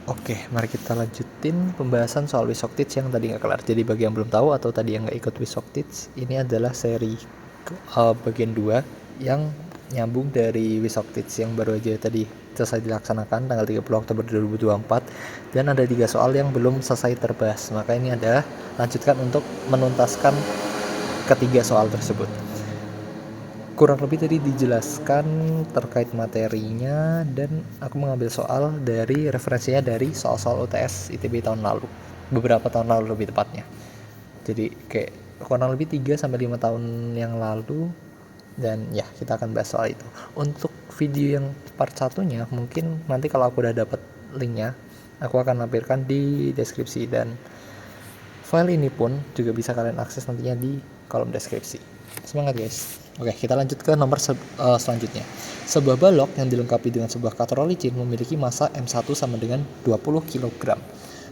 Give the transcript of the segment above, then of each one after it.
Oke, mari kita lanjutin pembahasan soal Wisoktic yang tadi nggak kelar. Jadi bagi yang belum tahu atau tadi yang nggak ikut Wisoktic, ini adalah seri bagian 2 yang nyambung dari Wisoktic yang baru aja tadi selesai dilaksanakan tanggal 30 Oktober 2024, dan ada 3 soal yang belum selesai terbahas. Maka ini adalah lanjutkan untuk menuntaskan ketiga soal tersebut. Kurang lebih tadi dijelaskan terkait materinya, dan aku mengambil soal dari referensinya dari soal-soal UTS ITB tahun lalu, beberapa tahun lalu lebih tepatnya. Jadi kayak kurang lebih 3-5 tahun yang lalu, dan ya kita akan bahas soal itu. Untuk video yang part satunya mungkin nanti kalau aku udah dapat linknya, aku akan lampirkan di deskripsi, dan file ini pun juga bisa kalian akses nantinya di kolom deskripsi. Semangat guys. Oke, kita lanjut ke nomor selanjutnya. Sebuah balok yang dilengkapi dengan sebuah katrol licin memiliki massa M1 sama dengan 20 kg.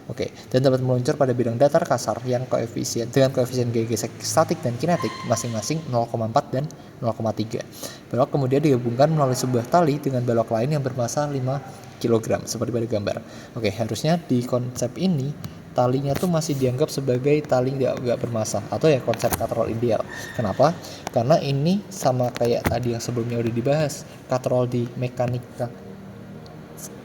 Oke, dan dapat meluncur pada bidang datar kasar yang dengan koefisien gegesek statik dan kinetik masing-masing 0,4 dan 0,3. Balok kemudian digabungkan melalui sebuah tali dengan balok lain yang bermassa 5 kg seperti pada gambar. Oke, harusnya di konsep ini talinya tuh masih dianggap sebagai tali nggak bermassa, atau ya konsep katrol ideal. Kenapa? Karena ini sama kayak tadi yang sebelumnya udah dibahas, katrol di mekanika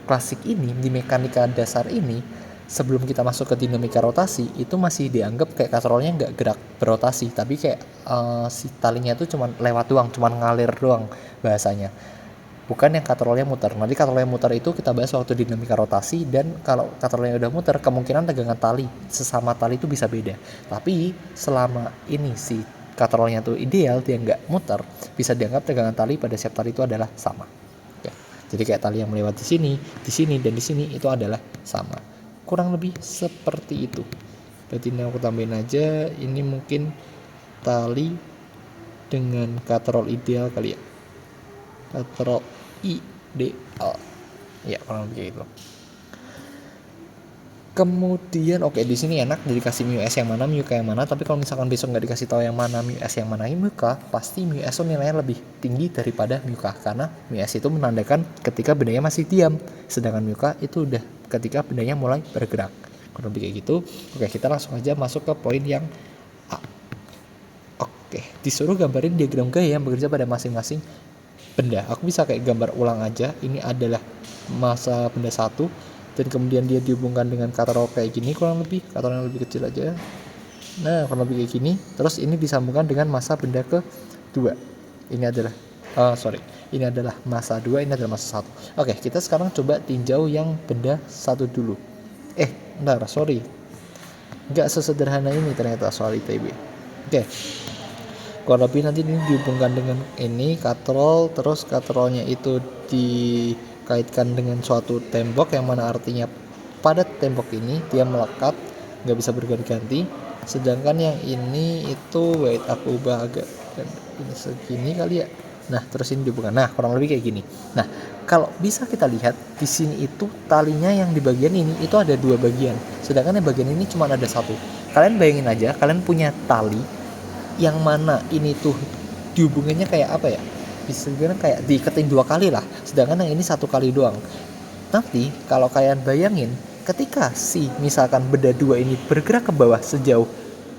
klasik ini, di mekanika dasar ini, sebelum kita masuk ke dinamika rotasi, itu masih dianggap kayak katrolnya nggak gerak berotasi, tapi kayak si talinya itu cuma lewat doang, cuma ngalir doang bahasanya. Bukan yang katrolnya muter. Nanti katrolnya muter itu kita bahas waktu dinamika rotasi, dan kalau katrolnya udah muter, kemungkinan tegangan tali sesama tali itu bisa beda. Tapi selama ini si katrolnya tuh ideal, dia nggak muter, bisa dianggap tegangan tali pada setiap tali itu adalah sama. Ya. Jadi kayak tali yang melewati di sini, dan di sini itu adalah sama. Kurang lebih seperti itu. Berarti ini aku tambahin aja, ini mungkin tali dengan katrol ideal kali ya. Katrol ideal, ya kurang lebih gitu. Kemudian oke, di sini enak dikasih mu s yang mana, mu k yang mana. Tapi kalau misalkan besok nggak dikasih tahu yang mana mu s yang mana mu k, pasti mu s itu nilainya lebih tinggi daripada mu k, karena mu s itu menandakan ketika bendanya masih diam, sedangkan mu k itu udah ketika bendanya mulai bergerak. Kurang lebih kayak gitu. Oke, kita langsung aja masuk ke poin yang A. Oke, disuruh gambarin diagram gaya yang bekerja pada masing-masing benda. Aku bisa kayak gambar ulang aja. Ini adalah massa benda 1, dan kemudian dia dihubungkan dengan katrol kayak gini, kurang lebih katrol yang lebih kecil aja. Nah, kurang lebih kayak gini. Terus ini disambungkan dengan massa benda ke-2. Ini adalah ini adalah massa 2, ini adalah massa 1. Oke, kita sekarang coba tinjau yang benda 1 dulu. Nggak sesederhana ini ternyata soal ITB. Oke, kurang lebih nanti ini dihubungkan dengan ini katrol, terus katrolnya itu dikaitkan dengan suatu tembok, yang mana artinya pada tembok ini dia melekat, nggak bisa berganti-ganti. Sedangkan yang ini itu aku ubah agak ini segini kali ya. Nah, terus ini dihubungkan. Nah, kurang lebih kayak gini. Nah, kalau bisa kita lihat di sini itu talinya yang di bagian ini itu ada 2 bagian, sedangkan yang bagian ini cuma ada 1. Kalian bayangin aja, kalian punya tali yang mana ini tuh dihubungannya kayak apa ya, bisa dibilang kayak diiketin 2 kali lah, sedangkan yang ini 1 kali doang. Nanti kalau kalian bayangin, ketika si misalkan benda 2 ini bergerak ke bawah sejauh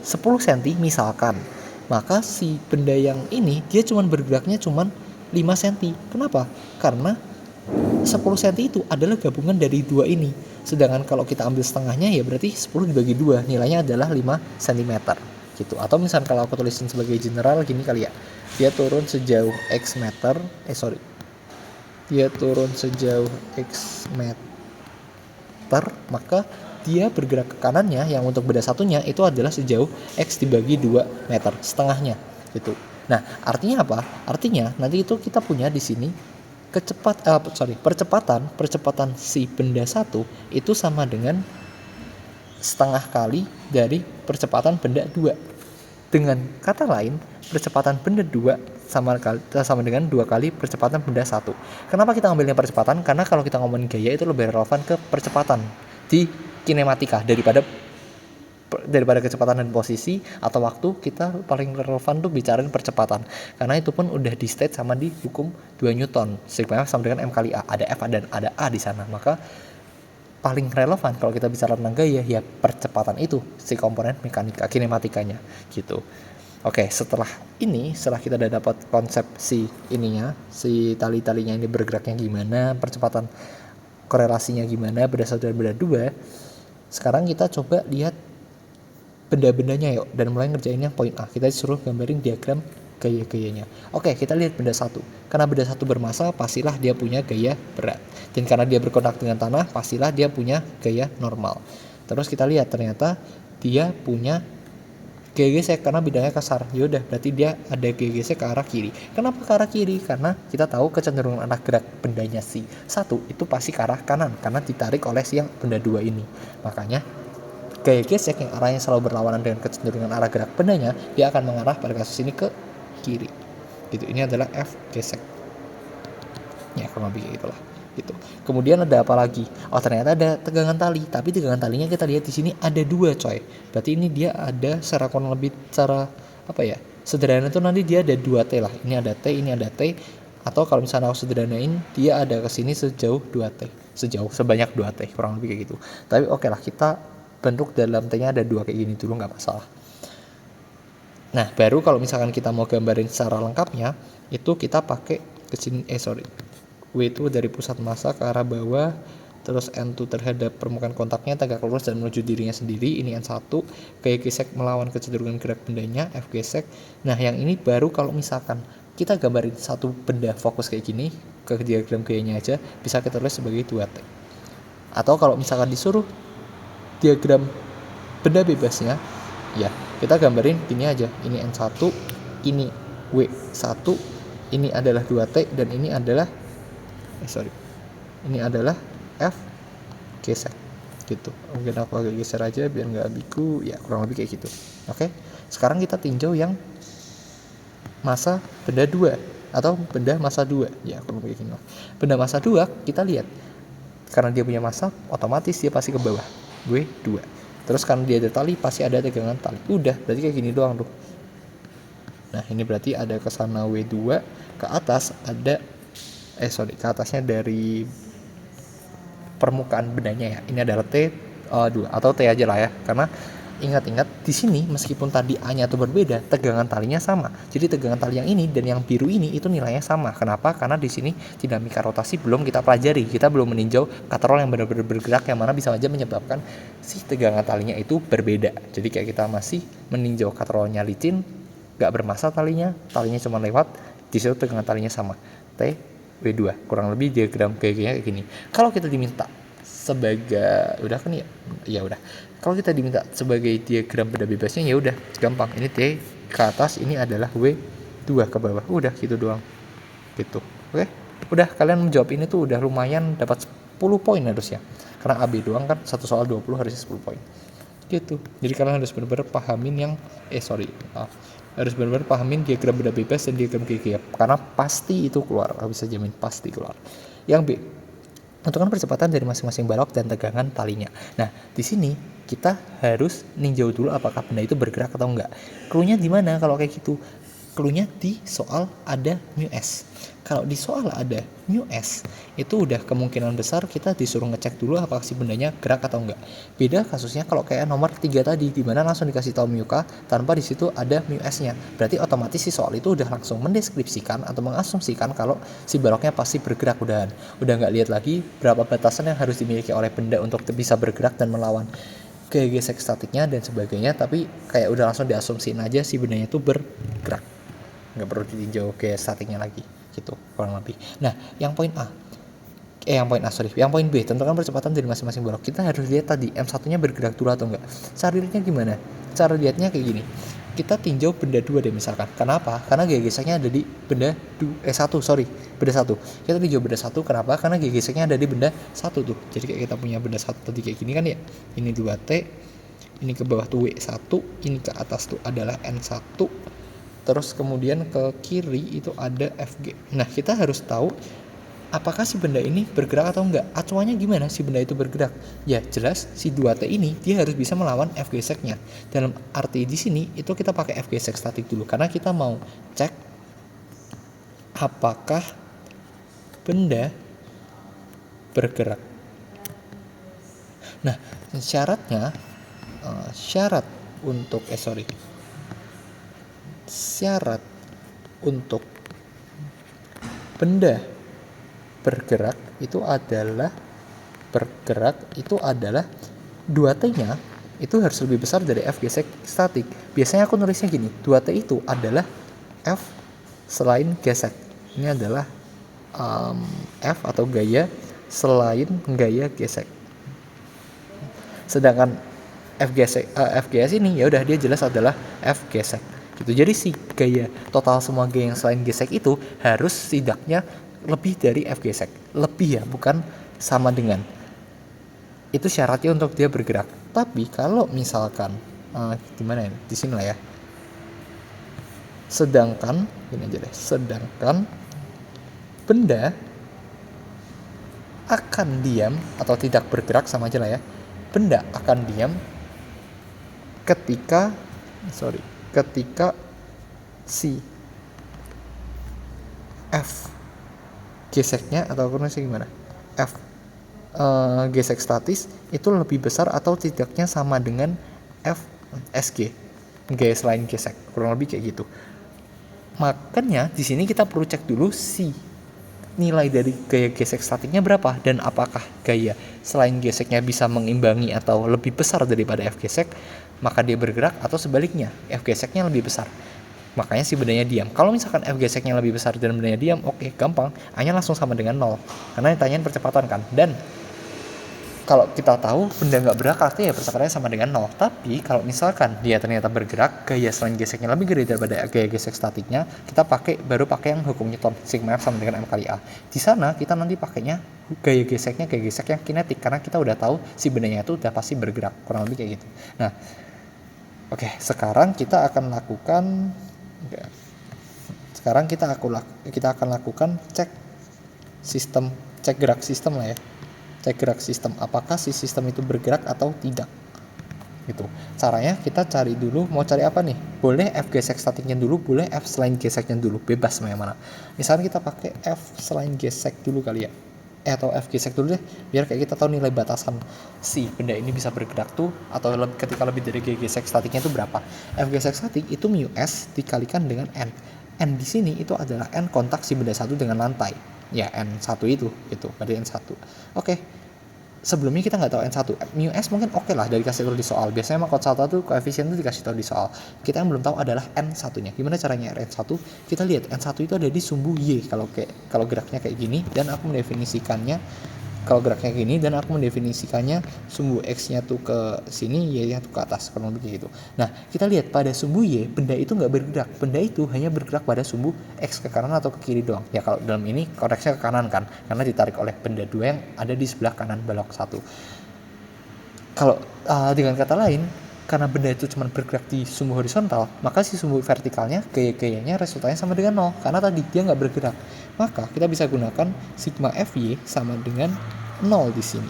10 cm misalkan, maka si benda yang ini dia cuman bergeraknya cuman 5 cm. Kenapa? Karena 10 cm itu adalah gabungan dari 2 ini. Sedangkan kalau kita ambil setengahnya, ya berarti 10 dibagi 2, nilainya adalah 5 cm gitu. Atau misalkan kalau aku tulisin sebagai general gini kali ya, dia turun sejauh x meter, dia turun sejauh x meter, maka dia bergerak ke kanannya yang untuk benda satunya itu adalah sejauh x dibagi 2 meter, setengahnya gitu. Nah, artinya apa? Artinya nanti itu kita punya di sini percepatan si benda 1 itu sama dengan setengah kali dari percepatan benda 2. Dengan kata lain, percepatan benda 2 sama dengan 2 kali percepatan benda 1. Kenapa kita ngambilnya percepatan? Karena kalau kita ngomongin gaya itu lebih relevan ke percepatan di kinematika daripada kecepatan dan posisi atau waktu. Kita paling relevan tuh bicarain percepatan, karena itu pun udah di state sama di hukum 2 Newton, sigma sama dengan M kali A, ada F dan ada A di sana. Maka paling relevan kalau kita bicara tentang gaya ya percepatan itu si komponen mekanika kinematikanya gitu. Oke, setelah kita udah dapat konsep si ininya, si tali-talinya ini bergeraknya gimana, percepatan korelasinya gimana, benda satu dan benda dua. Sekarang kita coba lihat benda-bendanya yuk, dan mulai ngerjain yang poin A. Kita disuruh gambarin diagram gaya-gayanya. Oke, kita lihat benda satu. Karena benda satu bermassa, pastilah dia punya gaya berat. Dan karena dia berkontak dengan tanah, pastilah dia punya gaya normal. Terus kita lihat ternyata dia punya gaya gesek karena bidangnya kasar. Yaudah, berarti dia ada gaya gesek ke arah kiri. Kenapa ke arah kiri? Karena kita tahu kecenderungan arah gerak bendanya si satu itu pasti ke arah kanan karena ditarik oleh si yang benda dua ini. Makanya gaya gesek yang arahnya selalu berlawanan dengan kecenderungan arah gerak bendanya, dia akan mengarah pada kasus ini ke kiri. Gitu. Ini adalah F gesek. Ya, kurang lebih kayak gitulah. Gitu. Kemudian ada apa lagi? Oh, ternyata ada tegangan tali, tapi tegangan talinya kita lihat di sini ada dua, coy. Berarti ini dia ada secara kurang lebih secara apa ya? Sederhana itu nanti dia ada 2T lah. Ini ada T, ini ada T. Atau kalau misalnya aku sederhanain, dia ada ke sini sejauh 2T. Sebanyak 2T, kurang lebih kayak gitu. Tapi oke lah, kita bentuk dalam T-nya ada 2 kayak gini dulu, nggak masalah. Nah, baru kalau misalkan kita mau gambarin secara lengkapnya, itu kita pakai kesini, W itu dari pusat massa ke arah bawah, terus N2 terhadap permukaan kontaknya tegak lurus dan menuju dirinya sendiri, ini N1, gaya gesek melawan kecenderungan gerak bendanya, F gesek. Nah, yang ini baru kalau misalkan kita gambarin satu benda fokus kayak gini, ke diagram gayanya aja, bisa kita tulis sebagai 2T. Atau kalau misalkan disuruh diagram benda bebasnya, ya kita gambarin gini aja, ini N1, ini W1, ini adalah 2T, dan ini adalah ini adalah F gesek gitu. Mungkin aku agak geser aja biar nggak ambigu, ya kurang lebih kayak gitu. Oke, sekarang kita tinjau yang massa benda 2 atau benda massa 2, ya kurang lebih kayak gini. Benda massa 2 kita lihat karena dia punya massa, otomatis dia pasti ke bawah, W2. Terus karena dia ada tali, pasti ada tegangan tali. Udah, berarti kayak gini doang tuh. Nah, ini berarti ada ke sana W2, ke atas ada ke atasnya dari permukaan bendanya ya. Ini adalah T2 atau T aja lah ya. Karena ingat-ingat di sini meskipun tadi A-nya itu berbeda, tegangan talinya sama. Jadi tegangan tali yang ini dan yang biru ini itu nilainya sama. Kenapa? Karena di sini dinamika rotasi belum kita pelajari. Kita belum meninjau katrol yang benar-benar bergerak yang mana bisa saja menyebabkan si tegangan talinya itu berbeda. Jadi kayak kita masih meninjau katrolnya licin, gak bermassa talinya cuma lewat, di situ tegangan talinya sama. T W2, kurang lebih diagram kayak gini. Kalau kita diminta sebagai udah kan ya udah. Kalau kita diminta sebagai diagram benda bebasnya ya udah gampang. Ini T ke atas, ini adalah W2 ke bawah. Udah gitu doang. Gitu. Oke. Udah, kalian menjawab ini tuh udah lumayan dapat 10 poin harusnya. Karena AB doang kan satu soal 20 harusnya 10 poin. Gitu. Jadi kalian harus benar-benar pahamin yang harus benar-benar pahamin diagram benda bebas dan diagram gaya karena pasti itu keluar, bisa jamin pasti keluar. Yang B, tentukan percepatan dari masing-masing balok dan tegangan talinya. Nah, di sini kita harus ninjau dulu apakah benda itu bergerak atau enggak. Cluenya di mana kalau kayak gitu? Cluenya di soal ada mu S. Kalau di soal ada mu S, itu udah kemungkinan besar kita disuruh ngecek dulu apakah si bendanya gerak atau enggak. Beda kasusnya kalau kayak nomor 3 tadi, di mana langsung dikasih tahu mu K tanpa di situ ada mu S-nya. Berarti otomatis si soal itu udah langsung mendeskripsikan atau mengasumsikan kalau si baloknya pasti bergerak udah nggak lihat lagi berapa batasan yang harus dimiliki oleh benda untuk bisa bergerak dan melawan gaya gesek statiknya dan sebagainya, tapi kayak udah langsung diasumsiin aja si bendanya itu bergerak, nggak perlu ditinjau gaya statiknya lagi gitu kurang lebih. Nah, yang poin B, tentukan percepatan dari masing-masing balok. Kita harus lihat tadi M1 nya bergerak dulu atau enggak. Cara lihatnya gimana? Cara lihatnya kayak gini, kita tinjau benda 2 deh misalkan. Kenapa? Karena gaya geseknya ada di benda 1. Kita tinjau benda 1, kenapa? Karena gaya geseknya ada di benda 1 tuh. Jadi kayak kita punya benda 1 tadi kayak gini kan ya. Ini 2T, ini ke bawah tuh W1, ini ke atas tuh adalah N1. Terus kemudian ke kiri itu ada FG. Nah, kita harus tahu apakah si benda ini bergerak atau enggak. Acuannya gimana si benda itu bergerak? Ya jelas si 2T ini dia harus bisa melawan F geseknya. Dalam arti di sini itu kita pakai F gesek statik dulu karena kita mau cek apakah benda bergerak. Nah, syaratnya syarat untuk syarat untuk benda bergerak itu adalah 2T-nya itu harus lebih besar dari F gesek statik. Biasanya aku nulisnya gini, 2T itu adalah F selain gesek. Ini adalah F atau gaya selain gaya gesek. Sedangkan FGS ini ya udah dia jelas adalah F gesek. Gitu. Jadi si gaya total semua gaya yang selain gesek itu harus setidaknya lebih dari F gesek. Lebih ya, bukan sama dengan. Itu syaratnya untuk dia bergerak. Tapi kalau misalkan gimana ya? Di sini lah ya. Sedangkan benda akan diam atau tidak bergerak, sama aja lah ya. Benda akan diam ketika si F geseknya, atau aku nulisnya gimana, F gesek statis itu lebih besar atau tidaknya sama dengan F SG, gaya selain gesek, kurang lebih kayak gitu. Makanya di sini kita perlu cek dulu si nilai dari gaya gesek statiknya berapa, dan apakah gaya selain geseknya bisa mengimbangi atau lebih besar daripada F gesek, maka dia bergerak, atau sebaliknya F geseknya lebih besar, makanya si bendanya diam. Kalau misalkan F geseknya lebih besar dan bendanya diam, oke, gampang, A-nya langsung sama dengan 0 karena ditanyain percepatan kan. Dan kalau kita tahu benda nggak bergerak, artinya ya percepatannya sama dengan 0. Tapi kalau misalkan dia ternyata bergerak, gaya selain geseknya lebih gede daripada gaya gesek statiknya, kita baru pakai yang hukum Newton, sigma F sama dengan M kali A. Di sana kita nanti pakainya gaya gesek yang kinetik, karena kita udah tahu si bendanya itu udah pasti bergerak, kurang lebih kayak gitu. Nah, oke, sekarang kita akan lakukan cek gerak sistem lah ya. Cek gerak sistem, apakah si sistem itu bergerak atau tidak. Gitu. Caranya kita cari dulu, mau cari apa nih? Boleh F gesek statiknya dulu, boleh F selain geseknya dulu, bebas mau yang mana. Misalnya kita pakai F selain gesek dulu kali ya. Atau F gesek dulu deh, biar kayak kita tahu nilai batasan si benda ini bisa bergerak tuh, atau ketika lebih dari G gesek statiknya itu berapa. F gesek statik itu mu S dikalikan dengan N. N di sini itu adalah N kontak si benda satu dengan lantai. Ya, N1 itu, berarti N1. Oke. Sebelumnya kita nggak tahu N1. Mu S mungkin oke lah dari kasih tahu di soal. Biasanya emang konstan tuh koefisien itu dikasih tahu di soal. Kita yang belum tahu adalah N1-nya. Gimana caranya N1? Kita lihat N1 itu ada di sumbu Y kalau geraknya kayak gini, dan aku mendefinisikannya sumbu X-nya tuh ke sini, Y-nya tuh ke atas, kurang lebih gitu. Nah, kita lihat pada sumbu Y, benda itu nggak bergerak. Benda itu hanya bergerak pada sumbu X ke kanan atau ke kiri doang. Ya kalau dalam ini konteksnya ke kanan kan, karena ditarik oleh benda 2 yang ada di sebelah kanan balok 1. Kalau dengan kata lain, karena benda itu cuma bergerak di sumbu horizontal, maka si sumbu vertikalnya gaya-gayanya resultannya sama dengan 0, karena tadi dia nggak bergerak. Maka kita bisa gunakan sigma Fy sama dengan 0 di sini.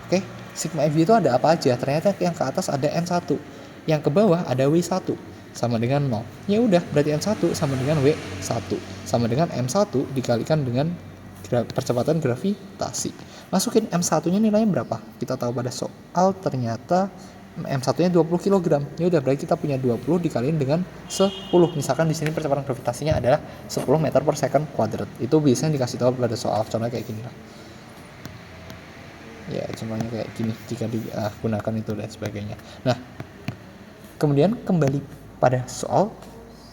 Oke, sigma Fy itu ada apa aja? Ternyata yang ke atas ada N1, yang ke bawah ada W1 sama dengan 0. Ya udah, berarti N1 sama dengan W1 sama dengan M1 dikalikan dengan percepatan gravitasi. Masukin M1-nya nilainya berapa? Kita tahu pada soal ternyata M1-nya 20 kg. Ya udah, berarti kita punya 20 dikaliin dengan 10. Misalkan di sini percepatan gravitasinya adalah 10 meter per second kuadrat. Itu biasanya dikasih tahu pada soal. Contohnya kayak gini lah. Ya, contohnya kayak gini jika digunakan itu dan sebagainya. Nah, kemudian kembali pada soal,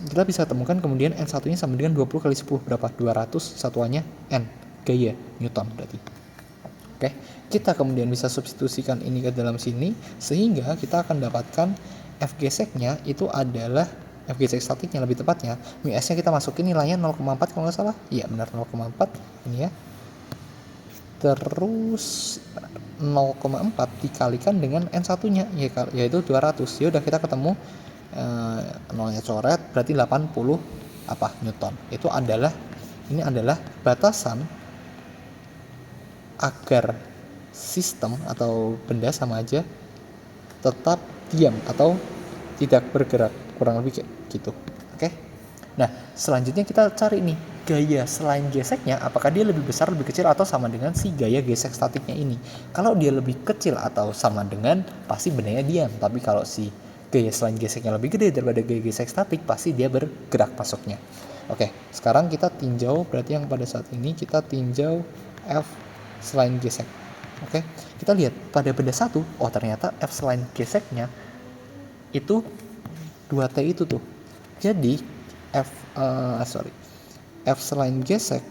kita bisa temukan kemudian N1-nya sama dengan 20 kali 10 berapa? 200, satuannya N, gaya Newton berarti. Oke, kita kemudian bisa substitusikan ini ke dalam sini, sehingga kita akan dapatkan F geseknya itu adalah F gesek statiknya lebih tepatnya. Mu S-nya kita masukin nilainya 0,4 kalau nggak salah. Iya benar, 0,4 ini ya. Terus 0,4 dikalikan dengan N1-nya yaitu 200. Ya udah, kita ketemu nolnya coret, berarti 80 Newton. Ini adalah batasan agar sistem atau benda sama aja tetap diam atau tidak bergerak, kurang lebih kayak gitu. Oke. Nah, selanjutnya kita cari nih gaya selain geseknya, apakah dia lebih besar, lebih kecil, atau sama dengan si gaya gesek statiknya ini. Kalau dia lebih kecil atau sama dengan, pasti bendanya diam. Tapi kalau si gaya selain geseknya lebih gede daripada gaya gesek statik, pasti dia bergerak masuknya. Oke, sekarang kita tinjau, berarti yang pada saat ini kita tinjau F selain gesek. Oke, kita lihat pada benda satu, oh ternyata F selain geseknya itu 2T itu tuh. Jadi F selain gesek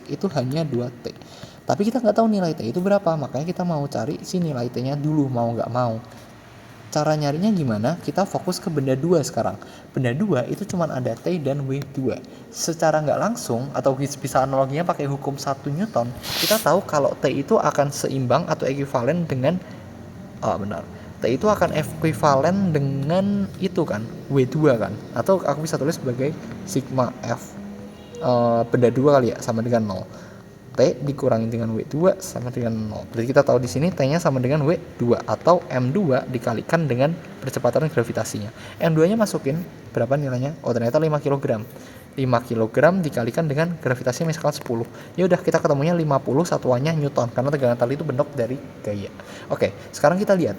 itu hanya 2T. Tapi kita nggak tahu nilai T itu berapa, makanya kita mau cari si nilai T-nya dulu, mau nggak mau. Cara nyarinya gimana? Kita fokus ke benda 2 sekarang. Benda 2 itu cuma ada T dan W2. Secara nggak langsung, atau bisa analoginya pakai hukum 1 Newton, kita tahu kalau T itu akan seimbang atau ekuivalen dengan T itu akan ekuivalen dengan itu kan, W2 kan. Atau aku bisa tulis sebagai sigma F benda 2 kali ya, sama dengan 0. T dikurangi dengan W2 sama dengan 0. Berarti kita tahu di sini T-nya sama dengan W2 atau M2 dikalikan dengan percepatan gravitasinya. M2-nya masukin berapa nilainya? Oh, ternyata 5 kg. 5 kg dikalikan dengan gravitasinya misalkan 10. Ya udah, kita ketemunya 50, satuannya Newton karena tegangan tali itu bentuk dari gaya. Oke, sekarang kita lihat.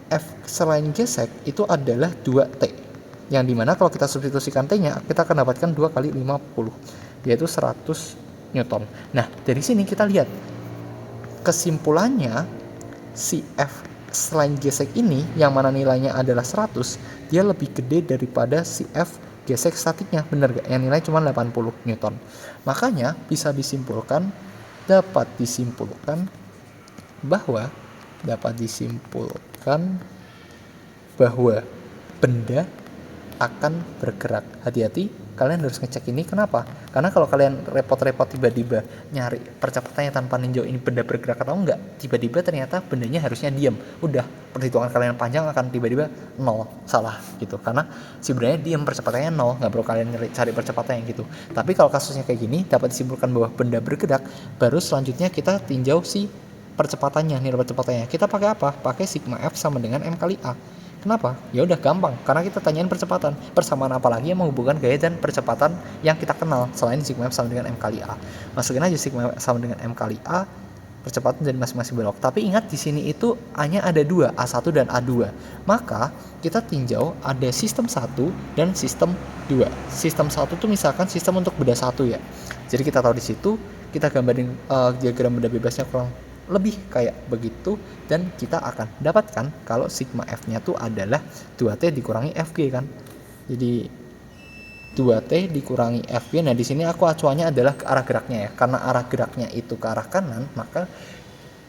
F selain gesek itu adalah 2T. Yang dimana kalau kita substitusikan T-nya, kita akan dapatkan 2 kali 50, yaitu 100 Newton. Nah, dari sini kita lihat kesimpulannya, si F selain gesek ini yang mana nilainya adalah 100, dia lebih gede daripada si F gesek statiknya, bener gak? Yang nilai cuma 80 Newton. Makanya dapat disimpulkan bahwa benda akan bergerak. Hati-hati, kalian harus ngecek ini. Kenapa? Karena kalau kalian repot-repot tiba-tiba nyari percepatannya tanpa ninjau ini benda bergerak atau enggak, tiba-tiba ternyata bendanya harusnya diam. Udah, perhitungan kalian panjang akan tiba-tiba 0, salah gitu. Karena si bendanya diam, percepatannya 0, nggak perlu kalian cari percepatannya gitu. Tapi kalau kasusnya kayak gini, dapat disimpulkan bahwa benda bergerak, baru selanjutnya kita tinjau si percepatannya, nilai percepatannya. Kita pakai apa? Pakai sigma F sama dengan M kali A. Kenapa? Ya udah gampang, karena kita tanyain percepatan. Persamaan apa lagi yang menghubungkan gaya dan percepatan yang kita kenal selain sigma F sama dengan M kali A. Masukin aja sigma F sama dengan M kali A, percepatan dari masing-masing belok. Tapi ingat di sini itu hanya ada 2, A1 dan A2. Maka kita tinjau ada sistem 1 dan sistem 2. Sistem 1 itu misalkan sistem untuk benda 1 ya. Jadi kita tahu di situ, kita gambarin diagram benda bebasnya kurang lebih kayak begitu, dan kita akan dapatkan kalau sigma F-nya tuh adalah 2T dikurangi FG kan. Jadi 2T dikurangi FG. Nah, di sini aku acuannya adalah ke arah geraknya ya. Karena arah geraknya itu ke arah kanan, maka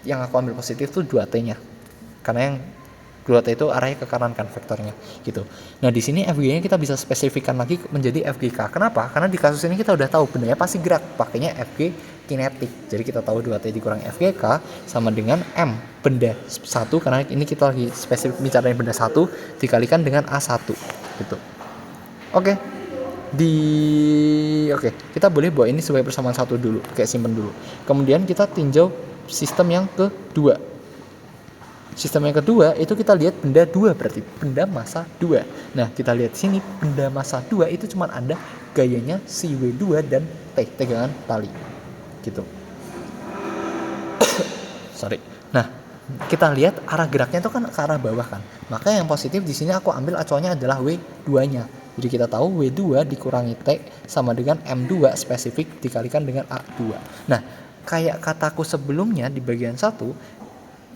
yang aku ambil positif tuh 2T-nya. Karena yang 2T itu arahnya ke kanan kan vektornya gitu. Nah, di sini FG-nya kita bisa spesifikkan lagi menjadi FGK. Kenapa? Karena di kasus ini kita udah tahu bendanya pasti gerak, pakainya FG kinetik. Jadi kita tahu 2T dikurangi FGK sama dengan M benda 1, karena ini kita lagi spesifik bicarain benda 1 dikalikan dengan A1 gitu. Oke, kita boleh bawa ini sebagai persamaan 1 dulu, kayak simpen dulu. Kemudian kita tinjau sistem yang kedua. Sistem yang kedua itu kita lihat benda 2, berarti benda massa 2. Nah, kita lihat sini benda massa 2 itu cuma ada gayanya si W2 dan T, tegangan tali. Gitu. Sorry. Nah, kita lihat arah geraknya itu kan ke arah bawah kan. Maka yang positif di sini aku ambil acuannya adalah W2-nya. Jadi kita tahu W2 dikurangi T sama dengan M2 spesifik dikalikan dengan A2. Nah, kayak kataku sebelumnya di bagian 1,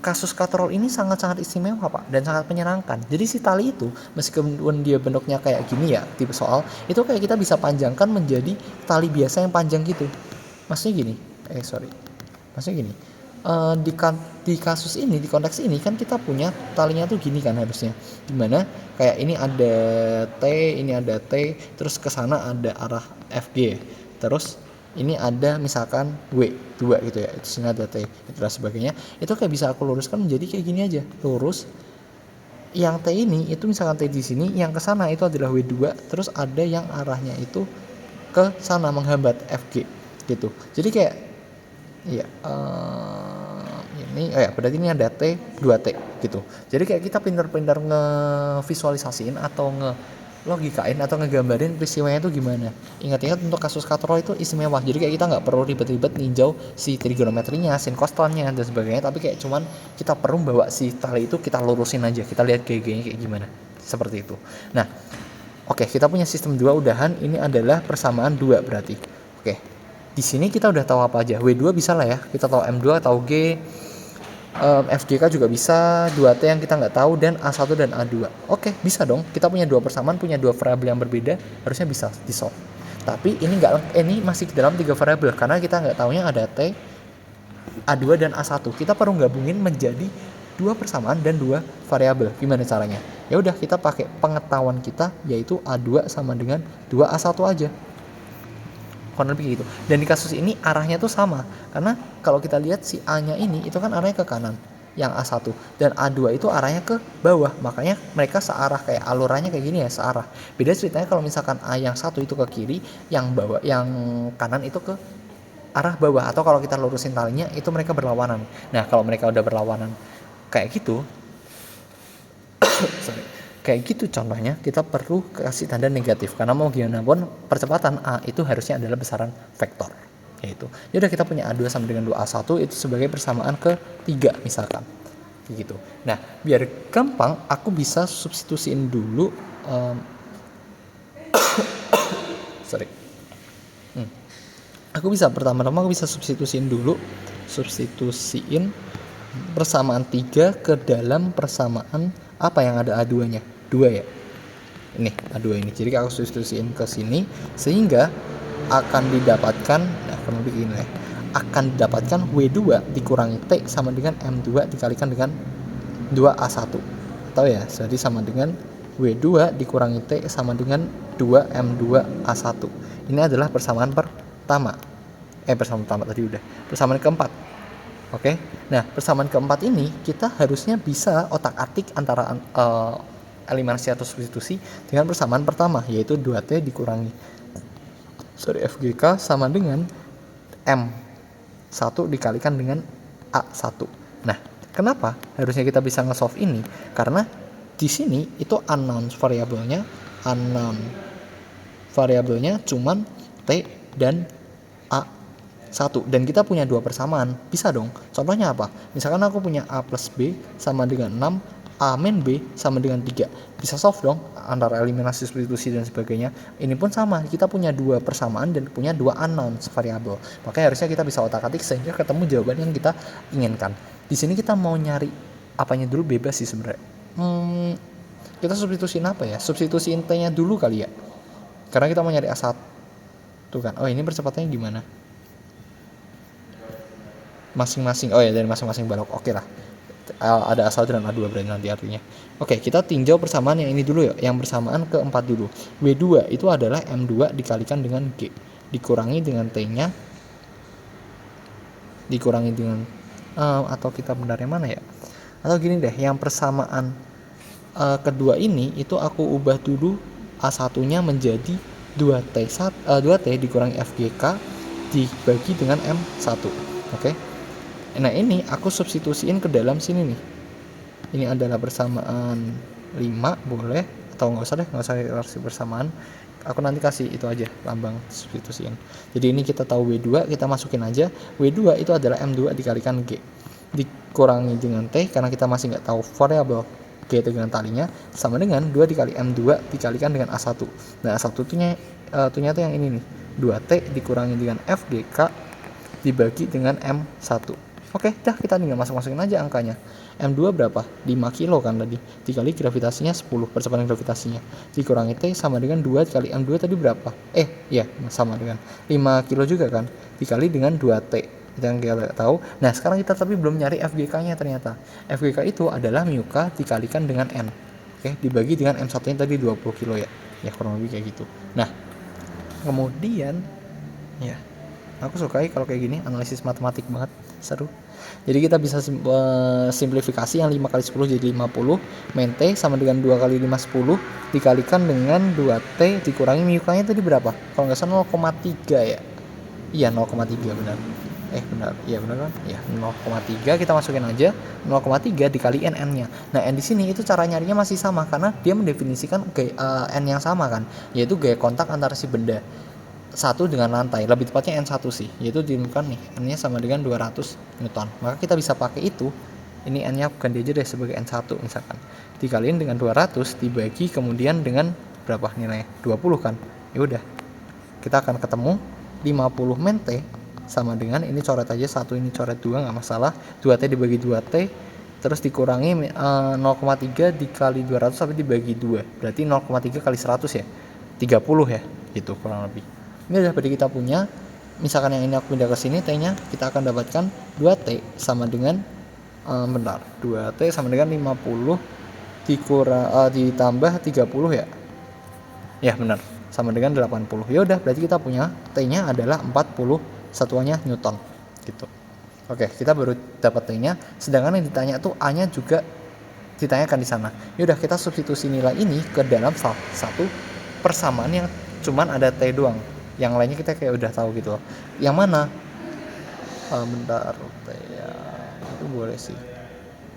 kasus katrol ini sangat-sangat istimewa Pak, dan sangat menyenangkan. Jadi si tali itu meskipun dia bentuknya kayak gini ya, tipe soal itu kayak kita bisa panjangkan menjadi tali biasa yang panjang gitu. Maksudnya gini, di kasus ini, di konteks ini kan kita punya talinya tuh gini kan harusnya, dimana kayak ini ada T, ini ada T, terus ke sana ada arah FG, terus ini ada misalkan W2 gitu ya, di sini ada T, itu dan sebagainya. Itu kayak bisa aku luruskan menjadi kayak gini aja, lurus. Yang T ini itu misalkan T di sini, yang ke sana itu adalah W2, terus ada yang arahnya itu ke sana menghambat FG gitu. Jadi kayak berarti ini ada T, 2T gitu. Jadi kayak kita pintar-pintar ngevisualisasiin atau logikain atau ngegambarin peristiwanya itu gimana. Ingat-ingat untuk kasus katrol itu istimewa, jadi kayak kita nggak perlu ribet-ribet ninjau si trigonometrinya, sin kostannya dan sebagainya, tapi kayak cuman kita perlu bawa si tali itu kita lurusin aja, kita lihat GG-nya kayak gimana, seperti itu. Nah, oke, kita punya sistem 2 udahan, ini adalah persamaan 2 berarti. Oke, di sini kita udah tahu apa aja, W2 bisa lah ya, kita tahu M2, tahu G, FGK juga bisa, 2T yang kita nggak tahu, dan A1 dan A2. Oke, bisa dong, kita punya 2 persamaan, punya 2 variabel yang berbeda, harusnya bisa di-solve. Tapi ini masih dalam 3 variabel, karena kita nggak tahunya ada T, A2 dan A1. Kita perlu gabungin menjadi 2 persamaan dan 2 variabel. Gimana caranya? Ya udah, kita pakai pengetahuan kita, yaitu A2 sama dengan 2A1 aja. Kurang lebih gitu. Dan di kasus ini arahnya tuh sama, karena kalau kita lihat si A-nya ini itu kan arahnya ke kanan, yang A1, dan A2 itu arahnya ke bawah, makanya mereka searah, kayak alurannya kayak gini ya, searah. Beda ceritanya kalau misalkan A yang satu itu ke kiri, yang kanan itu ke arah bawah, atau kalau kita lurusin talinya itu mereka berlawanan. Nah, kalau mereka udah berlawanan kayak gitu kayak gitu contohnya, kita perlu kasih tanda negatif, karena mau gimana pun percepatan A itu harusnya adalah besaran vektor, yaitu yaudah kita punya A2 sama dengan 2A1 itu sebagai persamaan ke-3 misalkan kayak gitu. Nah, biar gampang aku bisa substitusiin dulu aku bisa substitusiin persamaan 3 ke dalam persamaan apa yang ada A2 nya 2 ya, ini A2 ini, jadi aku substitusiin ke sini sehingga akan didapatkan W2 dikurangi T sama dengan M2 dikalikan dengan 2A1, tahu ya, jadi sama dengan W2 dikurangi T sama dengan 2M2A1. Ini adalah persamaan pertama persamaan keempat. Oke, nah persamaan keempat ini kita harusnya bisa otak-atik antara eliminasi atau substitusi dengan persamaan pertama, yaitu 2T dikurangi FGK sama dengan M1 dikalikan dengan A1. Nah, kenapa harusnya kita bisa nge-solve ini? Karena di sini itu unknown variabelnya cuman T dan A1, dan kita punya 2 persamaan, bisa dong. Contohnya apa? Misalkan aku punya A plus B sama dengan 6, A min B sama dengan 3. Bisa solve dong antara eliminasi, substitusi dan sebagainya. Ini pun sama, kita punya 2 persamaan dan punya 2 unknown variabel. Makanya harusnya kita bisa otak-atik sehingga ketemu jawaban yang kita inginkan. Di sini kita mau nyari apanya dulu, bebas sih sebenarnya. Kita substitusiin apa ya? Substitusiin T-nya dulu kali ya. Karena kita mau nyari A1 kan. Oh, ini percepatannya gimana? Masing-masing, dari masing-masing balok. Oke lah, ada A1 dan A2 berarti nanti artinya. Oke, kita tinjau persamaan yang ini dulu ya, yang persamaan keempat dulu. W2 itu adalah M2 dikalikan dengan G dikurangi dengan T-nya dikurangi dengan atau kita benar yang mana ya? Atau gini deh, yang persamaan kedua ini itu aku ubah dulu A1-nya menjadi 2T dikurangi FGK dibagi dengan M1. Oke. Nah, ini aku substitusiin ke dalam sini nih. Ini adalah persamaan 5, boleh, atau nggak usah relasi persamaan. Aku nanti kasih itu aja, lambang substitusiin. Jadi ini kita tahu W2, kita masukin aja. W2 itu adalah M2 dikalikan G dikurangi dengan T, karena kita masih nggak tahu variabel G itu dengan talinya, sama dengan 2 dikali M2 dikalikan dengan A1. Nah, A1 tunya tuh yang ini nih, 2T dikurangi dengan FGK dibagi dengan M1. Oke, dah kita tinggal masukin aja angkanya. M2 berapa? 5 kilo kan tadi. Dikali gravitasinya 10, percepatan gravitasinya. Dikurangi T sama dengan 2 dikali M2 tadi berapa? Sama dengan 5 kilo juga kan. Dikali dengan 2T. Itu yang kita tahu. Nah, sekarang kita tapi belum nyari FGK-nya ternyata. FGK itu adalah μk dikalikan dengan N. Oke, dibagi dengan M1-nya tadi 20 kilo ya. Ya, kurang lebih kayak gitu. Nah, kemudian ya, aku sukai kalau kayak gini, analisis matematik banget, seru. Jadi kita bisa simplifikasi yang 5 kali 10 jadi 50, min T sama dengan 2 kali 5 10 dikalikan dengan 2T dikurangi μk-nya tadi berapa? Kalau nggak salah 0,3 ya. Iya, 0,3 benar. Benar, iya benar kan? Ya 0,3 kita masukin aja 0,3 dikaliin n-nya. Nah n di sini itu cara nyarinya masih sama karena dia mendefinisikan n yang sama kan, yaitu gaya kontak antara si benda satu dengan lantai, lebih tepatnya N1 sih, yaitu ditentukan nih N-nya sama dengan 200 Newton. Maka kita bisa pakai itu, ini N-nya ganti aja deh sebagai N1 misalkan, dikaliin dengan 200 dibagi kemudian dengan berapa nilainya? 20 kan. Ya udah, kita akan ketemu 50 men T sama dengan, ini coret aja satu, ini coret dua nggak masalah, 2T dibagi 2T terus dikurangi 0,3 dikali 200 sampai dibagi 2, berarti 0,3 kali 100 ya, 30 ya, gitu kurang lebih. Ini udah berarti kita punya, misalkan yang ini aku pindah ke sini, T-nya kita akan dapatkan 2T sama dengan 2T sama dengan 50 ditambah 30 ya. Ya benar, sama dengan 80. Ya udah, berarti kita punya T-nya adalah 40 satuannya Newton gitu. Oke, kita baru dapat T-nya, sedangkan yang ditanya tuh A-nya juga ditanyakan di sana. Ya udah, kita substitusi nilai ini ke dalam satu persamaan yang cuman ada T doang. Yang lainnya kita kayak udah tahu gitu loh. Yang mana? Bentar, T ya. Itu boleh sih.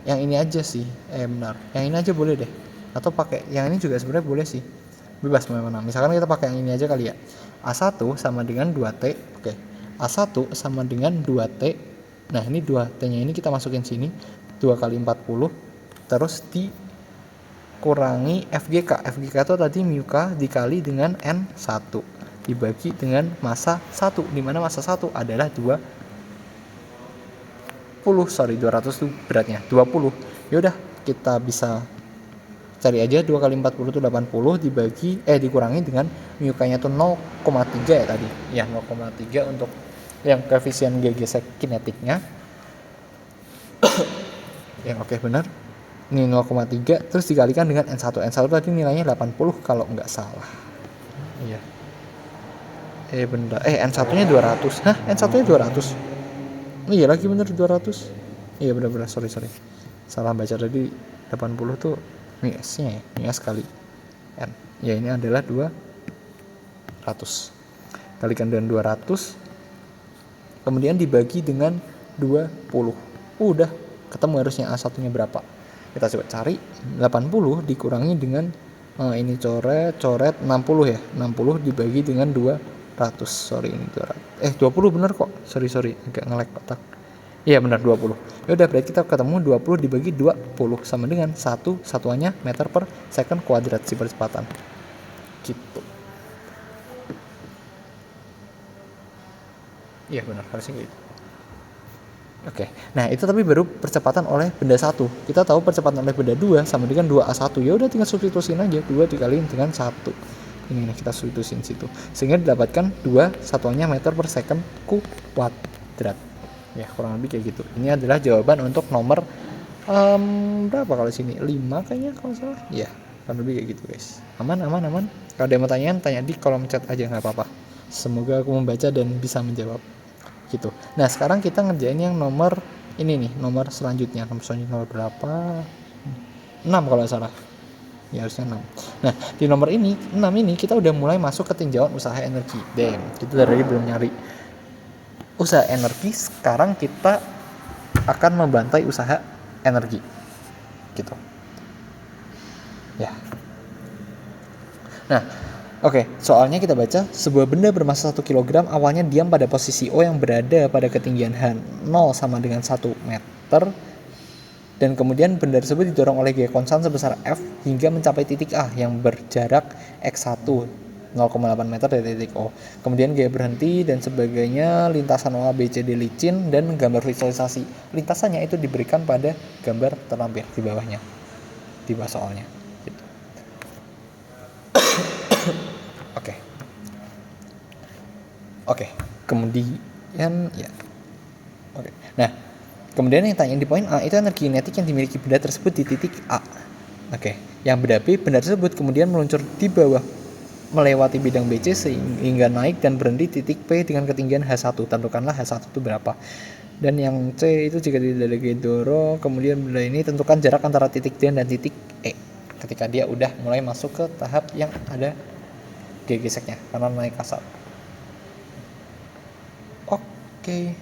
Yang ini aja sih. Benar. Yang ini aja boleh deh. Atau pakai yang ini juga sebenarnya boleh sih. Bebas mau mana. Misalkan kita pakai yang ini aja kali ya. A1 sama dengan 2T. Oke. A1 sama dengan 2T. Nah, ini 2T-nya ini kita masukin sini. 2 kali 40. Terus dikurangi FGK. FGK itu tadi μk dikali dengan N1 dibagi dengan massa 1, di mana massa 1 adalah 200 itu beratnya 20. Yaudah, kita bisa cari aja 2 kali 40 itu 80 dikurangi dengan μk-nya itu 0,3 ya tadi. Ya 0,3 untuk yang koefisien gegesek kinetiknya. Ya oke, benar. Ini 0,3 terus dikalikan dengan N1. N1 tadi nilainya 80 kalau nggak salah. Iya. N1-nya 200. Hah? N1-nya 200. Iya lagi bener 200. Iya benar-benar, sorry. Salah baca tadi, 80 tuh mies-nya ya. Mies kali N. Ya ini adalah 200. Kalikan dengan 200. Kemudian dibagi dengan 20. Udah ketemu harusnya A1-nya berapa. Kita coba cari. 80 dikurangi dengan ini coret 60 ya. 60 dibagi dengan 200. Sorry, ini 200. 20 bener kok. Sorry, agak nge-lag otak. Iya benar 20. Ya udah, berarti kita ketemu 20 dibagi 20 sama dengan 1 satuannya meter per second kuadrat si percepatan. Gitu. Iya benar, harusnya gitu. Oke. Nah, itu tapi baru percepatan oleh benda 1. Kita tahu percepatan oleh benda 2 sama dengan 2A1. Ya udah, tinggal substitusin aja 2 dikaliin dengan 1. Ini kita substitusin situ sehingga didapatkan 2 satuannya meter per second kuadrat. Ya kurang lebih kayak gitu. Ini adalah jawaban untuk nomor berapa kalau sini 5 kayaknya kalau salah ya, kurang lebih kayak gitu guys. Aman. Kalau ada yang mau tanya di kolom chat aja, nggak apa-apa. Semoga aku membaca dan bisa menjawab gitu. Nah sekarang kita ngerjain yang nomor ini nih, nomor selanjutnya nomor berapa, 6 kalau salah ya, harusnya 6. Nah di nomor 6 ini kita udah mulai masuk ke tinjauan usaha energi. Kita dari belum nyari usaha energi, sekarang kita akan membantai usaha energi gitu ya. Nah oke, soalnya kita baca, sebuah benda bermassa 1 kg awalnya diam pada posisi O yang berada pada ketinggian H0 sama dengan 1 meter, dan kemudian benda tersebut didorong oleh gaya konstan sebesar F hingga mencapai titik A yang berjarak X1 0,8 meter dari titik O. Kemudian gaya berhenti dan sebagainya, lintasan O, A, B, C, D licin, dan gambar visualisasi lintasannya itu diberikan pada gambar terlampir di bawahnya, di bawah soalnya gitu. Oke, kemudian ya. Oke. Nah, kemudian yang tanya di poin A itu energi kinetik yang dimiliki benda tersebut di titik A. Oke, yang benda B, benda tersebut kemudian meluncur di bawah melewati bidang BC sehingga naik dan berhenti titik P dengan ketinggian H1. Tentukanlah H1 itu berapa. Dan yang C itu jika tidak ada gaya dorong, kemudian benda ini tentukan jarak antara titik D dan titik E ketika dia udah mulai masuk ke tahap yang ada gaya geseknya karena naik kasar. Oke.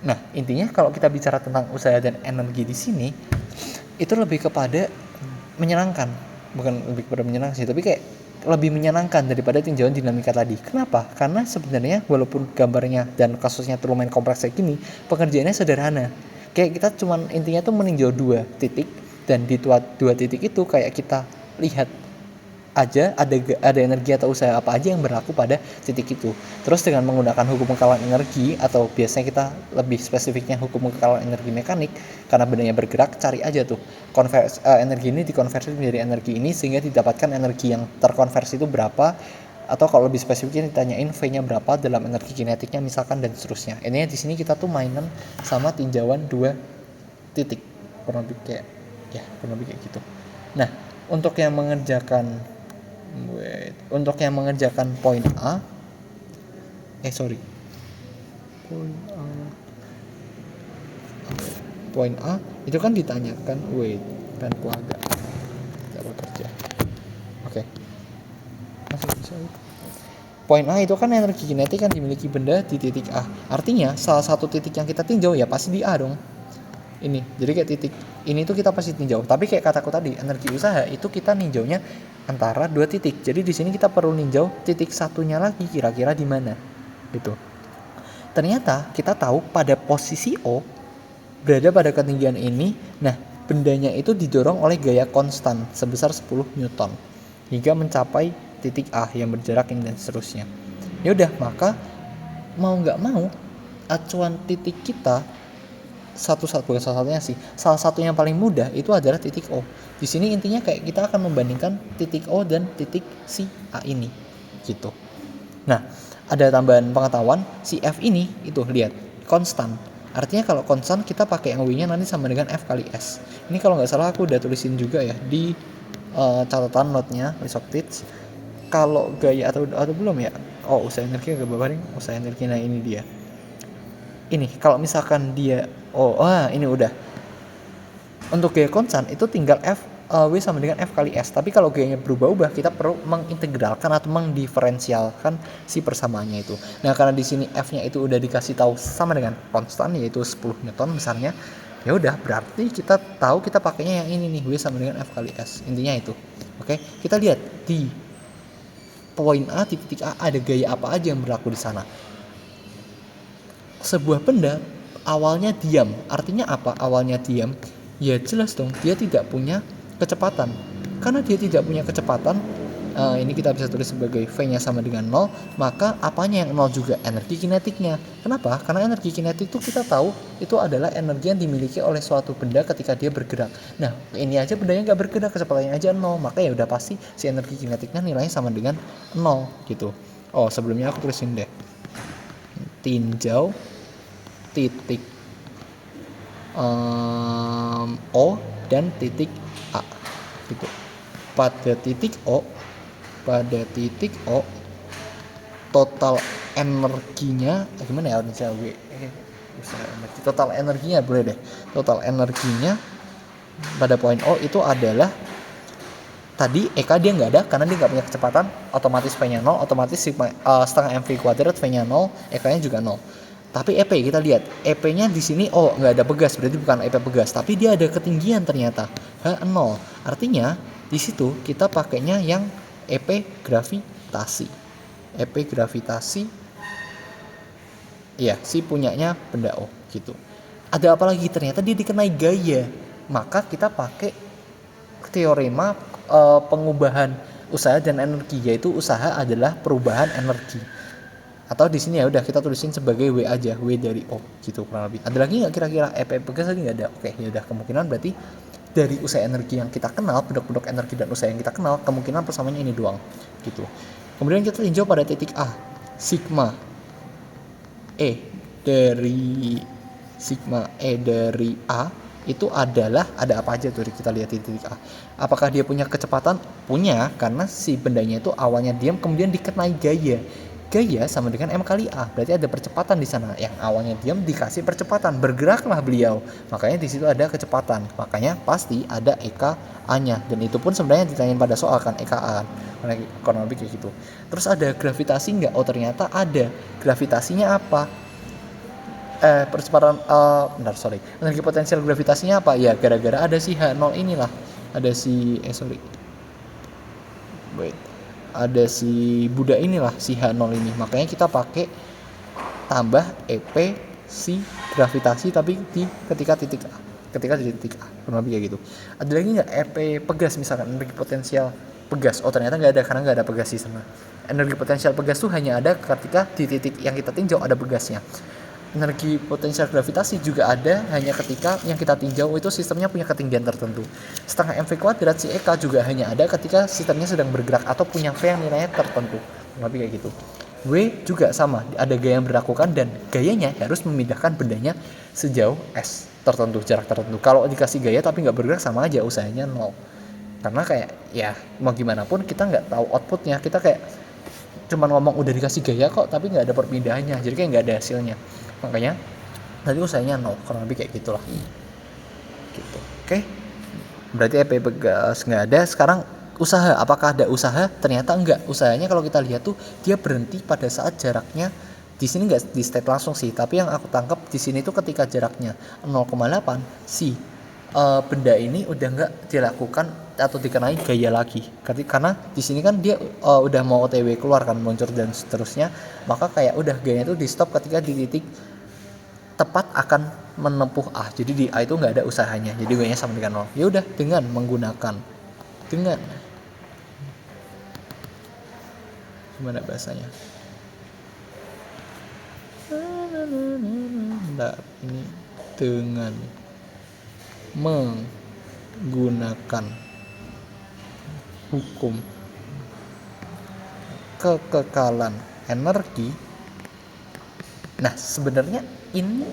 Nah, intinya kalau kita bicara tentang usaha dan energi di sini, itu lebih kepada menyenangkan. Bukan lebih kepada menyenangkan sih, tapi kayak lebih menyenangkan daripada tinjauan dinamika tadi. Kenapa? Karena sebenarnya walaupun gambarnya dan kasusnya tuh lumayan kompleks kayak gini, pengerjaannya sederhana. Kayak kita cuman intinya tuh meninjau 2 titik, dan di 2 titik itu kayak kita lihat aja ada energi atau usaha apa aja yang berlaku pada titik itu. Terus dengan menggunakan hukum kekalahan energi, atau biasanya kita lebih spesifiknya hukum kekalahan energi mekanik, karena bendanya bergerak, cari aja tuh energi ini dikonversi menjadi energi ini sehingga didapatkan energi yang terkonversi itu berapa, atau kalau lebih spesifiknya ditanyain V-nya berapa dalam energi kinetiknya misalkan, dan seterusnya. Intinya di sini kita tuh mainan sama tinjauan 2 titik, kurang lebih kayak gitu. Nah, untuk yang mengerjakan poin A, poin A itu kan ditanyakan, dan agak cara kerja. Oke. Poin A itu kan energi kinetik kan dimiliki benda di titik A. Artinya salah satu titik yang kita tinjau ya pasti di A dong. Ini. Jadi kayak titik ini tuh kita pasti tinjau. Tapi kayak kataku tadi, energi usaha itu kita ninjaunya antara 2 titik. Jadi di sini kita perlu ninjau titik satunya lagi kira-kira di mana. Gitu. Ternyata kita tahu pada posisi O berada pada ketinggian ini. Nah, bendanya itu didorong oleh gaya konstan sebesar 10 Newton hingga mencapai titik A yang berjarak ini dan seterusnya. Ya udah, maka mau nggak mau acuan titik kita salah satu yang paling mudah itu adalah titik O. Di sini intinya kayak kita akan membandingkan titik O dan titik si A ini gitu. Nah, ada tambahan pengetahuan, si F ini itu lihat konstan. Artinya kalau konstan kita pakai yang W-nya nanti sama dengan F kali S. Ini kalau nggak salah aku udah tulisin juga ya di catatan note-nya Lisoctits. Kalau gaya atau belum ya? Oh, usaha energi agak bawah nih. Usaha energi, nah ini dia. Ini kalau misalkan dia ini udah. Untuk gaya konstan itu tinggal W sama dengan F kali S. Tapi kalau gayanya berubah-ubah, kita perlu mengintegralkan atau mengdiferensialkan si persamaannya itu. Nah, karena di sini F-nya itu udah dikasih tahu sama dengan konstan, yaitu 10 Newton besarnya. Ya udah, berarti kita tahu kita pakainya yang ini nih, W sama dengan F kali S. Intinya itu. Oke, kita lihat di poin A, di titik A ada gaya apa aja yang berlaku di sana. Sebuah benda awalnya diam. Artinya apa awalnya diam? Ya jelas dong, dia tidak punya kecepatan. Karena dia tidak punya kecepatan, ini kita bisa tulis sebagai V-nya sama dengan 0, maka apanya yang 0 juga? Energi kinetiknya. Kenapa? Karena energi kinetik itu kita tahu itu adalah energi yang dimiliki oleh suatu benda ketika dia bergerak. Nah, ini aja bendanya nggak bergerak, kecepatannya aja 0, maka ya udah pasti si energi kinetiknya nilainya sama dengan 0 gitu. Oh, sebelumnya aku tulisin deh. Tinjau titik O dan titik A gitu. Pada titik O total energinya gimana ya total energinya boleh deh. Total energinya pada poin O itu adalah tadi EK dia nggak ada karena dia nggak punya kecepatan, otomatis V-nya 0, otomatis setengah mv kuadrat V-nya 0, EK-nya juga 0. Tapi EP kita lihat, EP-nya di sini nggak ada pegas, berarti bukan EP pegas, tapi dia ada ketinggian ternyata H0. Artinya di situ kita pakainya yang EP gravitasi. EP gravitasi, ya si punyanya benda O gitu. Ada apa lagi? Ternyata dia dikenai gaya, maka kita pakai teorema pengubahan usaha dan energi, yaitu usaha adalah perubahan energi. Atau di sini ya udah kita tulisin sebagai W aja, W dari O gitu kurang lebih. Ada lagi nggak kira-kira EP pegas lagi nggak ada? Oke, ya udah, kemungkinan berarti dari usaha energi yang kita kenal, produk-produk energi dan usaha yang kita kenal, kemungkinan persamaannya ini doang gitu. Kemudian kita tinjau pada titik A, sigma E dari A itu adalah ada apa aja tuh kita lihat di titik A. Apakah dia punya kecepatan? Punya, karena si bendanya itu awalnya diam kemudian dikenai gaya. Gaya sama dengan M kali A, berarti ada percepatan di sana. Yang awalnya diam dikasih percepatan, bergeraklah beliau. Makanya di situ ada kecepatan. Makanya pasti ada EK A-nya, dan itu pun sebenarnya ditanyain pada soal kan, EK A. Kurang lebih kayak gitu. Terus ada gravitasi nggak? Oh, ternyata ada. Gravitasinya apa? percepatan energi potensial gravitasinya apa? Ya gara-gara ada si H0 inilah. Ada si ada si Buddha inilah, si H0 ini. Makanya kita pakai tambah EP si gravitasi tapi ketika di titik A, kurang lebih kayak gitu. Ada lagi nggak EP pegas misalkan, energi potensial pegas? Oh ternyata nggak ada, karena nggak ada pegas di sana. Energi potensial pegas tuh hanya ada ketika di titik yang kita tinjau ada pegasnya. Energi potensial gravitasi juga ada hanya ketika yang kita tinjau itu sistemnya punya ketinggian tertentu. Setengah mv kuadrat si Eka juga hanya ada ketika sistemnya sedang bergerak atau punya V yang nilainya tertentu. Lebih kayak gitu. W juga sama, ada gaya yang berlakukan dan gayanya harus memindahkan bendanya sejauh S tertentu, jarak tertentu. Kalau dikasih gaya tapi nggak bergerak, sama aja usahanya 0. Karena kayak ya mau gimana pun kita nggak tahu outputnya, kita kayak cuman ngomong udah dikasih gaya kok tapi nggak ada perpindahannya, jadi kayak nggak ada hasilnya. Makanya tadi usahanya 0, kurang lebih kayak gitulah gitu. Oke, berarti EP pegas nggak ada. Sekarang usaha, apakah ada usaha? Ternyata enggak. Usahanya kalau kita lihat tuh dia berhenti pada saat jaraknya, di sini nggak di state langsung sih, tapi yang aku tangkap di sini tuh ketika jaraknya 0,8 si benda ini udah nggak dilakukan atau dikenai gaya lagi, karena di sini kan dia udah mau OTW keluar kan, meluncur dan seterusnya, maka kayak udah gayanya itu di stop ketika di titik tepat akan menempuh A. Jadi di A itu nggak ada usahanya, jadi gayanya sama dengan 0. Ya udah, dengan menggunakan gimana bahasanya? Bentar, ini dengan menggunakan hukum kekekalan energi. Nah sebenarnya ini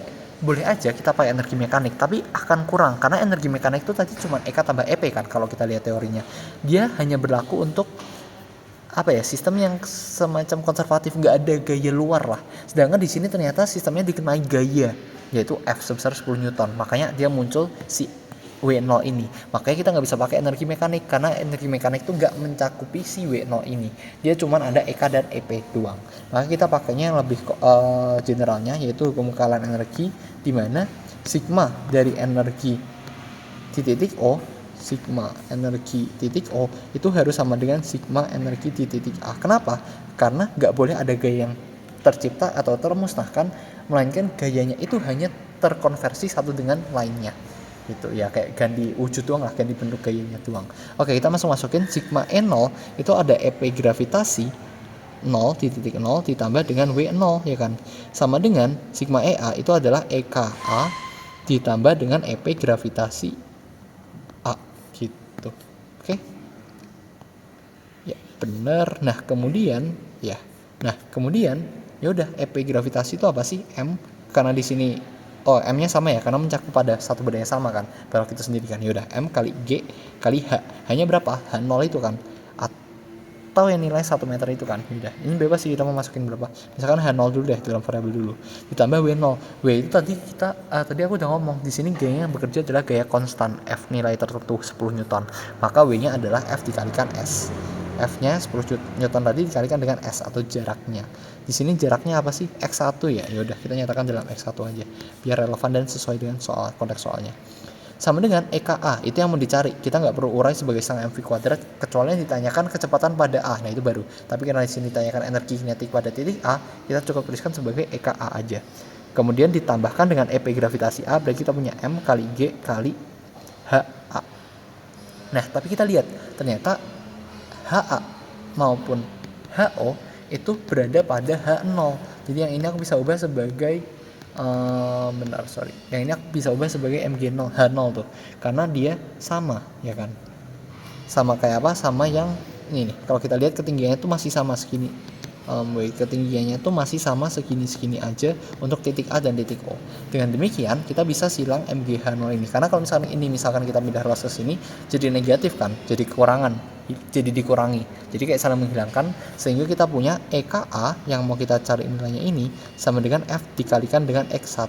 boleh aja kita pakai energi mekanik, tapi akan kurang karena energi mekanik itu tadi cuma EK tambah EP kan. Kalau kita lihat teorinya, dia hanya berlaku untuk sistem yang semacam konservatif, nggak ada gaya luar lah. Sedangkan di sini ternyata sistemnya dikenai gaya, yaitu F sebesar 10 Newton. Makanya dia muncul si W0 ini. Makanya kita nggak bisa pakai energi mekanik, karena energi mekanik itu nggak mencakupi si W0 ini. Dia cuma ada EK dan EP doang. Maka kita pakainya yang lebih generalnya, yaitu hukum kekekalan energi, di mana sigma dari energi di titik O, sigma energi titik O itu harus sama dengan sigma energi di titik A. Kenapa? Karena nggak boleh ada gaya yang tercipta atau termusnahkan, melainkan gayanya itu hanya terkonversi satu dengan lainnya. Gitu ya, kayak ganti wujud doang lah, ganti bentuk gayanya doang. Oke, kita masukin sigma E0 itu ada EP gravitasi 0 di titik 0 ditambah dengan W0 ya kan. Sama dengan sigma EA itu adalah EKA ditambah dengan EP gravitasi A gitu. Oke. Ya, benar. Nah, kemudian ya udah EP gravitasi itu apa sih? M, karena di sini M-nya sama ya, karena mencakup pada satu benda yang sama kan, berarti itu sendiri kan. Ya udah, M kali G kali H. Hanya berapa? H0 itu kan. Atau yang nilai 1 meter itu kan. Udah, ini bebas sih kita mau masukin berapa. Misalkan H0 dulu deh, dalam variabel dulu. Ditambah W0. W itu tadi aku udah ngomong, di sini gayanya bekerja adalah gaya konstan F nilai tertentu 10 Newton. Maka W-nya adalah F dikalikan S. F-nya 10 Newton tadi dikalikan dengan S atau jaraknya. Di sini jaraknya apa sih? X1 ya. Ya udah, kita nyatakan dalam X1 aja biar relevan dan sesuai dengan konteks soalnya. Sama dengan EKA, itu yang mau dicari. Kita nggak perlu urai sebagai setengah mv kuadrat kecuali yang ditanyakan kecepatan pada A. Nah itu baru. Tapi karena di sini ditanyakan energi kinetik pada titik A, kita cukup tuliskan sebagai EKA aja. Kemudian ditambahkan dengan EP gravitasi A, berarti kita punya M kali G kali HA. Nah tapi kita lihat ternyata HA maupun HO itu berada pada H0. Jadi yang ini aku bisa ubah sebagai yang ini aku bisa ubah sebagai MG0 H0 tuh, karena dia sama ya kan, sama kayak apa, sama yang ini nih. Kalau kita lihat ketinggiannya tuh masih sama segini, ketinggiannya tuh masih sama segini aja untuk titik A dan titik O. Dengan demikian kita bisa silang MGH0 ini, karena kalau misalkan kita pindah ruas ke sini jadi negatif kan, jadi kekurangan, jadi dikurangi, jadi kayak saling menghilangkan, sehingga kita punya EKA yang mau kita cari nilainya ini sama dengan F dikalikan dengan X1.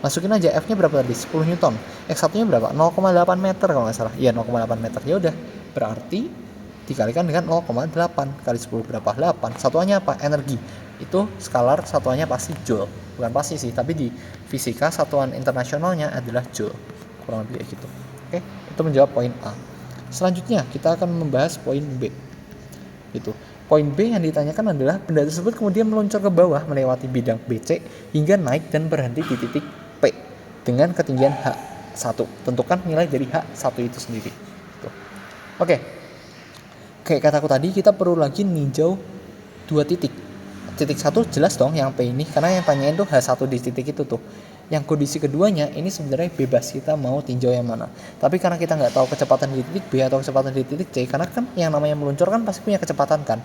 Masukin aja F nya berapa tadi, 10 Newton, X1 nya berapa, 0,8 meter kalau nggak salah, iya 0,8 meter. Ya udah, berarti dikalikan dengan 0,8 kali 10 berapa, 8. Satuannya apa? Energi. itu skalar satuannya pasti joule. Bukan pasti sih, tapi di fisika satuan internasionalnya adalah joule, kurang lebih kayak gitu. Oke, itu menjawab poin A. Selanjutnya kita akan membahas poin B. Gitu. Poin B yang ditanyakan adalah benda tersebut kemudian meluncur ke bawah melewati bidang BC hingga naik dan berhenti di titik P dengan ketinggian H1. Tentukan nilai dari H1 itu sendiri. Gitu. Oke. Kayak kataku tadi, kita perlu lagi ninjau 2 titik. Titik 1 jelas dong yang P ini, karena yang tanyain tuh H1 di titik itu tuh. Yang kondisi keduanya ini sebenarnya bebas, kita mau tinjau yang mana. Tapi karena kita nggak tahu kecepatan di titik B atau kecepatan di titik C, karena kan yang namanya meluncur kan pasti punya kecepatan kan.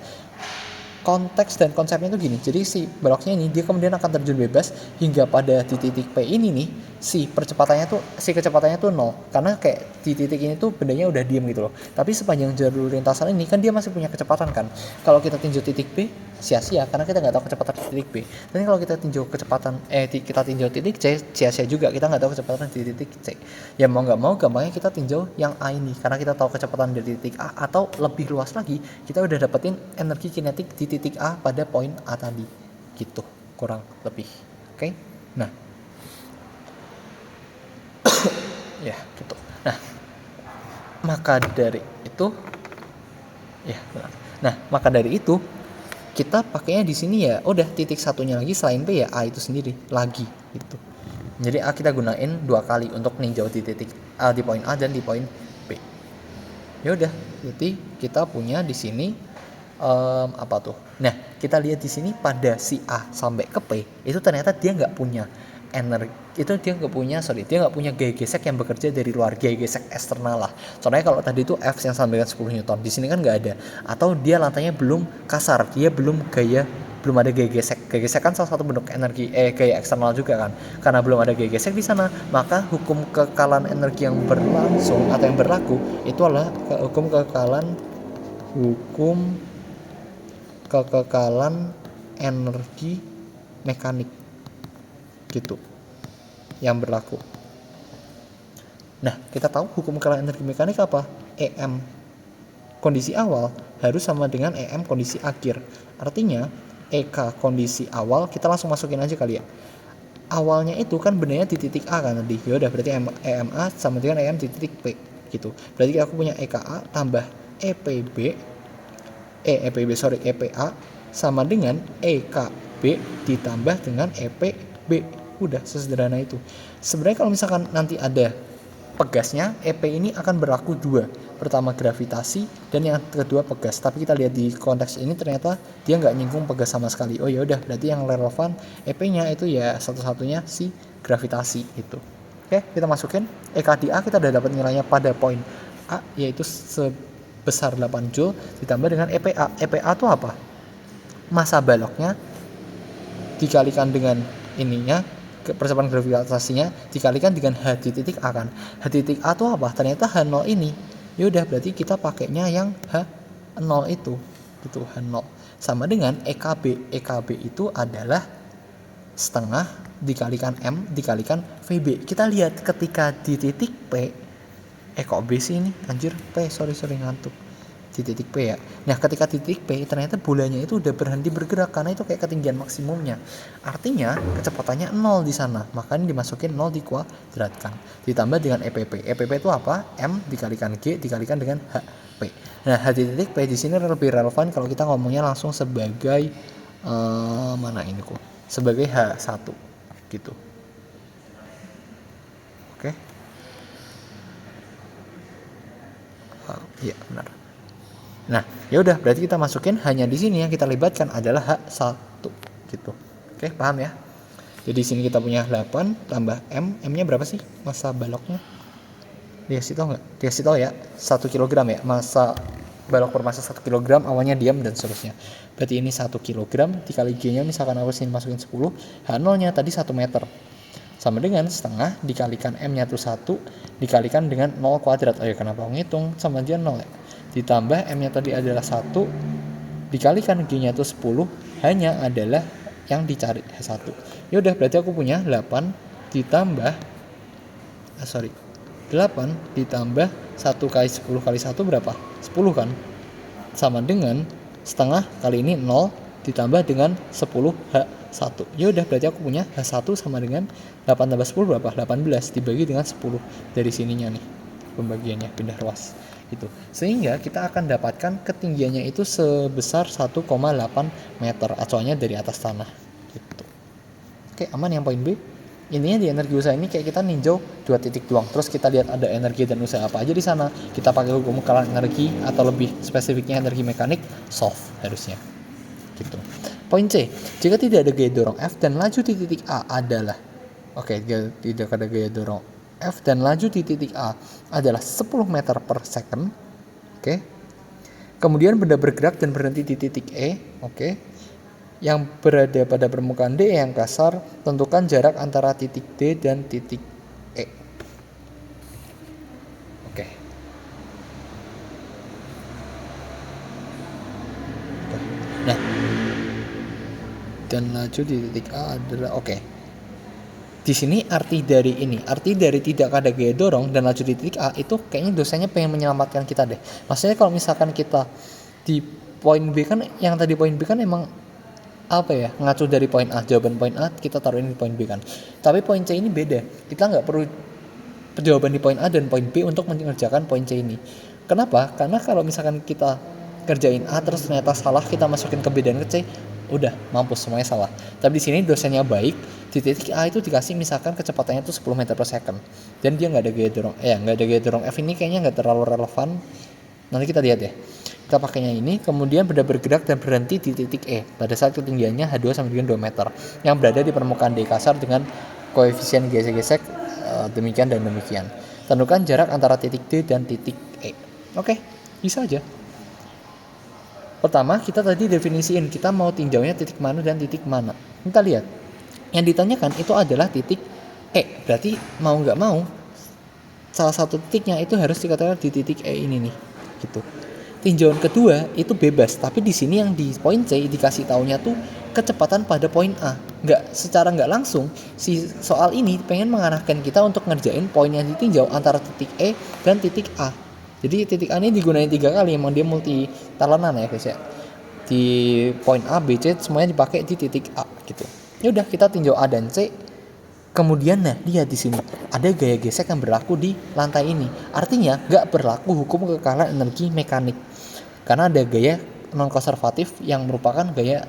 Konteks dan konsepnya itu gini, jadi si baloknya ini dia kemudian akan terjun bebas hingga pada di titik P ini nih, si kecepatannya tuh 0, karena kayak di titik ini tuh bendanya udah diem gitu loh. Tapi sepanjang jalur lintasan ini kan dia masih punya kecepatan kan. Kalau kita tinjau titik B sia-sia karena kita nggak tahu kecepatan di titik B. Dan kalau kita tinjau kita tinjau titik C sia-sia juga, kita nggak tahu kecepatan di titik C. Ya mau nggak mau gampangnya kita tinjau yang A ini karena kita tahu kecepatan dari titik A, atau lebih luas lagi kita udah dapetin energi kinetik di titik A pada poin A tadi gitu, kurang lebih. Oke. Nah ya gitu. Nah maka dari itu maka dari itu kita pakainya di sini ya udah titik satunya lagi selain P ya A itu sendiri lagi gitu. Jadi A kita gunain 2 kali untuk ninjau di titik A, di poin A dan di poin B. Ya udah, jadi kita punya di sini apa tuh? Nah, kita lihat di sini pada si A sampai ke P itu ternyata dia nggak punya energi, dia nggak punya gaya gesek yang bekerja dari luar, gaya gesek eksternal lah. Soalnya kalau tadi itu F yang sama dengan 10 Newton, di sini kan nggak ada. Atau dia lantainya belum kasar, dia belum ada gaya gesek. Gaya gesek kan salah satu bentuk energi gaya eksternal juga kan. Karena belum ada gaya gesek di sana, maka hukum kekekalan energi yang berlangsung atau yang berlaku itu adalah hukum kekekalan energi mekanik gitu yang berlaku. Nah, kita tahu hukum kekekalan energi mekanik apa? EM kondisi awal harus sama dengan EM kondisi akhir. Artinya EK kondisi awal kita langsung masukin aja kali ya. Awalnya itu kan bendanya di titik A kan tadi. Ya udah berarti EMA sama dengan EM di titik P gitu. Berarti aku punya EKA tambah EPA sama dengan EKB ditambah dengan EPB. Udah sesederhana itu. Sebenarnya kalau misalkan nanti ada pegasnya, EP ini akan berlaku 2. Pertama gravitasi dan yang kedua pegas. Tapi kita lihat di konteks ini ternyata dia nggak nyinggung pegas sama sekali. Oh ya udah, berarti yang relevan EP-nya itu ya satu-satunya si gravitasi itu. Oke, kita masukin EK di A, kita udah dapat nilainya pada poin A yaitu sebesar 8 Joule ditambah dengan EPA. EPA itu apa? Masa baloknya dikalikan dengan ininya, percepatan gravitasinya dikalikan dengan H di titik A kan. H di titik A itu apa? Ternyata H0 ini. Ya udah berarti kita pakainya yang H0 itu. Gitu, H0. Sama dengan EKB. EKB itu adalah setengah dikalikan M dikalikan VB. Kita lihat ketika di titik P, kok B sih ini? Anjir, P, sorry ngantuk. Di titik P ya. Nah, ketika titik P ternyata bolanya itu udah berhenti bergerak karena itu kayak ketinggian maksimumnya. Artinya kecepatannya 0 di sana. Makanya dimasukin 0 dikuadratkan. Ditambah dengan EPP. EPP itu apa? M dikalikan G dikalikan dengan HP. Nah, H di titik P di sini lebih relevan kalau kita ngomongnya langsung sebagai sebagai H1 gitu. Oke. Iya, benar. Nah, ya udah berarti kita masukin hanya di sini yang kita libatkan adalah H1 gitu. Oke, paham ya? Jadi di sini kita punya 8 tambah M. M-nya berapa sih masa baloknya? Dikasih tahu enggak? Dikasih tahu ya, 1 kg ya. Masa balok bermasa 1 kg awalnya diam dan seterusnya. Berarti ini 1 kg dikali G-nya misalkan aku sini masukin 10, H0-nya tadi 1 meter. Sama dengan setengah dikalikan M-nya itu 1 dikalikan dengan 0 kuadrat. Ayo kenapa ngitung sama aja 0 ya? Ditambah M-nya tadi adalah 1 dikalikan G-nya itu 10 hanya adalah yang dicari H1. Ya udah berarti aku punya 8 ditambah 1 kali 10 kali 1 berapa? 10 kan? Sama dengan setengah kali ini 0 ditambah dengan 10H1. Ya udah, berarti aku punya H1 sama dengan 8 tambah 10 berapa? 18 dibagi dengan 10 dari sininya nih. Pembagiannya pindah ruas. Itu. Sehingga kita akan dapatkan ketinggiannya itu sebesar 1,8 meter acuannya dari atas tanah. Gitu. Oke, aman yang poin B. Intinya di energi usaha ini kayak kita ninjau 2 titik doang. Terus kita lihat ada energi dan usaha apa aja di sana. Kita pakai hukum kekalan energi atau lebih spesifiknya energi mekanik, solve harusnya. Gitu. Poin C, jika tidak ada gaya dorong F dan laju di titik A adalah tidak ada gaya dorong F dan laju di titik A adalah 10 meter per second. Oke. Kemudian benda bergerak dan berhenti di titik E. Oke. Yang berada pada permukaan D yang kasar, tentukan jarak antara titik D dan titik E. Oke. Nah, dan laju di titik A adalah Di sini arti dari tidak ada gaya dorong dan laju di titik A itu kayaknya dosennya pengen menyelamatkan kita deh. Maksudnya kalau misalkan kita di poin B kan, yang tadi poin B kan emang ngacu dari poin A, jawaban poin A kita taruhin di poin B kan. Tapi poin C ini beda. Kita nggak perlu jawaban di poin A dan poin B untuk mengerjakan poin C ini. Kenapa? Karena kalau misalkan kita kerjain A terus ternyata salah, kita masukin ke B dan ke C, udah mampus, semuanya salah. Tapi di sini dosennya baik, di titik A itu dikasih misalkan kecepatannya itu 10 meter per second dan dia nggak ada gaya dorong F ini kayaknya nggak terlalu relevan. Nanti kita lihat ya. Kita pakainya ini, kemudian benda bergerak dan berhenti di titik E pada saat ketinggiannya H2 sama dengan 2 meter yang berada di permukaan D kasar dengan koefisien gesek-gesek demikian dan demikian. Tentukan jarak antara titik D dan titik E. Oke, bisa aja. Pertama, kita tadi definisiin kita mau tinjaunya titik mana dan titik mana. Kita lihat. Yang ditanyakan itu adalah titik E. Berarti mau nggak mau salah satu titiknya itu harus dikatakan di titik E ini nih. Gitu. Tinjauan kedua itu bebas, tapi di sini yang di poin C dikasih taunya tuh kecepatan pada poin A. Secara nggak langsung si soal ini pengen mengarahkan kita untuk ngerjain poin yang ditinjau antara titik E dan titik A. Jadi titik A ini digunain 3 kali, emang dia multi talenan ya guys ya. Di poin A, B, C semuanya dipakai di titik A gitu. Ya udah, kita tinjau A dan C. Kemudian lihat di sini ada gaya gesek yang berlaku di lantai ini. Artinya nggak berlaku hukum kekekalan energi mekanik. Karena ada gaya non konservatif yang merupakan gaya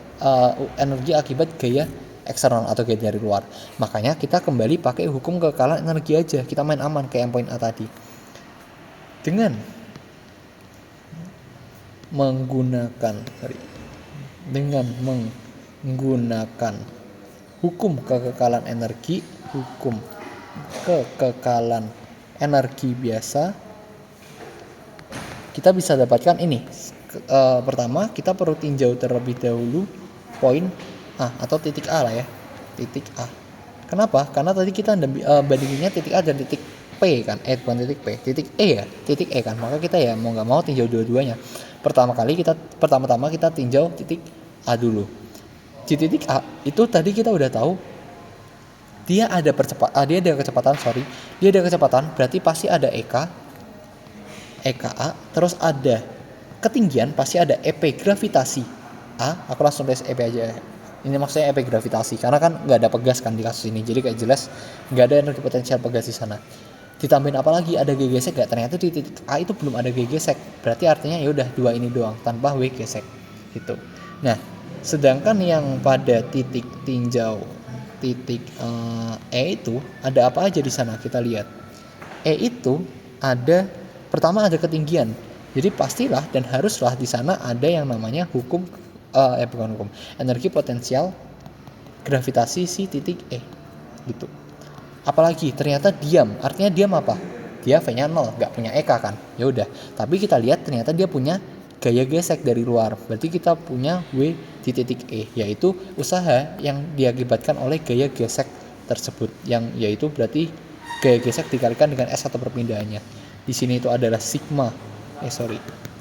energi akibat gaya eksternal atau gaya dari luar. Makanya kita kembali pakai hukum kekekalan energi aja. Kita main aman kayak yang poin A tadi. Dengan menggunakan hukum kekekalan energi biasa, kita bisa dapatkan ini. Pertama, kita perlu tinjau terlebih dahulu poin A atau titik A lah ya. Titik A. Kenapa? Karena tadi kita bandinginnya titik A dan titik P kan. Bukan titik P, titik E ya. Titik E kan. Maka kita ya mau nggak mau tinjau dua-duanya. Pertama-tama kita tinjau titik A dulu. Di titik A itu tadi kita udah tahu dia ada kecepatan, berarti pasti ada EKA, terus ada ketinggian, pasti ada EP gravitasi A. Aku langsung tulis EP aja. Ini maksudnya EP gravitasi, karena kan nggak ada pegas kan di kasus ini, jadi kayak jelas nggak ada energi potensial pegas di sana. Ditambahin apa lagi? Ada G gesek nggak? Ternyata di titik A itu belum ada G gesek, berarti artinya ya udah 2 ini doang tanpa W gesek gitu. Nah, sedangkan yang pada titik tinjau titik E itu ada apa aja di sana? Kita lihat. E itu pertama ada ketinggian. Jadi pastilah dan haruslah di sana ada yang namanya energi potensial gravitasi si titik E gitu. Apalagi ternyata diam. Artinya diam apa? Dia V-nya 0, nggak punya EK kan? Ya udah. Tapi kita lihat ternyata dia punya gaya gesek dari luar. Berarti kita punya W di titik E, yaitu usaha yang diakibatkan oleh gaya gesek tersebut, yang yaitu berarti gaya gesek dikalikan dengan S atau perpindahannya. Di sini itu adalah sigma.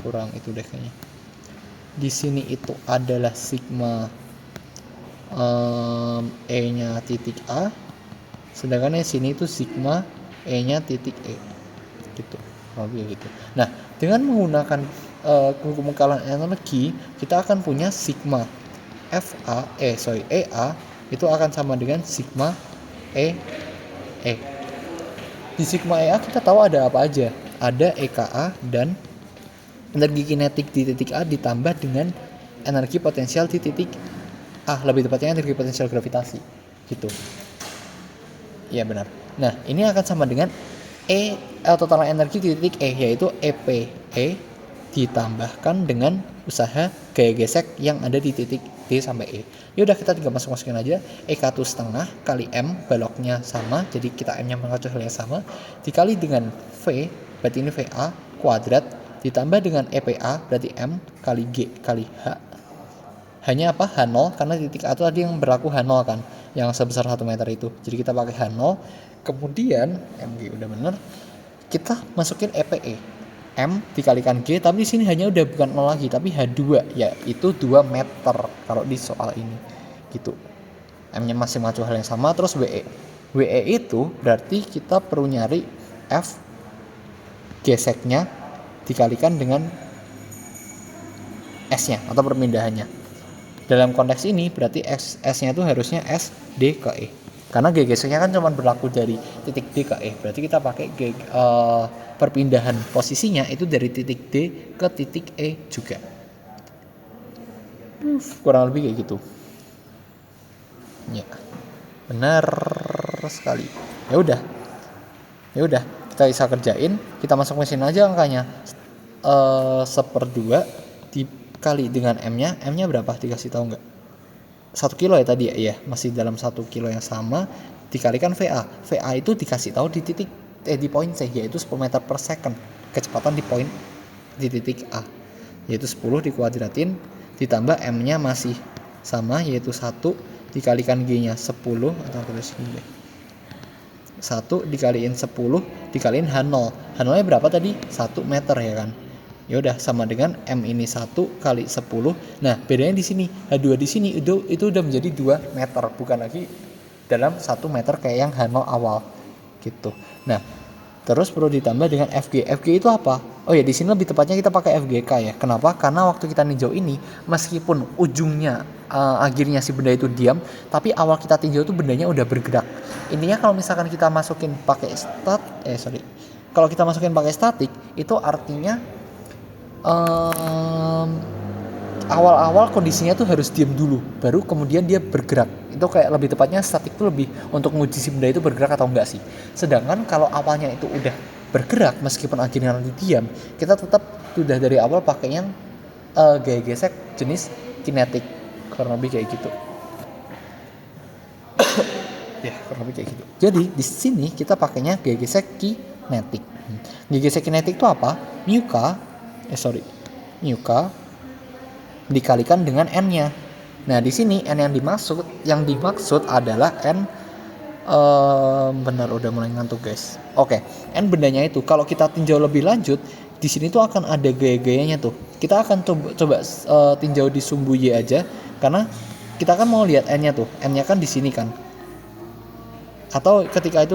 Kurang itu deh kayaknya. Di sini itu adalah sigma E-nya titik A, sedangkan di sini itu sigma E-nya titik E gitu. Gitu. Nah, dengan menggunakan hukum kekalan energi, kita akan punya sigma EA itu akan sama dengan sigma E. Di sigma EA kita tahu ada apa aja. Ada EKA dan energi kinetik di titik A ditambah dengan energi potensial di titik A, lebih tepatnya energi potensial gravitasi gitu. Iya benar. Nah, ini akan sama dengan total energi di titik E, yaitu EPE ditambahkan dengan usaha gaya gesek yang ada di titik D sampai E. Yaudah, kita tinggal masukin aja. EK1 setengah kali M, baloknya sama, jadi kita M-nya mengacu hal yang sama, dikali dengan V, berarti ini VA kuadrat, ditambah dengan EPA, berarti M kali G kali H. Hanya apa? H0, karena titik A itu tadi yang berlaku H0 kan, yang sebesar 1 meter itu. Jadi kita pakai H0, kemudian MG udah bener, kita masukin EPE. M dikalikan G, tapi di sini hanya udah bukan 0 lagi, tapi H2, yaitu 2 meter kalau di soal ini. Gitu. M-nya masih mengacu hal yang sama, terus WE. WE itu berarti kita perlu nyari F geseknya dikalikan dengan S-nya atau perpindahannya. Dalam konteks ini berarti S-nya itu harusnya S D ke E. Karena G geseknya kan cuma berlaku dari titik D ke E. Berarti kita pakai perpindahan posisinya itu dari titik D ke titik E juga. Kurang lebih kayak gitu. Ya. Benar sekali. Ya udah, kita bisa kerjain, kita masuk mesin aja angkanya. 1/2 dikali dengan M-nya berapa? Dikasih tahu nggak? 1 kilo ya tadi ya, masih dalam 1 kilo yang sama, dikalikan VA. VA itu dikasih tahu di titik di poin C, yaitu 10 meter per second kecepatan di poin di titik A, yaitu 10 dikuadratin, ditambah M-nya masih sama, yaitu 1 dikalikan G-nya 10, atau tulis gini, 1 dikaliin 10 dikaliin H0. H0-nya berapa tadi? 1 meter ya kan. Ya udah, sama dengan M ini 1 kali 10. Nah, bedanya di sini. H2 di sini itu udah menjadi 2 meter, bukan lagi dalam 1 meter kayak yang H0 awal. Gitu. Nah, terus perlu ditambah dengan FG. FG itu apa? Oh ya, di sini lebih tepatnya kita pakai FGK ya. Kenapa? Karena waktu kita ninjau ini, meskipun ujungnya akhirnya si benda itu diam, tapi awal kita tinjau itu bendanya udah bergerak. Intinya kalau misalkan kita masukin pakai kalau kita masukin pakai statik, itu artinya awal-awal kondisinya tuh harus diam dulu, baru kemudian dia bergerak. Itu kayak lebih tepatnya statik itu lebih untuk menguji si benda itu bergerak atau enggak sih. Sedangkan kalau awalnya itu udah bergerak meskipun akhirnya nanti diam, kita tetap sudah dari awal pakai yang gaya gesek jenis kinetik, kurang lebih kayak gitu. Ya, kurang lebih kayak gitu. Jadi di sini kita pakainya gaya gesek kinetik. Gaya gesek kinetik itu apa? Μk dikalikan dengan N-nya. Nah, di sini N yang dimaksud adalah N benar udah mulai ngantuk, guys. Oke, N bendanya itu kalau kita tinjau lebih lanjut, di sini tuh akan ada gaya-gayanya tuh. Kita akan coba tinjau di sumbu Y aja, karena kita kan mau lihat N-nya tuh. N-nya kan di sini kan. Atau ketika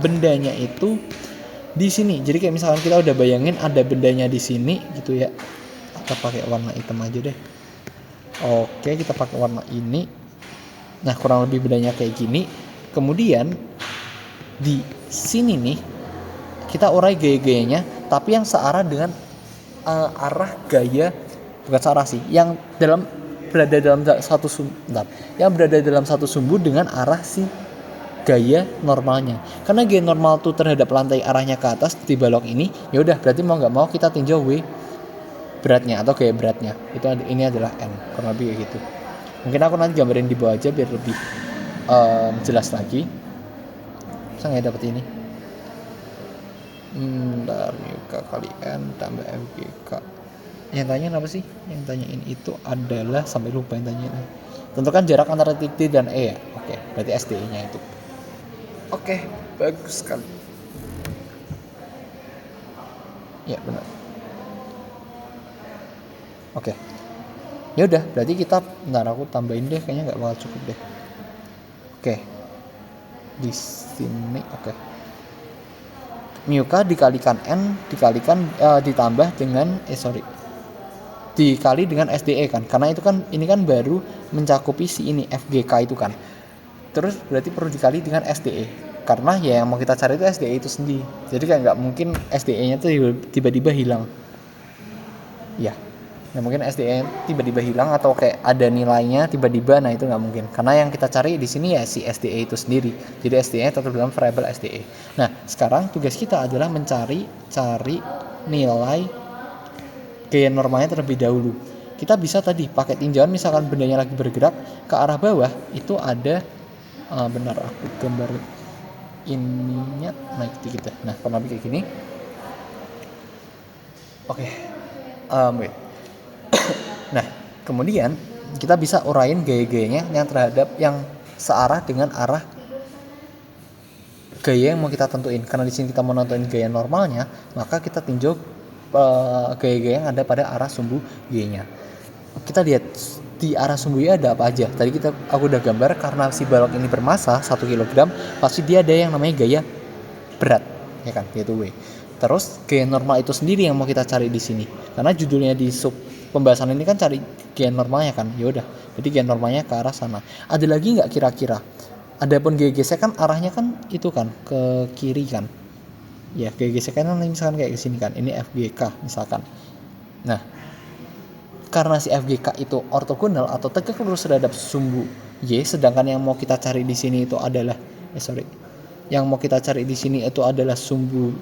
bendanya itu di sini. Jadi kayak misalkan kita udah bayangin ada bendanya di sini gitu ya. Kita pakai warna hitam aja deh. Oke, kita pakai warna ini. Nah, kurang lebih bendanya kayak gini. Kemudian di sini nih kita urai gaya-gayanya, tapi yang searah dengan arah gaya, bukan searah sih, yang berada dalam satu sumbu dengan arah si gaya normalnya. Karena gaya normal tuh terhadap lantai arahnya ke atas di balok ini, ya udah berarti mau nggak mau kita tinjau W beratnya atau gaya beratnya. Ini adalah N, kurang lebih kayak gitu. Mungkin aku nanti gambarin di bawah aja biar lebih jelas lagi. Bisa nggak dapet ini? Bentar, Μk kali N tambah FGK. Yang tanya apa sih? Yang tanyain itu adalah, sampai lupa yang tanyain. Tentukan jarak antara titik D dan E ya. Oke, berarti SDE-nya itu. Oke, bagus sekali. Ya, benar. Oke. Ya udah, berarti kita aku tambahin deh, kayaknya nggak bakal cukup deh. Oke. Di sini oke. Μk dikalikan N ditambah dengan dikali dengan SDE kan, karena itu kan ini kan baru mencakupi si ini FGK itu kan, terus berarti perlu dikali dengan SDE, karena ya yang mau kita cari itu SDE itu sendiri. Jadi kayak nggak mungkin SDE-nya tuh tiba-tiba hilang ya, nggak mungkin SDE tiba-tiba hilang atau kayak ada nilainya tiba-tiba, nah itu nggak mungkin, karena yang kita cari di sini ya si SDE itu sendiri. Jadi SDE tetap dalam variabel SDE. Nah sekarang tugas kita adalah cari nilai gaya normalnya terlebih dahulu. Kita bisa tadi pakai tinjauan, misalkan bendanya lagi bergerak ke arah bawah, itu ada benar aku gambar ininya naik dikit ya. Nah kurang lebih kayak gini. Oke. Wait. Nah kemudian kita bisa urain gaya-gayanya yang terhadap yang searah dengan arah gaya yang mau kita tentuin. Karena di sini kita mau nentuin gaya normalnya, maka kita tinjau gaya-gaya yang ada pada arah sumbu Y-nya. Kita lihat di arah sumbu Y ada apa aja. Tadi aku udah gambar, karena si balok ini bermasa 1 kg, pasti dia ada yang namanya gaya berat, ya kan, yaitu W. Terus gaya normal itu sendiri yang mau kita cari di sini. Karena judulnya di sub pembahasan ini kan cari gaya normalnya kan. Ya udah, jadi gaya normalnya ke arah sana. Ada lagi nggak kira-kira? Adapun gaya gesek kan arahnya kan itu kan ke kiri kan. Ya gaya gesek kan misalkan kayak ke sini kan. Ini FGK misalkan. Nah, karena si FGK itu ortogonal atau tegak lurus terhadap sumbu Y, sedangkan yang mau kita cari di sini itu adalah yang mau kita cari di sini itu adalah sumbu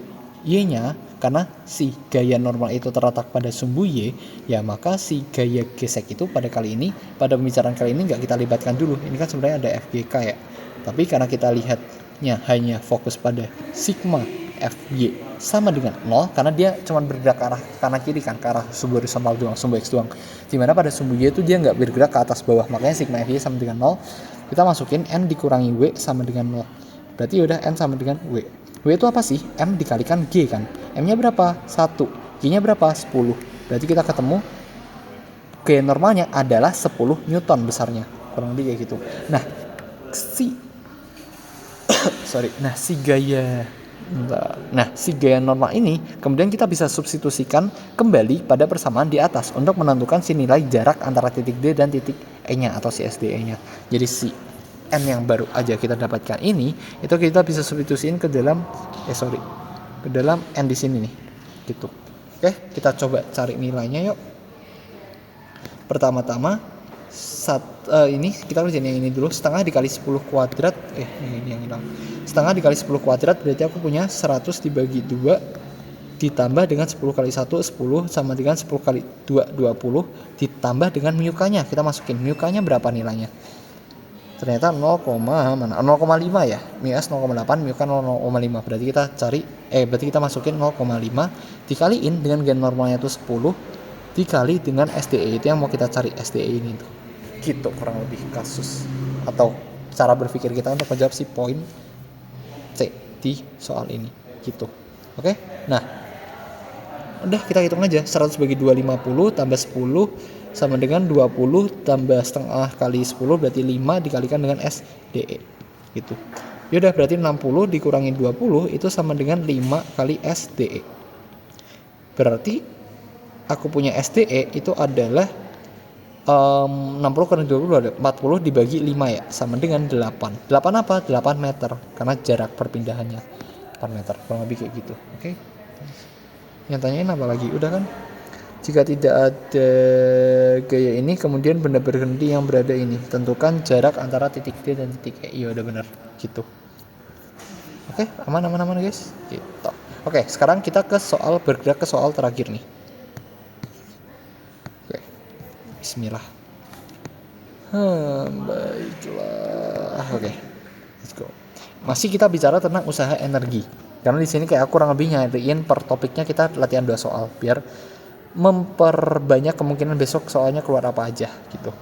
Y-nya, karena si gaya normal itu terletak pada sumbu Y, ya maka si gaya gesek itu pada pembicaraan kali ini nggak kita libatkan dulu. Ini kan sebenarnya ada FGK ya, tapi karena kita lihatnya hanya fokus pada sigma FY sama dengan 0, karena dia cuma bergerak ke arah kanan kiri kan, ke arah sumbu horizontal doang, sumbu X doang. Dimana pada sumbu Y itu dia nggak bergerak ke atas bawah, makanya sigma FY sama dengan 0. Kita masukin N dikurangi W sama dengan 0. Berarti udah N sama dengan W. W itu apa sih? M dikalikan G kan. M-nya berapa? 1. G-nya berapa? 10. Berarti kita ketemu gaya normalnya adalah 10 Newton besarnya. Kurang lebih kayak gitu. Nah, si gaya normal ini kemudian kita bisa substitusikan kembali pada persamaan di atas untuk menentukan si nilai jarak antara titik D dan titik E-nya atau si SDE-nya. Jadi si N yang baru aja kita dapatkan ini, itu kita bisa substitusiin ke dalam N di sini nih, gitu. Oke, kita coba cari nilainya yuk. Pertama-tama ini kita kerjain yang ini dulu. Setengah dikali 10 kuadrat ini yang hilang. Setengah dikali 10 kuadrat berarti aku punya 100 dibagi 2 ditambah dengan 10 kali 1 10 sama dengan 10 kali 2 20 ditambah dengan mu-nya. Kita masukin mu-nya berapa nilainya. Ternyata 0,5 ya. Mu S 0,8, mu kan 0,5. Berarti kita masukin 0,5 dikaliin dengan gaya normalnya itu 10 dikali dengan SDE, itu yang mau kita cari SDE ini tuh. Gitu kurang lebih kasus atau cara berpikir kita untuk menjawab si poin C di soal ini gitu. Oke? Nah, udah kita hitung aja. 100 bagi 2 50 tambah 10 sama dengan 20 tambah setengah kali 10 berarti 5 dikalikan dengan SDE gitu. Yaudah berarti 60 dikurangi 20 itu sama dengan 5 kali SDE. Berarti aku punya SDE itu adalah 60 kali 20 ada 40 dibagi 5 ya, sama dengan 8. 8 apa? 8 meter karena jarak perpindahannya 8 meter. Kurang lebih kayak gitu. Oke. Yang tanyain apa lagi? Udah kan? Jika tidak ada gaya ini, kemudian benda berhenti yang berada ini, tentukan jarak antara titik D dan titik E. Iya udah benar gitu. Oke, aman guys. Gitu. Oke, sekarang kita bergerak ke soal terakhir nih. Oke, Bismillah. Baiklah. Oke, let's go. Masih kita bicara tentang usaha energi. Karena di sini kayak aku kurang lebih nyariin per topiknya kita latihan 2 soal biar memperbanyak kemungkinan besok soalnya keluar apa aja gitu.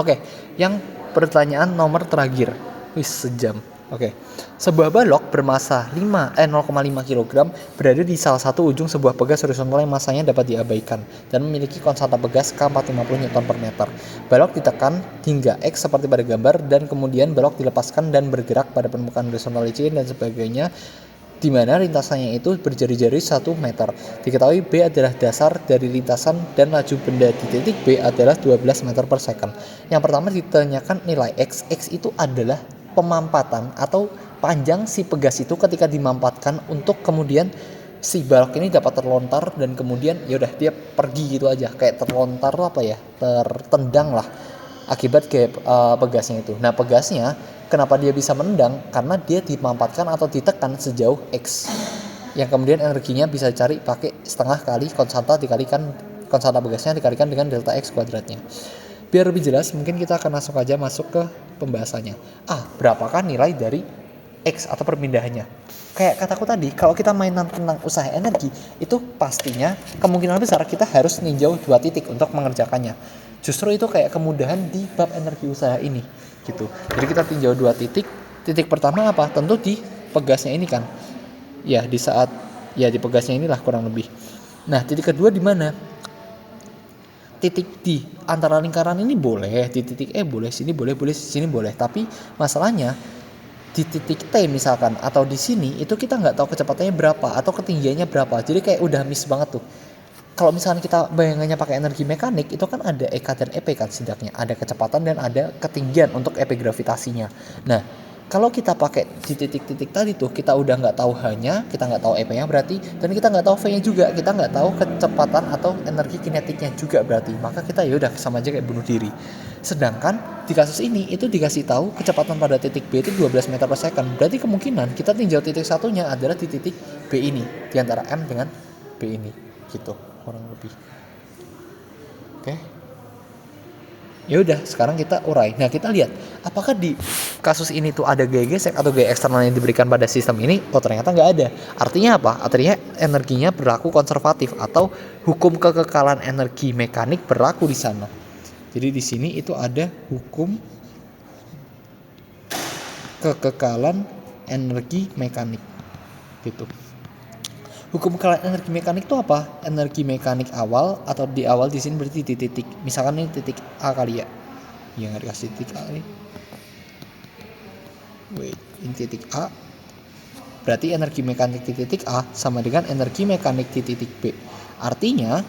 Oke, yang pertanyaan nomor terakhir. Sejam. Oke. Sebuah balok bermasa 0,5 kg berada di salah satu ujung sebuah pegas horizontal yang masanya dapat diabaikan dan memiliki konstanta pegas K450 Nm per meter. Balok ditekan hingga X seperti pada gambar dan kemudian balok dilepaskan dan bergerak pada permukaan horizontal licin dan sebagainya di mana lintasannya itu berjari-jari 1 meter. Diketahui B adalah dasar dari lintasan dan laju benda di titik B adalah 12 meter per second. Yang pertama ditanyakan nilai X. X itu adalah pemampatan atau panjang si pegas itu ketika dimampatkan untuk kemudian si balok ini dapat terlontar dan kemudian ya udah dia pergi gitu aja, kayak terlontar apa ya, tertendang lah akibat pegasnya itu. Nah, pegasnya kenapa dia bisa menendang? Karena dia dimampatkan atau ditekan sejauh X. Yang kemudian energinya bisa cari pakai setengah kali konstanta dikalikan konstanta pegasnya dikalikan dengan delta X kuadratnya. Biar lebih jelas, mungkin kita akan langsung aja masuk ke pembahasannya. Berapakah nilai dari X atau perpindahannya? Kayak kataku tadi, kalau kita mainan tentang usaha energi, itu pastinya kemungkinan besar kita harus ninjau 2 titik untuk mengerjakannya. Justru itu kayak kemudahan di bab energi usaha ini gitu. Jadi kita tinjau 2 titik. Titik pertama apa? Tentu di pegasnya ini kan. Ya, di saat ya di pegasnya inilah kurang lebih. Nah, titik kedua di mana? Titik di antara lingkaran ini boleh, di titik E boleh, sini boleh, sini boleh. Tapi masalahnya di titik T misalkan atau di sini itu kita nggak tahu kecepatannya berapa atau ketinggiannya berapa. Jadi kayak udah miss banget tuh. Kalau misalnya kita bayangannya pakai energi mekanik, itu kan ada EK dan EP kan setidaknya. Ada kecepatan dan ada ketinggian untuk EP gravitasinya. Nah, kalau kita pakai di titik-titik tadi tuh, kita udah nggak tahu H-nya, kita nggak tahu EP-nya berarti, dan kita nggak tahu V-nya juga. Kita nggak tahu kecepatan atau energi kinetiknya juga berarti. Maka kita ya udah sama aja kayak bunuh diri. Sedangkan di kasus ini, itu dikasih tahu kecepatan pada titik B itu 12 meter per second. Berarti kemungkinan kita tinjau titik satunya adalah di titik B ini, di antara M dengan B ini. Gitu. Kurang lebih. Oke. Ya udah, sekarang kita urai. Nah, kita lihat apakah di kasus ini tuh ada gaya gesek atau gaya eksternal yang diberikan pada sistem ini. Oh, ternyata nggak ada. Artinya apa? Artinya energinya berlaku konservatif atau hukum kekekalan energi mekanik berlaku di sana. Jadi di sini itu ada hukum kekekalan energi mekanik gitu. Hukum kekekalan energi mekanik itu apa? Energi mekanik awal atau di awal di sini berarti di titik. Misalkan ini titik A kali ya. Ya nggak dikasih titik A ini. Ini titik A. Berarti energi mekanik di titik A sama dengan energi mekanik di titik B. Artinya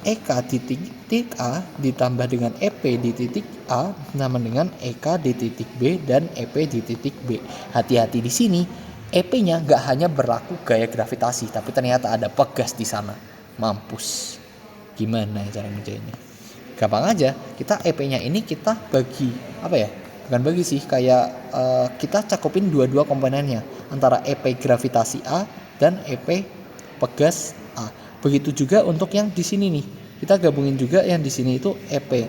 EK di titik A ditambah dengan EP di titik A sama dengan EK di titik B dan EP di titik B. Hati-hati di sini. EP-nya nggak hanya berlaku gaya gravitasi, tapi ternyata ada pegas di sana. Mampus. Gimana cara ngerjainnya? Gampang aja. Kita EP-nya ini kita bagi apa ya? Bukan bagi sih, kayak kita cakupin dua-dua komponennya antara EP gravitasi A dan EP pegas A. Begitu juga untuk yang di sini nih. Kita gabungin juga yang di sini itu EP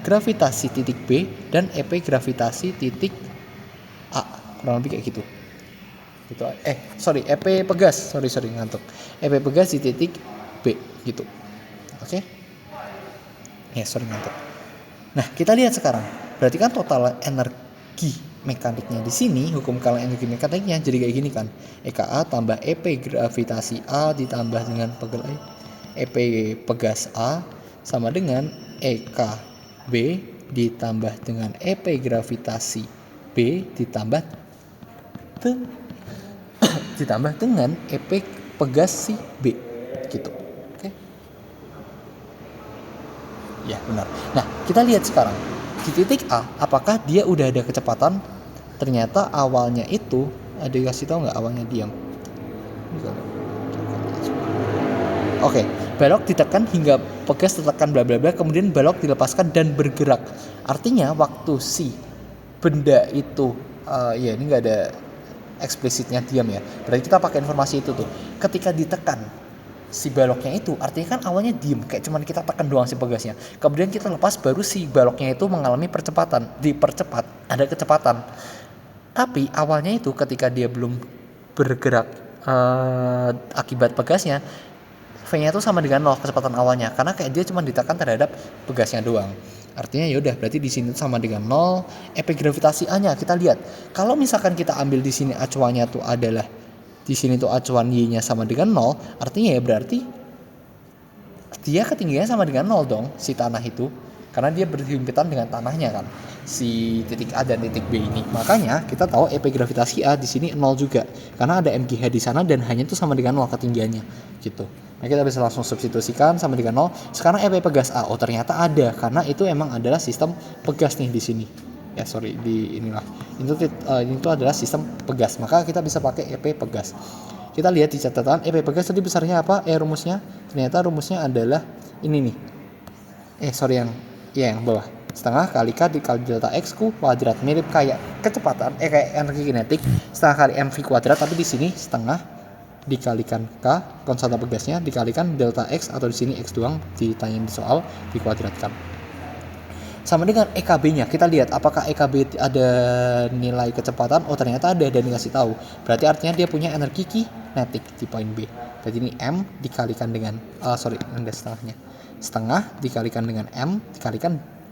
gravitasi titik B dan EP gravitasi titik A. Kurang lebih kayak gitu. Gitu. EP pegas, sorry ngantuk. EP pegas di titik B gitu. Oke? Ngantuk. Nah, kita lihat sekarang. Berarti kan total energi mekaniknya di sini, hukum kekekalan energi mekaniknya jadi kayak gini kan. EKA tambah EP gravitasi A ditambah dengan EP pegas A sama dengan EKB ditambah dengan EP gravitasi B ditambah dengan EP pegas si B gitu. Oke. Ya, benar. Nah, kita lihat sekarang di titik A, apakah dia udah ada kecepatan? Ternyata awalnya itu ada kasih tahu nggak awalnya diam. Oke, balok ditekan hingga pegas tertekan bla bla bla, kemudian balok dilepaskan dan bergerak. Artinya waktu si benda itu ya ini nggak ada eksplisitnya diam ya. Berarti kita pakai informasi itu tuh. Ketika ditekan si baloknya itu, artinya kan awalnya diem, kayak cuman kita tekan doang si pegasnya. Kemudian kita lepas, baru si baloknya itu mengalami percepatan, dipercepat, ada kecepatan. Tapi awalnya itu ketika dia belum bergerak akibat pegasnya, V-nya itu sama dengan 0 kecepatan awalnya, karena kayak dia cuma ditekan terhadap pegasnya doang. Artinya ya udah, berarti di sini sama dengan 0. EP gravitasi A-nya kita lihat. Kalau misalkan kita ambil di sini acuannya tuh adalah di sini tuh acuan Y-nya sama dengan 0, artinya ya berarti dia ketinggiannya sama dengan 0 dong si tanah itu. Karena dia berhimpitan dengan tanahnya kan. si titik A dan titik B ini. Makanya kita tahu EP gravitasi A di sini 0 juga karena ada MGH di sana dan hanya itu sama dengan 0 ketinggiannya gitu. Nah, kita bisa langsung substitusikan sama dengan 0. Sekarang EP pegas A, oh ternyata ada karena itu emang adalah sistem pegas nih di sini. Ya sorry di inilah. Itu adalah sistem pegas. Maka kita bisa pakai EP pegas. Kita lihat di catatan EP pegas tadi besarnya apa? Rumusnya. Ternyata rumusnya adalah ini nih. Yang bawah. Setengah kali K dikali delta X kuadrat, mirip kayak kecepatan kayak energi kinetik setengah kali mv kuadrat, tapi di sini setengah dikalikan K konstanta pegasnya dikalikan delta X, atau di sini X doang ditanyain di soal, dikuadratkan sama dengan EKB-nya. Kita lihat apakah EKB ada nilai kecepatan. Oh ternyata ada dan dikasih tahu, berarti artinya dia punya energi kinetik di poin B. Jadi ini M dikalikan dengan setengah dikalikan dengan M dikalikan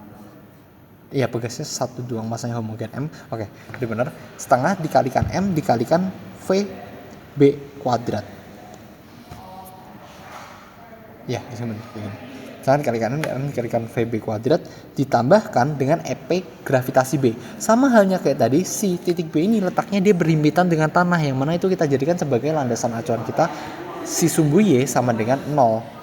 pegasnya satu doang, masanya homogen M. Oke, udah benar. Setengah dikalikan M dikalikan VB kuadrat. Ya, begini. Setengah dikalikan M dikalikan VB kuadrat ditambahkan dengan EP gravitasi B. Sama halnya kayak tadi, si titik B ini letaknya dia berhimpitan dengan tanah, yang mana itu kita jadikan sebagai landasan acuan kita. Si sumbu Y sama dengan 0.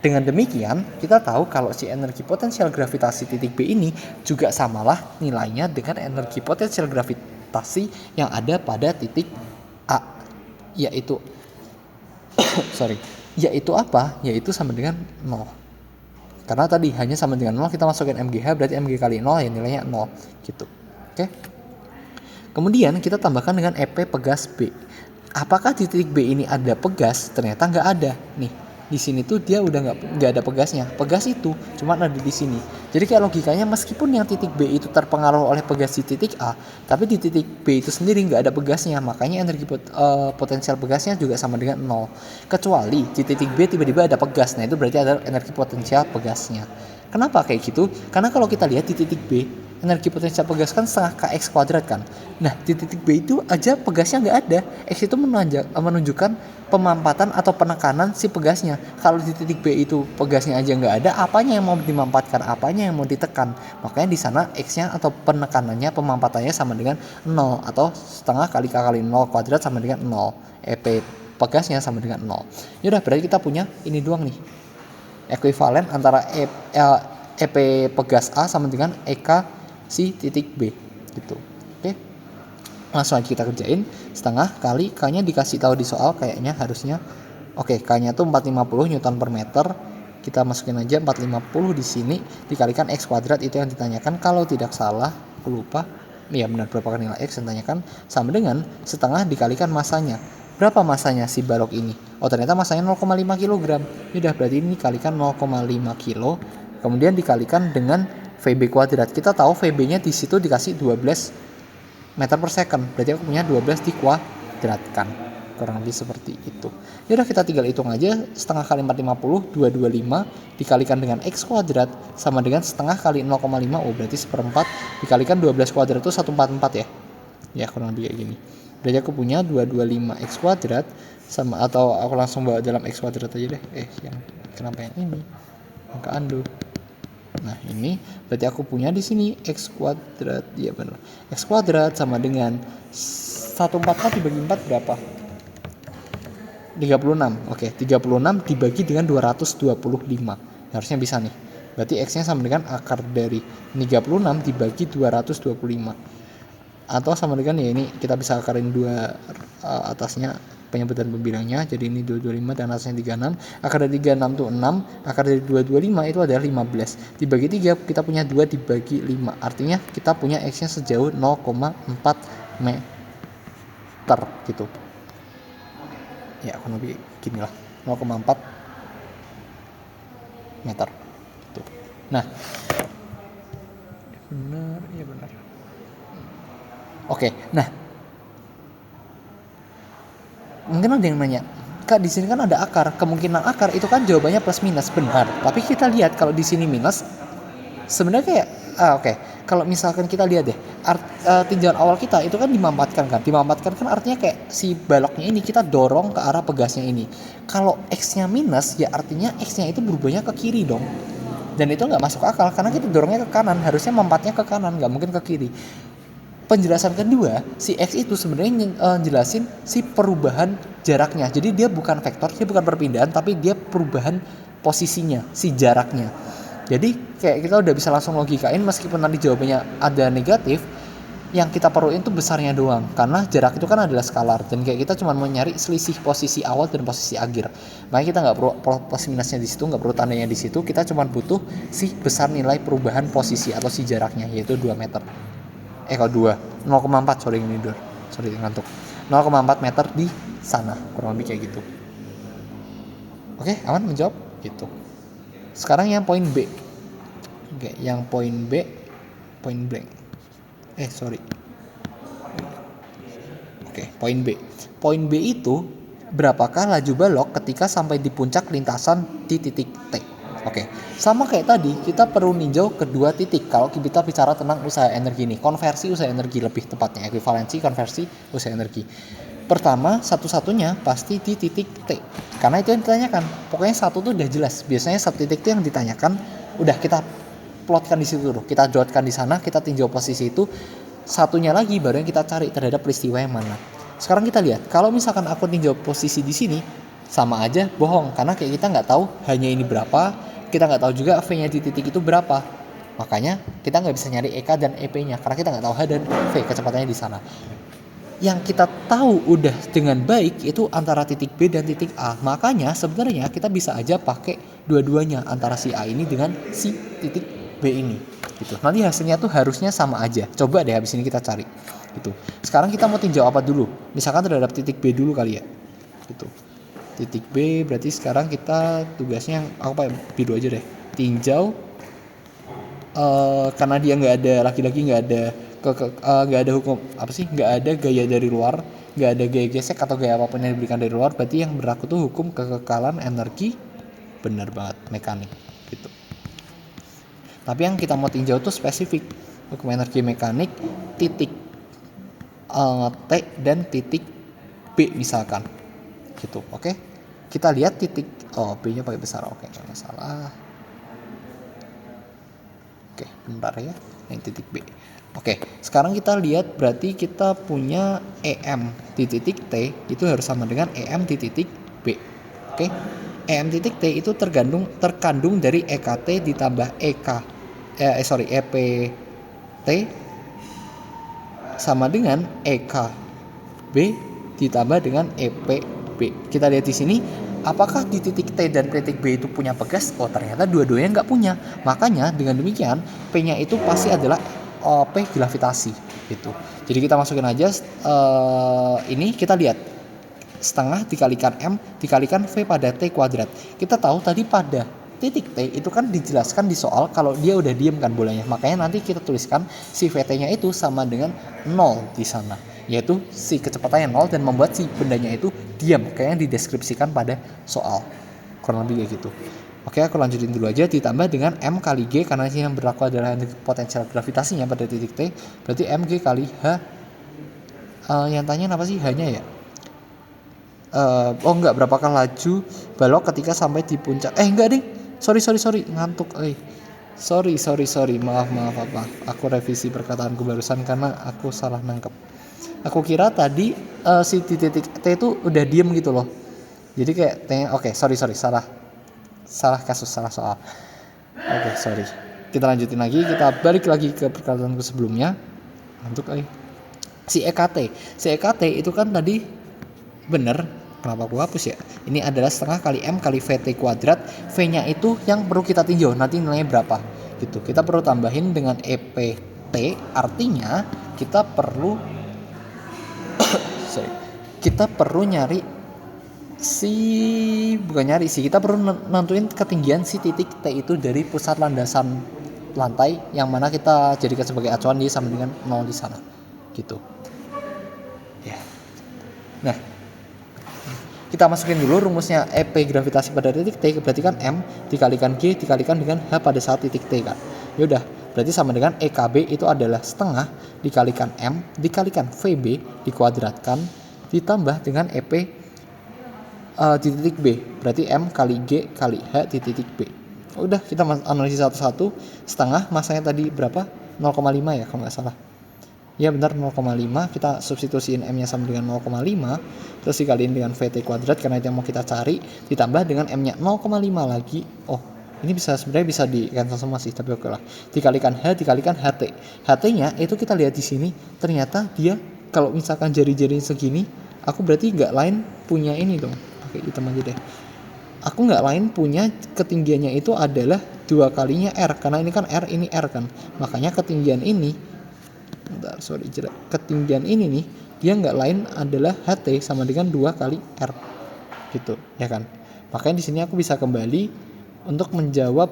Dengan demikian, kita tahu kalau si energi potensial gravitasi titik B ini juga samalah nilainya dengan energi potensial gravitasi yang ada pada titik A, yaitu apa? Yaitu sama dengan 0. Karena tadi hanya sama dengan 0, kita masukkan MGH, berarti MG kali 0 ya nilainya 0 gitu. Oke. Kemudian kita tambahkan dengan EP pegas B. Apakah di titik B ini ada pegas? Ternyata nggak ada. Nih. Di sini tuh dia udah nggak ada pegasnya. Pegas itu cuma ada di sini. Jadi kayak logikanya meskipun yang titik B itu terpengaruh oleh pegas di titik A, tapi di titik B itu sendiri nggak ada pegasnya. Makanya energi potensial pegasnya juga sama dengan 0. Kecuali di titik B tiba-tiba ada pegas. Nah itu berarti ada energi potensial pegasnya. Kenapa kayak gitu? Karena kalau kita lihat di titik B, energi potensial pegas kan setengah kx kuadrat kan. Nah di titik B itu aja pegasnya nggak ada. X itu menunjukkan pemampatan atau penekanan si pegasnya. Kalau di titik B itu pegasnya aja nggak ada, apanya yang mau dimampatkan, apanya yang mau ditekan. Makanya di sana X-nya atau penekanannya, pemampatannya sama dengan 0, atau setengah kali K kali 0 kuadrat sama dengan 0. EP pegasnya sama dengan 0. Yaudah berarti kita punya ini doang nih. Ekuivalen antara EP pegas A sama dengan EK si titik B gitu. Oke. Langsung aja kita kerjain. Setengah kali K-nya dikasih tahu di soal kayaknya harusnya. Oke, K-nya tuh 450 Newton per meter. Kita masukin aja 450 di sini dikalikan X kuadrat, itu yang ditanyakan. Kalau tidak salah, aku lupa. Iya benar, berapa kali nilai X yang ditanyakan, sama dengan setengah dikalikan masanya. Berapa masanya si balok ini? Oh ternyata masanya 0,5 kg. Yaudah berarti ini dikalikan 0,5 kilo. Kemudian dikalikan dengan VB kuadrat. Kita tahu VB-nya di situ dikasih 12 meter per second. Berarti aku punya 12 dikuadratkan. Kurang lebih seperti itu. Yaudah kita tinggal hitung aja. Setengah kali 450, 225 dikalikan dengan X kuadrat sama dengan setengah kali 0,5. Oh berarti seperempat dikalikan 12 kuadrat itu 144 ya. Ya kurang lebih kayak gini. Berarti aku punya 225 X kuadrat sama, atau aku langsung bawa dalam X kuadrat aja deh. Kenapa yang ini? Angka ando. Nah ini berarti aku punya di sini X kuadrat. Iya benar. X kuadrat sama dengan 144 dibagi 4 berapa? 36. Oke, 36 dibagi dengan 225. Harusnya bisa nih. Berarti X-nya sama dengan akar dari 36 dibagi 225. Atau sama dengan ya ini kita bisa akarin dua atasnya penyebutan pembilangnya, jadi ini 225 dan atasnya 36. Akar dari 36 itu 6, akar dari 225 itu adalah 15. Dibagi 3 kita punya 2 dibagi 5. Artinya kita punya X-nya sejauh 0,4 meter gitu. Ya kurang lebih gini lah, 0,4 meter gitu. Nah benar, iya benar. Oke, nah mungkin ada yang nanya, Kak di sini kan ada akar, kemungkinan akar itu kan jawabannya plus minus, benar. Tapi kita lihat kalau di sini minus, sebenarnya kayak oke. Kalau misalkan kita lihat deh, tinjauan awal kita itu kan dimampatkan kan artinya kayak si baloknya ini kita dorong ke arah pegasnya ini. Kalau X-nya minus, ya artinya X-nya itu berubahnya ke kiri dong. Dan itu nggak masuk akal karena kita dorongnya ke kanan, harusnya mempatnya ke kanan, nggak mungkin ke kiri. Penjelasan kedua, si X itu sebenarnya jelasin si perubahan jaraknya. Jadi dia bukan vektor, dia bukan perpindahan, tapi dia perubahan posisinya, si jaraknya. Jadi kayak kita udah bisa langsung logikain meskipun nanti jawabannya ada negatif, yang kita perluin tuh besarnya doang. Karena jarak itu kan adalah skalar, dan kayak kita cuma mau nyari selisih posisi awal dan posisi akhir. Makanya kita nggak perlu plus minusnya di situ, nggak perlu tandanya di situ. Kita cuma butuh si besar nilai perubahan posisi atau si jaraknya, yaitu 2 meter. Kalau 0,4 sorry ngantuk. 0,4 meter di sana, kurang lebih kayak gitu. Oke, aman menjawab gitu. Sekarang yang poin B. Oke, yang poin B, point blank. Oke, poin B. Poin B itu berapakah laju balok ketika sampai di puncak lintasan di titik T? Oke, sama kayak tadi, kita perlu ninjau kedua titik kalau kita bicara tentang usaha energi nih, konversi usaha energi lebih tepatnya, ekuivalensi konversi usaha energi. Pertama, satu-satunya pasti di titik T, karena itu yang ditanyakan. Pokoknya satu tuh udah jelas, biasanya satu titik itu yang ditanyakan, udah kita plotkan di situ dulu, kita jotkan di sana, kita tinjau posisi itu. Satunya lagi baru yang kita cari terhadap peristiwa yang mana. Sekarang kita lihat, kalau misalkan aku tinjau posisi di sini, sama aja bohong, karena kayak kita nggak tahu hanya ini berapa. Kita nggak tahu juga V-nya di titik itu berapa. Makanya kita nggak bisa nyari EK dan EP-nya karena kita nggak tahu H dan V kecepatannya di sana. Yang kita tahu udah dengan baik itu antara titik B dan titik A. Makanya sebenarnya kita bisa aja pakai dua-duanya antara si A ini dengan si titik B ini. Gitu. Nanti hasilnya tuh harusnya sama aja. Coba deh habis ini kita cari. Gitu. Sekarang kita mau tinjau apa dulu? Misalkan terhadap titik B dulu kali ya. Gitu. Titik B berarti sekarang kita tugasnya aku pakai biru aja deh, tinjau karena dia nggak ada lagi-lagi nggak ada hukum apa sih, nggak ada gaya dari luar, nggak ada gaya gesek atau gaya apapun yang diberikan dari luar, berarti yang berlaku tuh hukum kekekalan energi, benar banget, mekanik gitu. Tapi yang kita mau tinjau tuh spesifik hukum energi mekanik titik T dan titik B misalkan gitu. Oke, kita lihat titik B-nya pakai besar. Oke, nggak masalah. Oke, bentar ya, yang titik B. Oke, sekarang kita lihat berarti kita punya EM di titik T itu harus sama dengan EM di titik B. Oke, EM titik T itu terkandung dari EKT ditambah EPT sama dengan EKB ditambah dengan EPB. Kita lihat di sini, apakah di titik T dan titik B itu punya pegas? Oh, ternyata dua-duanya nggak punya. Makanya dengan demikian P-nya itu pasti adalah P gravitasi gitu. Jadi kita masukin aja ini, kita lihat setengah dikalikan M dikalikan V pada T kuadrat. Kita tahu tadi pada titik T itu kan dijelaskan di soal kalau dia udah diem kan bolanya. Makanya nanti kita tuliskan si VT-nya itu sama dengan 0 di sana, yaitu si kecepatannya 0 dan membuat si bendanya itu diam kayak yang dideskripsikan pada soal. Kurang lebih kayak gitu. Oke, aku lanjutin dulu aja, ditambah dengan M kali G karena ini yang berlaku adalah potensial gravitasinya pada titik T, berarti MG kali H. Yang tanya apa sih H-nya ya? Enggak, berapakah laju balok ketika sampai di puncak? Enggak deh. Sorry, ngantuk. Sorry. Maaf apa. Aku revisi perkataanku barusan karena aku salah nangkep. Aku kira tadi si di titik T itu udah diem gitu loh. Jadi kayak oke, sorry, salah kasus, salah soal. Oke, sorry. Kita lanjutin lagi, kita balik lagi ke perkataanku sebelumnya. Ngantuk si EKT itu kan tadi bener. Kenapa aku hapus ya? Ini adalah setengah kali M kali VT kuadrat. V-nya itu yang perlu kita tinjau, nanti nilainya berapa gitu. Kita perlu tambahin dengan EPT, artinya kita perlu kita perlu nyari kita perlu nentuin ketinggian si titik T itu dari pusat landasan lantai yang mana kita jadikan sebagai acuan, dia sama dengan 0 di sana gitu ya. Nah, kita masukin dulu rumusnya EP gravitasi pada titik T, berarti kan M dikalikan G dikalikan dengan H pada saat titik T kan. Yaudah, berarti sama dengan EKB itu adalah setengah dikalikan M dikalikan VB dikuadratkan ditambah dengan EP di titik B, berarti M kali G kali H di titik B. Udah kita analisis satu-satu. Setengah masanya tadi berapa? 0,5 ya kalau nggak salah. Ya benar 0,5, kita substitusiin M nya sama dengan 0,5 terus dikaliin dengan VT kuadrat karena itu yang mau kita cari, ditambah dengan M nya 0,5 lagi. Oh ini sebenarnya bisa di cancel semua sih, tapi oke lah, dikalikan H dikalikan HT. HT nya itu kita lihat di sini, ternyata dia kalau misalkan jari-jari segini, aku berarti nggak lain punya ini dong, pakai hitam aja deh, aku nggak lain punya ketinggiannya itu adalah 2 kalinya R, karena ini kan R, ini R kan, makanya ketinggian ini ketinggian ini nih dia nggak lain adalah HT sama dengan 2 kali R gitu ya kan. Makanya di sini aku bisa kembali untuk menjawab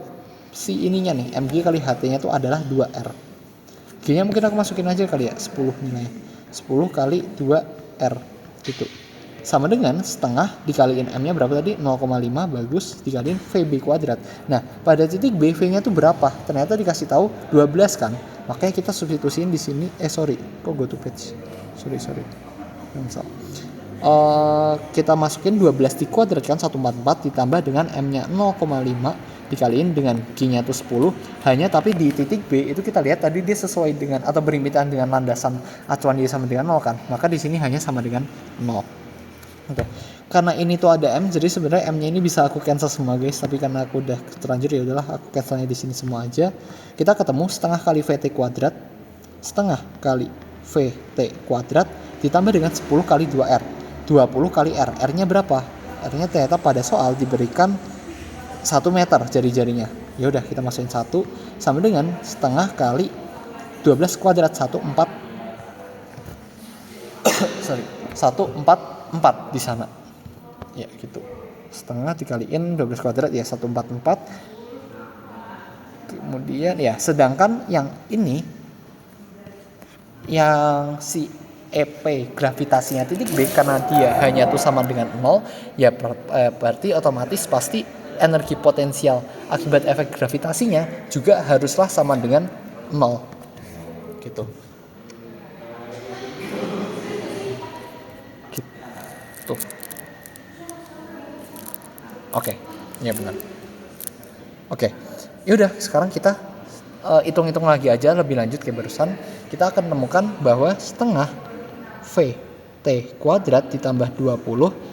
si ininya nih, MG kali HT nya itu adalah 2R. G nya mungkin aku masukin aja kali ya 10 nilainya, 10 kali 2R gitu sama dengan setengah dikaliin M nya berapa tadi, 0,5 bagus, dikaliin VB kuadrat. Nah pada titik B V nya tuh berapa, ternyata dikasih tahu 12 kan, makanya kita substitusiin di sini. Kok go to page, sorry misal kita masukin 12 di kuadrat kan, 144 ditambah dengan M nya 0,5 dikaliin dengan G nya tuh 10 hanya, tapi di titik B itu kita lihat tadi dia sesuai dengan atau berimitan dengan landasan acuan dia sama dengan 0 kan, maka di sini hanya sama dengan 0. Oke. Karena ini tuh ada M, jadi sebenarnya M-nya ini bisa aku cancel semua guys, tapi karena aku udah terlanjur ya udahlah aku cancelnya di sini semua aja. Kita ketemu setengah kali VT kuadrat, setengah kali VT kuadrat ditambah dengan 10 kali 2R, 20 kali R. R-nya berapa? R-nya ternyata pada soal diberikan 1 meter jari-jarinya. Ya udah kita masukin 1 sama dengan setengah kali 12 kuadrat, 144 di sana ya gitu, setengah dikaliin 12 kuadrat ya 144. Kemudian ya sedangkan yang ini yang si EP gravitasinya titik B, karena dia hanya tuh sama dengan 0 ya berarti otomatis pasti energi potensial akibat efek gravitasinya juga haruslah sama dengan 0 gitu. Tuh. Oke, ya benar. Oke, yaudah sekarang kita hitung-hitung lagi aja lebih lanjut kayak barusan. Kita akan menemukan bahwa setengah VT kuadrat ditambah 20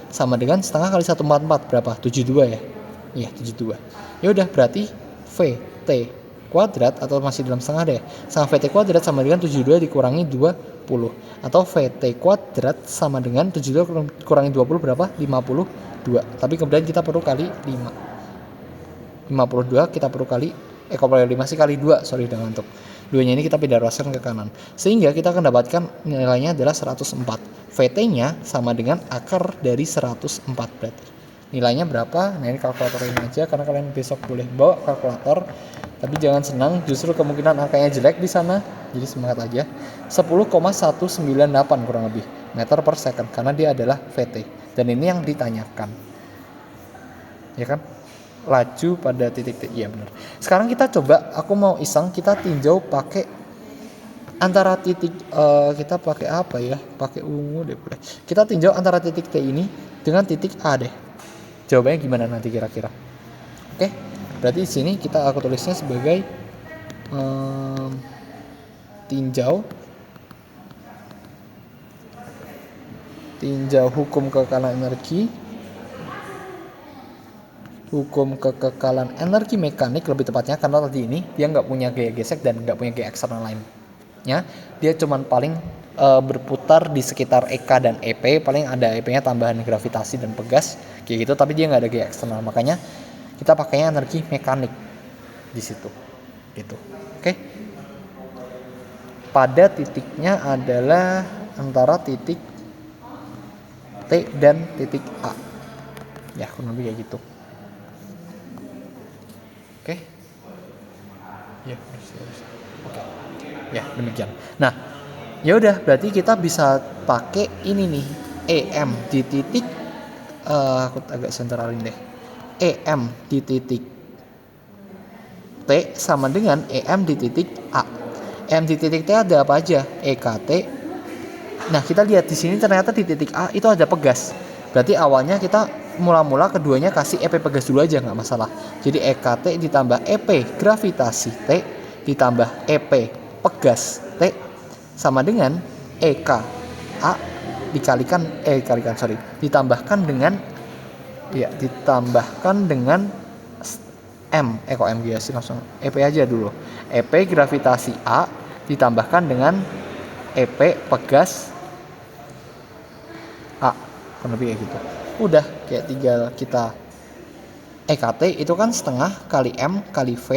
sama dengan setengah kali 144 berapa? 72 ya? Iya 72. Yaudah berarti VT kuadrat atau masih dalam setengah deh, sama VT kuadrat sama dengan 72 dikurangi 20 atau VT kuadrat sama dengan 72 kurangi 20 berapa? 52. Tapi kemudian kita perlu kali 5. 52 kita perlu kali kalau 5 sih kali 2, udah ngantuk. 2-nya ini kita pindah ruaskan ke kanan. Sehingga kita akan dapatkan nilainya adalah 104. VT-nya sama dengan akar dari 104 berarti. Nilainya berapa? Nah ini kalkulatornya aja karena kalian besok boleh bawa kalkulator. Tapi jangan senang, justru kemungkinan angkanya jelek di sana. Jadi semangat aja. 10,198 kurang lebih meter per second karena dia adalah VT. Dan ini yang ditanyakan. Ya kan? Laju pada titik T. Iya benar. Sekarang kita coba, aku mau iseng kita tinjau pakai antara titik kita pakai apa ya? Pakai ungu deh boleh. Kita tinjau antara titik T ini dengan titik A deh. Jawabannya gimana nanti kira-kira? Oke. Berarti di sini aku tulisnya sebagai tinjau hukum kekekalan energi mekanik lebih tepatnya, karena tadi ini dia nggak punya gaya gesek dan nggak punya gaya eksternal lainnya, dia cuman paling berputar di sekitar EK dan EP, paling ada EP-nya tambahan gravitasi dan pegas kayak gitu, tapi dia nggak ada gaya eksternal, makanya kita pakainya energi mekanik di situ gitu. Oke. Pada titiknya adalah antara titik T dan titik A ya, kurang lebih kayak gitu. Oke. Ya, oke. Ya, demikian. Nah, ya udah berarti kita bisa pakai ini nih, EM di titik aku agak sentralin deh. EM di titik T sama dengan EM di titik A. EM di titik T ada apa aja? EKT. Nah, kita lihat di sini ternyata di titik A itu ada pegas. Berarti awalnya kita mula-mula keduanya kasih EP pegas dulu aja, nggak masalah. Jadi EKT ditambah EP gravitasi T ditambah EP pegas T sama dengan EKA ditambahkan dengan M. Kok M gitu sih, langsung EP aja dulu. EP gravitasi A ditambahkan dengan EP pegas A, kurang lebih kayak gitu. Udah, kayak tinggal kita EKT itu kan setengah kali M kali V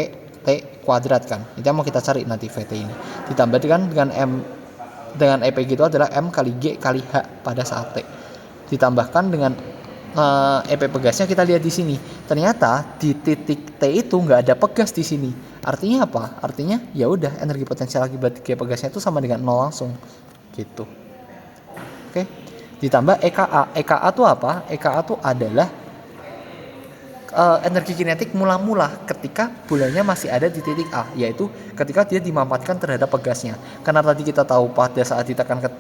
T kuadrat kan. Itu yang mau kita cari nanti VT ini. Ditambah dengan M dengan EP gitu adalah M kali G kali H pada saat T. Ditambahkan dengan EP pegasnya kita lihat di sini. Ternyata di titik T itu nggak ada pegas di sini. Artinya apa? Artinya ya udah energi potensial akibat G pegasnya itu sama dengan 0 langsung. Gitu. Oke. Ditambah EKA. EKA itu apa? EKA itu adalah energi kinetik mula-mula ketika bulannya masih ada di titik A, yaitu ketika dia dimanfaatkan terhadap pegasnya. Karena tadi kita tahu pada saat ditekan ke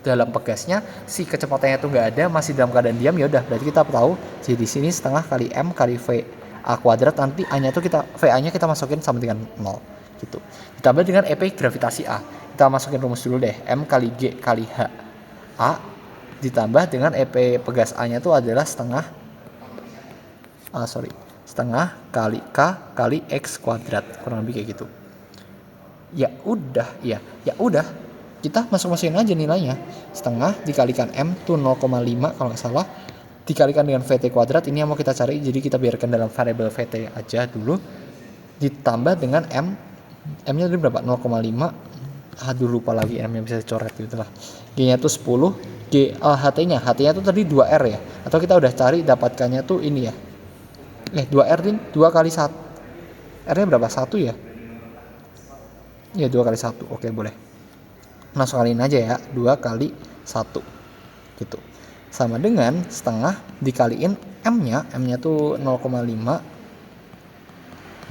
dalam pegasnya si kecepatannya itu nggak ada, masih dalam keadaan diam, ya udah berarti kita tahu jadi di sini setengah kali M kali V A kuadrat, nanti A-nya itu VA-nya kita masukin sama dengan 0 gitu. Ditambah dengan EP gravitasi A. Kita masukin rumus dulu deh. M kali G kali H A ditambah dengan EP pegas A-nya itu adalah setengah kali K kali X kuadrat, kurang lebih kayak gitu. Ya udah kita masukin aja nilainya. Setengah dikalikan M itu 0,5 kalau nggak salah, dikalikan dengan VT kuadrat. Ini yang mau kita cari, jadi kita biarkan dalam variabel VT aja dulu. Ditambah dengan M-nya tadi berapa? 0,5. Aduh lupa lagi M-nya, bisa dicoret gitu lah. G-nya tuh 10, HT-nya tuh tadi 2R ya. Atau kita udah cari dapatkannya tuh ini ya. 2R din, 2 kali 1. R-nya berapa? 1 ya? Ya 2 kali 1. Oke, boleh. Langsung kaliin aja ya. 2 kali 1. Gitu. Sama dengan setengah dikaliin M-nya tuh 0,5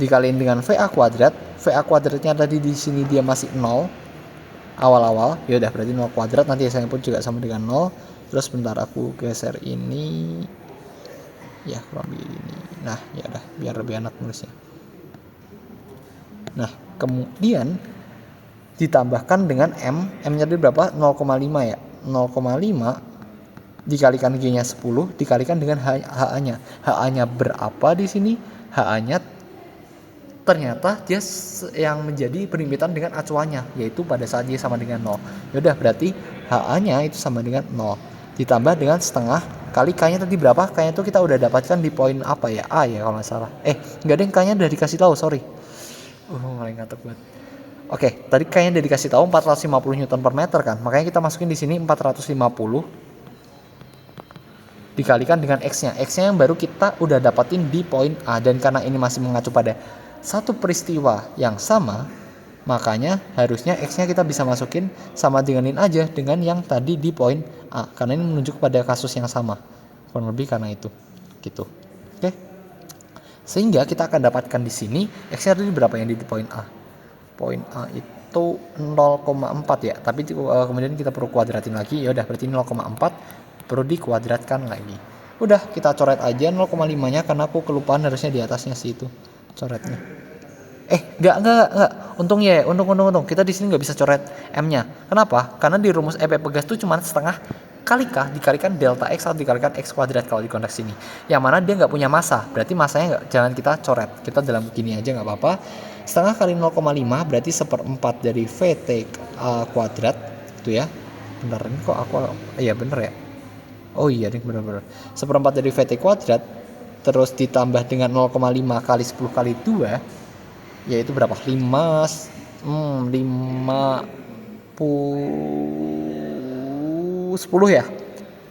dikaliin dengan VA kuadrat. VA kuadratnya tadi di sini dia masih 0 awal-awal. Ya udah berarti 0 kuadrat, nanti hasilnya pun juga sama dengan 0. Terus bentar aku geser ini. Ya kurang lebih ini. Nah ya udah biar lebih enak nulisnya. Nah kemudian ditambahkan dengan M-nya tadi berapa? 0,5 ya. 0,5 dikalikan G-nya 10 dikalikan dengan HA-nya. HA-nya berapa di sini? HA-nya ternyata dia yang menjadi perimpitan dengan acuannya, yaitu pada saat dia sama dengan 0. Ya udah berarti HA-nya itu sama dengan 0. Ditambah dengan setengah kali K-nya tadi berapa? K-nya itu kita udah dapatkan di poin apa ya? A ya kalau nggak salah. Nggak deh, K-nya udah dikasih tahu, sorry. Mulai ngantuk banget. Oke, tadi K-nya udah dikasih tahu 450 Newton per meter kan? Makanya kita masukin di sini 450 dikalikan dengan X-nya. X-nya yang baru kita udah dapatin di poin A, dan karena ini masih mengacu pada satu peristiwa yang sama, makanya harusnya X-nya kita bisa masukin sama denganin aja dengan yang tadi di poin A, karena ini menunjuk pada kasus yang sama, kurang lebih karena itu gitu. Oke, sehingga kita akan dapatkan di sini X-nya tadi berapa yang di poin A. Poin A itu 0,4 ya, tapi kemudian kita perlu kuadratin lagi. Ya udah berarti 0,4 perlu dikuadratkan lagi. Udah kita coret aja 0,5 nya, karena aku kelupaan harusnya di atasnya sih itu coretnya. Enggak. Untung kita di sini nggak bisa coret M-nya. Kenapa? Karena di rumus EP pegas itu cuma setengah kali K dikalikan delta X atau dikalikan X kuadrat kalau di konteks ini. Yang mana dia nggak punya massa, berarti massanya jangan kita coret. Kita dalam gini aja nggak apa-apa. Setengah kali 0,5 berarti 1/4 dari VT kuadrat itu ya. Bentar, ini kok aku iya bener ya. Oh iya nih bener. 1/4 dari VT kuadrat terus ditambah dengan 0,5 kali 10 kali 2, yaitu berapa? 10 ya?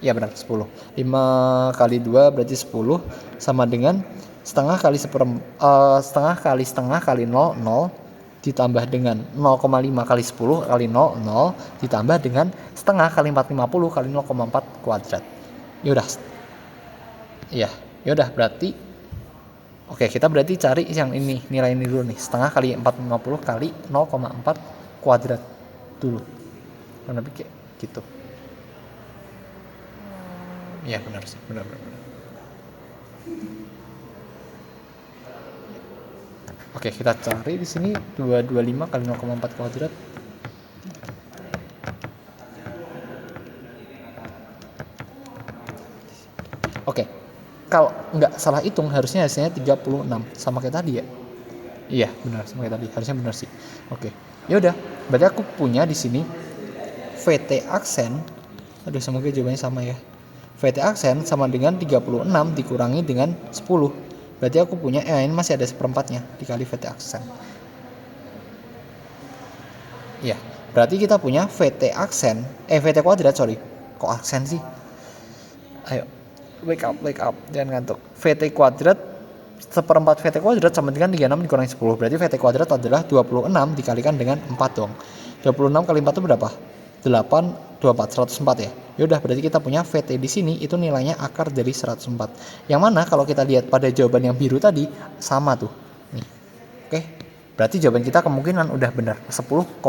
Iya benar 10. 5 kali 2 berarti 10 sama dengan setengah kali 0 ditambah dengan 0,5 kali 10 kali 0 ditambah dengan setengah kali 450 kali 0,4 kuadrat. Ya udah berarti oke, kita berarti cari yang ini, nilai ini dulu nih. Setengah kali 450 kali 0,4 kuadrat dulu. Karena kayak gitu. Ya benar sih, benar. Oke, kita cari di sini 225 kali 0,4 kuadrat. Oke, kalau nggak salah hitung harusnya hasilnya 36 sama kayak tadi ya. Iya, benar sama kayak tadi. Harusnya benar sih. Oke. Ya udah, berarti aku punya di sini VT aksen. Aduh, semoga jawabannya sama ya. VT aksen sama dengan 36 dikurangi dengan 10. Berarti aku punya ini masih ada seperempatnya dikali VT aksen. Iya, berarti kita punya VT aksen, VT kuadrat, sorry. Kok aksen sih? Ayo, wake up, jangan ngantuk. VT kuadrat seperempat VT kuadrat sama dengan 36 dikurangi 10. Berarti VT kuadrat adalah 26 dikalikan dengan 4 dong. 26 kali 4 itu berapa? 8, 24, 104 ya. Yaudah, berarti kita punya VT di sini itu nilainya akar dari 104. Yang mana kalau kita lihat pada jawaban yang biru tadi sama tuh. Nih. Oke. Berarti jawaban kita kemungkinan udah benar. 10,198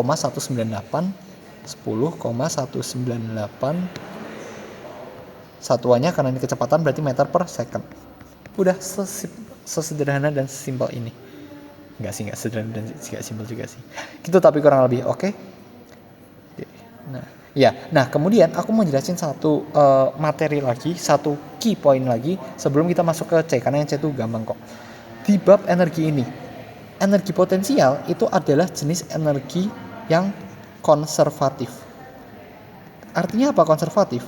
satuannya karena ini kecepatan berarti meter per second. Udah sesederhana dan sesimpel ini. Enggak sederhana dan enggak simpel juga sih. Gitu tapi kurang lebih oke. Nah, kemudian aku mau jelasin satu materi lagi, satu key point lagi sebelum kita masuk ke C, karena yang C itu gampang kok. Di bab energi ini, energi potensial itu adalah jenis energi yang konservatif. Artinya apa konservatif?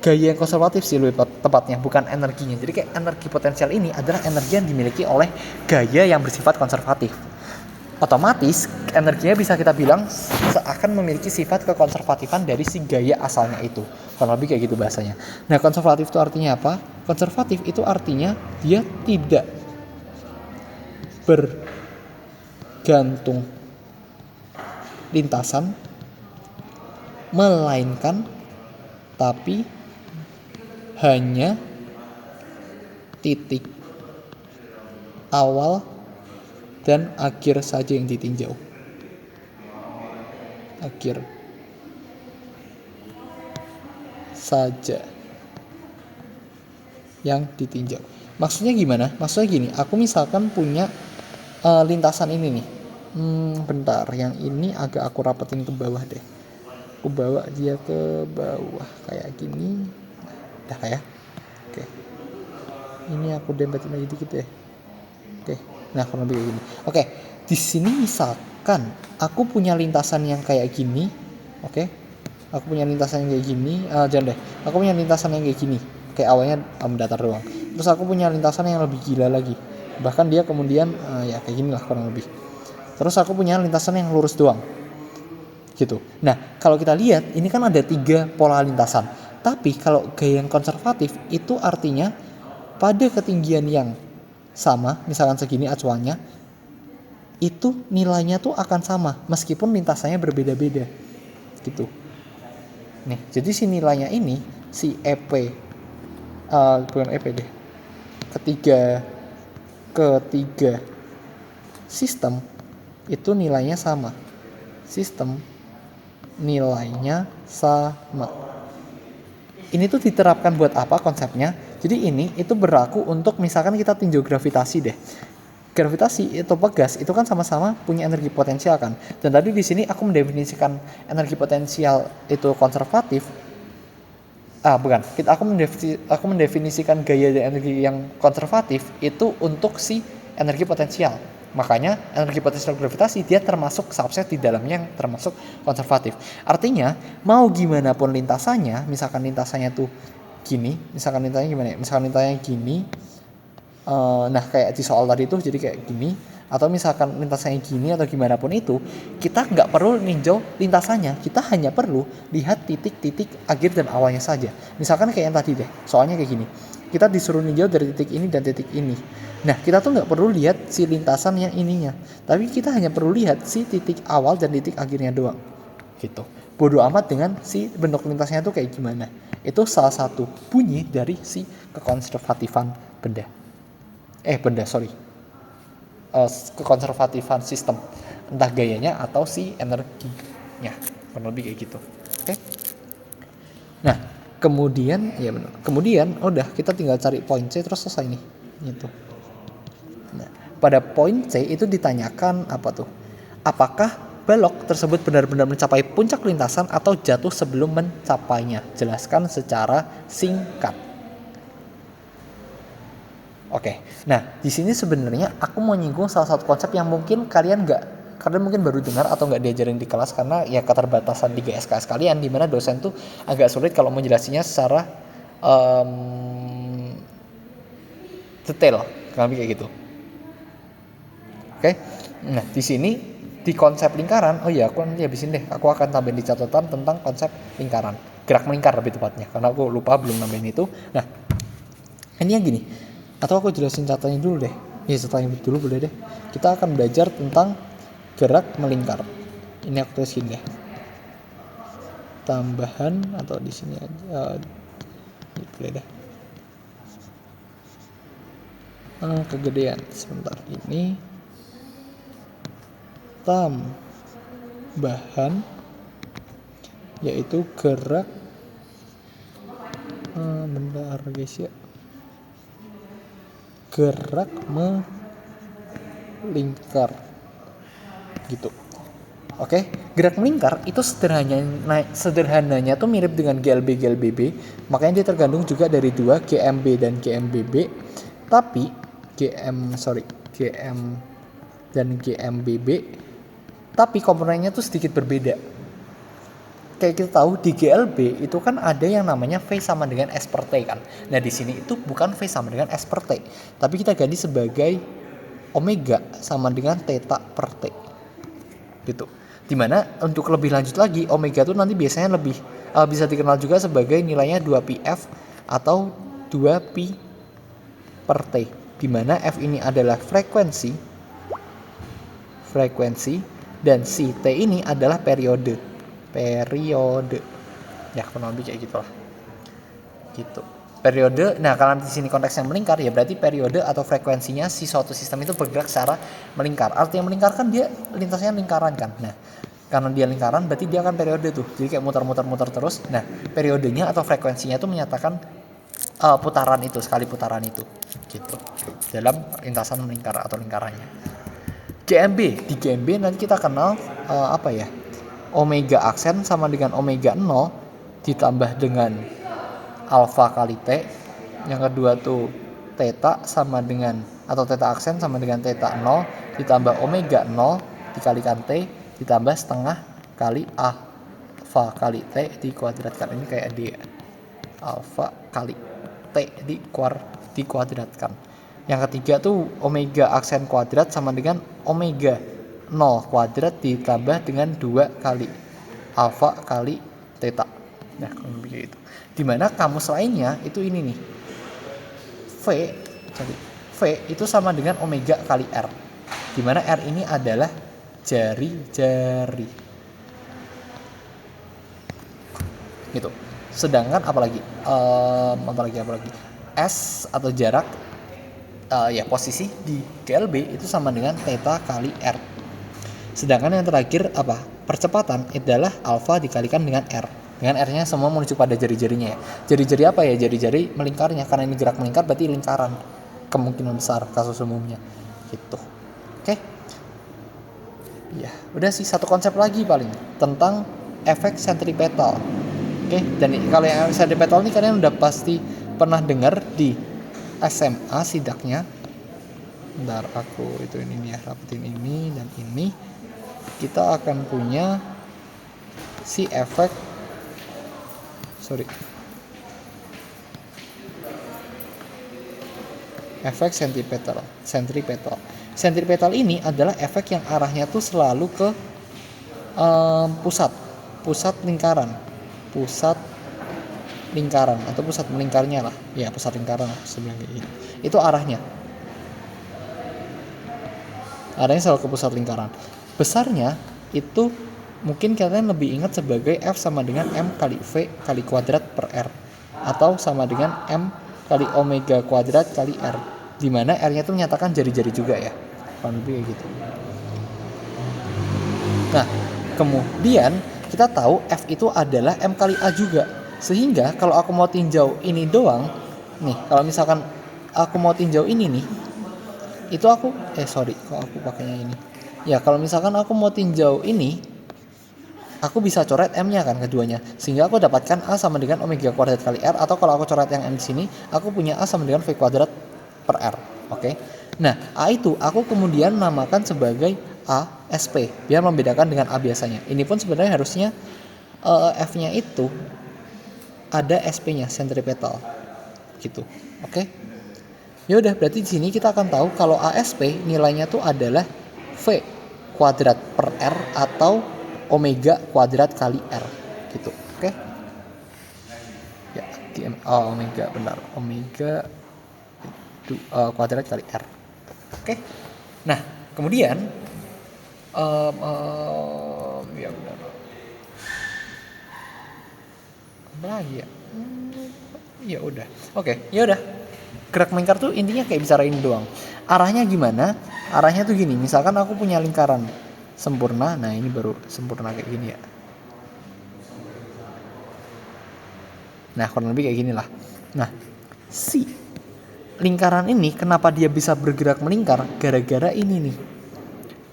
Gaya yang konservatif sih lebih tepatnya, bukan energinya. Jadi kayak energi potensial ini adalah energi yang dimiliki oleh gaya yang bersifat konservatif. Otomatis energinya bisa kita bilang akan memiliki sifat kekonservatifan dari si gaya asalnya itu. Kurang lebih kayak gitu bahasanya. Nah, konservatif itu artinya apa? Konservatif itu artinya dia tidak bergantung lintasan, melainkan tapi hanya titik awal dan akhir saja yang ditinjau. Akhir saja yang ditinjau. Maksudnya gimana? Maksudnya gini, aku misalkan punya lintasan ini nih. Bentar, yang ini agak aku rapetin ke bawah deh. Aku bawa dia ke bawah kayak gini. Udah ya. Oke. Ini aku dempetin lagi dikit deh. Oke. Nah, kurang lebih kayak gini. Oke, di sini misalkan aku punya lintasan yang kayak gini, oke? Aku punya lintasan yang kayak gini, jangan deh. Aku punya lintasan yang kayak gini, kayak awalnya datar doang. Terus aku punya lintasan yang lebih gila lagi. Bahkan dia kemudian ya kayak gini lah kurang lebih. Terus aku punya lintasan yang lurus doang, gitu. Nah, kalau kita lihat ini kan ada 3 pola lintasan. Tapi kalau gaya yang konservatif itu artinya pada ketinggian yang sama, misalkan segini acuannya, itu nilainya tuh akan sama meskipun lintasannya berbeda-beda gitu. Nih, jadi si nilainya ini si EP bukan EP deh. Ketiga sistem itu nilainya sama. Sistem nilainya sama. Ini tuh diterapkan buat apa konsepnya? Jadi ini itu berlaku untuk misalkan kita tinjau gravitasi deh. Gravitasi atau gas itu kan sama-sama punya energi potensial kan. Dan tadi di sini aku mendefinisikan energi potensial itu konservatif. Aku mendefinisikan gaya dan energi yang konservatif itu untuk si energi potensial. Makanya energi potensial gravitasi dia termasuk subset di dalamnya yang termasuk konservatif. Artinya mau gimana pun lintasannya, misalkan lintasannya tuh gini, misalkan lintasannya gimana ya? Misalkan lintasannya gini, nah kayak di soal tadi tuh jadi kayak gini, atau misalkan lintasannya gini atau gimana pun itu, kita nggak perlu ninjau lintasannya, kita hanya perlu lihat titik-titik akhir dan awalnya saja. Misalkan kayak yang tadi deh, soalnya kayak gini, kita disuruh ninjau dari titik ini dan titik ini. Nah, kita tuh nggak perlu lihat si lintasan yang ininya, tapi kita hanya perlu lihat si titik awal dan titik akhirnya doang, gitu. Bodoh amat dengan si bentuk lintasnya tuh kayak gimana. Itu salah satu bunyi dari si kekonservatifan benda. Kekonservatifan sistem, entah gayanya atau si energinya, kurang lebih kayak gitu. Oke. Nah, Kemudian ya benar. Kemudian udah kita tinggal cari poin C terus selesai nih. Gitu. Nah, pada poin C itu ditanyakan apa tuh? Apakah balok tersebut benar-benar mencapai puncak lintasan atau jatuh sebelum mencapainya? Jelaskan secara singkat. Oke, nah di sini sebenarnya aku mau nyinggung salah satu konsep yang mungkin kalian mungkin baru dengar atau nggak diajarin di kelas karena ya keterbatasan di GSKS kalian, di mana dosen tuh agak sulit kalau menjelasinya secara detail, kayak gitu. Oke, nah di sini di konsep lingkaran, oh iya aku nanti habisin deh, aku akan tambahin di catatan tentang konsep lingkaran, gerak melingkar lebih tepatnya, karena aku lupa belum nambahin itu. Nah, ini yang gini, atau aku jelasin catatannya dulu deh. Ya catatannya dulu boleh deh. Kita akan belajar tentang gerak melingkar. Ini aku tulisin deh. Tambahan atau di sini aja. Boleh deh. Kegedean sebentar ini. Tambahan yaitu gerak. Bentar guys ya. Gerak melingkar gitu. Oke, gerak melingkar itu sederhananya tuh mirip dengan GLB, makanya dia tergandung juga dari dua, GMB dan GMBB. Tapi GM dan GMBB, tapi komponennya tuh sedikit berbeda. Kayak kita tahu di GLB itu kan ada yang namanya V sama dengan S per T kan. Nah di sini itu bukan V sama dengan S per T, tapi kita ganti sebagai omega sama dengan theta per T. Gitu. Dimana untuk lebih lanjut lagi omega itu nanti biasanya lebih bisa dikenal juga sebagai nilainya 2πf atau 2π per T. Dimana F ini adalah frekuensi dan si T ini adalah periode ya kurang lebih kayak gitulah gitu periode. Nah kalau di sini konteksnya melingkar ya berarti periode atau frekuensinya si suatu sistem itu bergerak secara melingkar. Artinya melingkar kan dia lintasnya lingkaran kan. Nah karena dia lingkaran berarti dia akan periode tuh, jadi kayak muter terus. Nah periodenya atau frekuensinya itu menyatakan putaran itu, sekali putaran itu gitu dalam lintasan melingkar atau lingkarannya. GMB, di GMB nanti kita kenal omega aksen sama dengan omega 0 ditambah dengan alfa kali T. Yang kedua tuh theta sama dengan atau theta aksen sama dengan theta 0 ditambah omega 0 dikalikan T ditambah setengah kali alfa kali T dikuadratkan. Ini kayak D, alfa kali T dikuadratkan. Yang ketiga tuh omega aksen kuadrat sama dengan omega 0 kuadrat ditambah dengan 2 kali alfa kali theta. Nah kalau begitu, dimana kamus lainnya itu ini nih, V itu sama dengan omega kali R, dimana R ini adalah jari-jari gitu. Sedangkan apalagi S atau jarak posisi di GLB itu sama dengan theta kali R. Sedangkan yang terakhir percepatan adalah alfa dikalikan dengan R. Dengan R-nya semua menuju pada jari-jarinya ya. Jari-jari apa ya? Jari-jari melingkarnya, karena ini gerak melingkar berarti lingkaran. Kemungkinan besar kasus umumnya gitu. Oke. Ya, udah sih satu konsep lagi paling tentang efek sentripetal. Oke, dan kalau yang sentripetal ini kalian udah pasti pernah dengar di SMA sidaknya. Bentar aku itu ini ya, rapetin ini dan ini. Kita akan punya si efek sentripetal. Sentripetal ini adalah efek yang arahnya tuh selalu ke pusat lingkaran atau pusat melingkarnya lah ya, pusat lingkaran lah sebenarnya. Itu arahnya selalu ke pusat lingkaran. Besarnya itu mungkin kalian lebih ingat sebagai F sama dengan M kali V kali kuadrat per R, atau sama dengan M kali omega kuadrat kali R, dimana R-nya itu menyatakan jari-jari juga ya, lebih kayak gitu. Nah kemudian kita tahu F itu adalah M kali A juga, Sehingga kalau aku mau tinjau ini doang, nih kalau misalkan aku mau tinjau ini nih, itu aku kok aku pakainya ini. Ya kalau misalkan aku mau tinjau ini, aku bisa coret M-nya kan keduanya, sehingga aku dapatkan A sama dengan omega kuadrat kali R, atau kalau aku coret yang M di sini, aku punya A sama dengan V kuadrat per R. Oke. Nah, A itu aku kemudian namakan sebagai A SP biar membedakan dengan A biasanya. Ini pun sebenarnya harusnya F-nya itu ada SP-nya, centripetal. Gitu. Oke. Ya udah, berarti di sini kita akan tahu kalau ASP nilainya tuh adalah V kuadrat per R atau omega kuadrat kali R gitu. Oke. Ya, omega benar. Omega itu kuadrat kali R. Oke. Nah, kemudian ya benar. Apa lagi ya? Ya udah. Oke, ya udah. Gerak melingkar tuh intinya kayak bicara ini doang. Arahnya gimana? Arahnya tuh gini. Misalkan aku punya lingkaran sempurna. Nah, ini baru sempurna kayak gini ya. Nah, kurang lebih kayak gini lah. Nah, si lingkaran ini kenapa dia bisa bergerak melingkar? Gara-gara ini nih.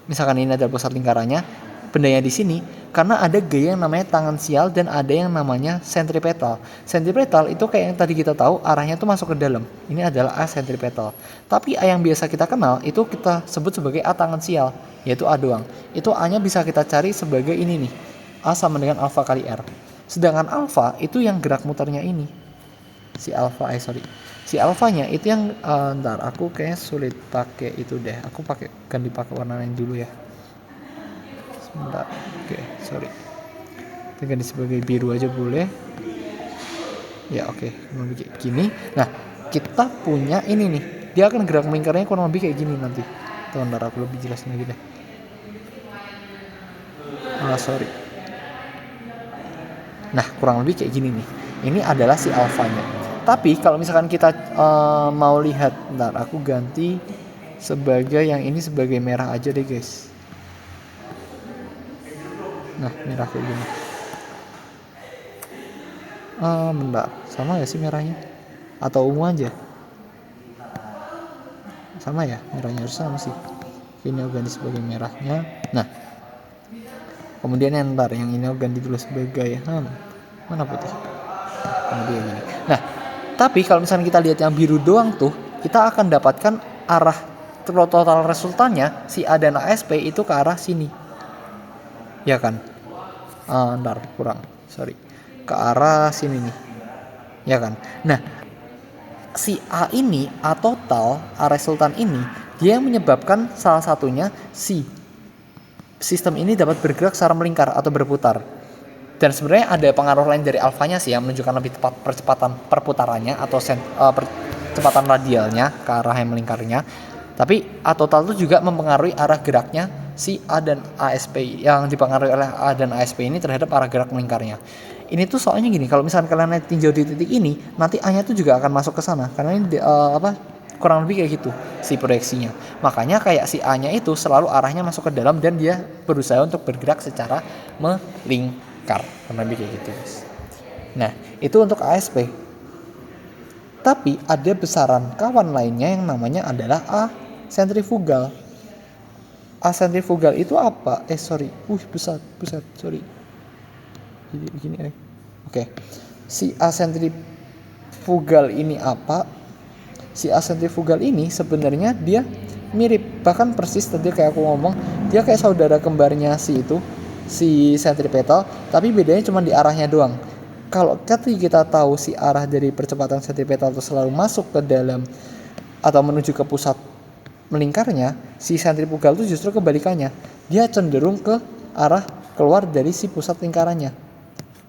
Misalkan ini adalah pusat lingkarannya, bendanya di sini, karena ada gaya yang namanya tangan sial dan ada yang namanya sentripetal. Sentripetal itu kayak yang tadi kita tahu arahnya tuh masuk ke dalam. Ini adalah A sentripetal. Tapi A yang biasa kita kenal itu kita sebut sebagai A tangan sial, yaitu A doang. Itu A-nya bisa kita cari sebagai ini nih. A sama dengan alfa kali R. Sedangkan alfa itu yang gerak muternya ini. Si alfanya itu yang ntar aku kayaknya sulit pakai itu deh. Aku ganti pakai warna lain dulu ya. Sebentar. Oke, sorry. Kita ganti sebagai biru aja boleh. Ya oke, kurang lebih kayak gini. Nah, kita punya ini nih. Dia akan gerak melingkarnya kurang lebih kayak gini nanti. Ntar aku lebih jelasin lagi deh. Sorry. Nah, kurang lebih kayak gini nih. Ini adalah si alfanya. Tapi kalau misalkan kita mau lihat, ntar aku ganti sebagai yang ini sebagai merah aja deh guys. Nah, merah kayak gini. Bentar, sama ya sih merahnya? Atau ungu aja? Sama ya, merahnya harus sama sih. Ini aku ganti sebagai merahnya. Nah, kemudian yang ntar yang ini aku ganti dulu sebagai mana putih? Kemudian ini. Nah, tapi kalau misalnya kita lihat yang biru doang tuh, kita akan dapatkan arah total resultannya si A dan ASP itu ke arah sini. Ya kan? Ntar kurang. Sorry. Ke arah sini nih. Ya kan? Nah, si A ini, A total, A resultan ini, dia yang menyebabkan salah satunya si sistem ini dapat bergerak secara melingkar atau berputar. Dan sebenarnya ada pengaruh lain dari alfanya sih yang menunjukkan lebih tepat percepatan perputarannya atau percepatan radialnya ke arah yang melingkarnya. Tapi A total itu juga mempengaruhi arah geraknya si A dan ASP yang dipengaruhi oleh A dan ASP ini terhadap arah gerak melingkarnya. Ini tuh soalnya gini, kalau misalkan kalian tinjau di titik ini, nanti A-nya tuh juga akan masuk ke sana karena ini kurang lebih kayak gitu si proyeksinya. Makanya kayak si A-nya itu selalu arahnya masuk ke dalam dan dia berusaha untuk bergerak secara melingkar. Kurang lebih kayak gitu, guys. Nah, itu untuk ASP. Tapi ada besaran kawan lainnya yang namanya adalah A sentrifugal. A sentrifugal itu apa? Buset, sorry. Jadi begini Oke. Si A sentrifugal ini apa? Si A sentrifugal ini sebenarnya dia mirip, bahkan persis tadi kayak aku ngomong, dia kayak saudara kembarnya si sentripetal, tapi bedanya cuma di arahnya doang. Kalau ketika kita tahu si arah dari percepatan sentripetal itu selalu masuk ke dalam atau menuju ke pusat melingkarnya, si sentrifugal itu justru kebalikannya. Dia cenderung ke arah keluar dari si pusat lingkarannya.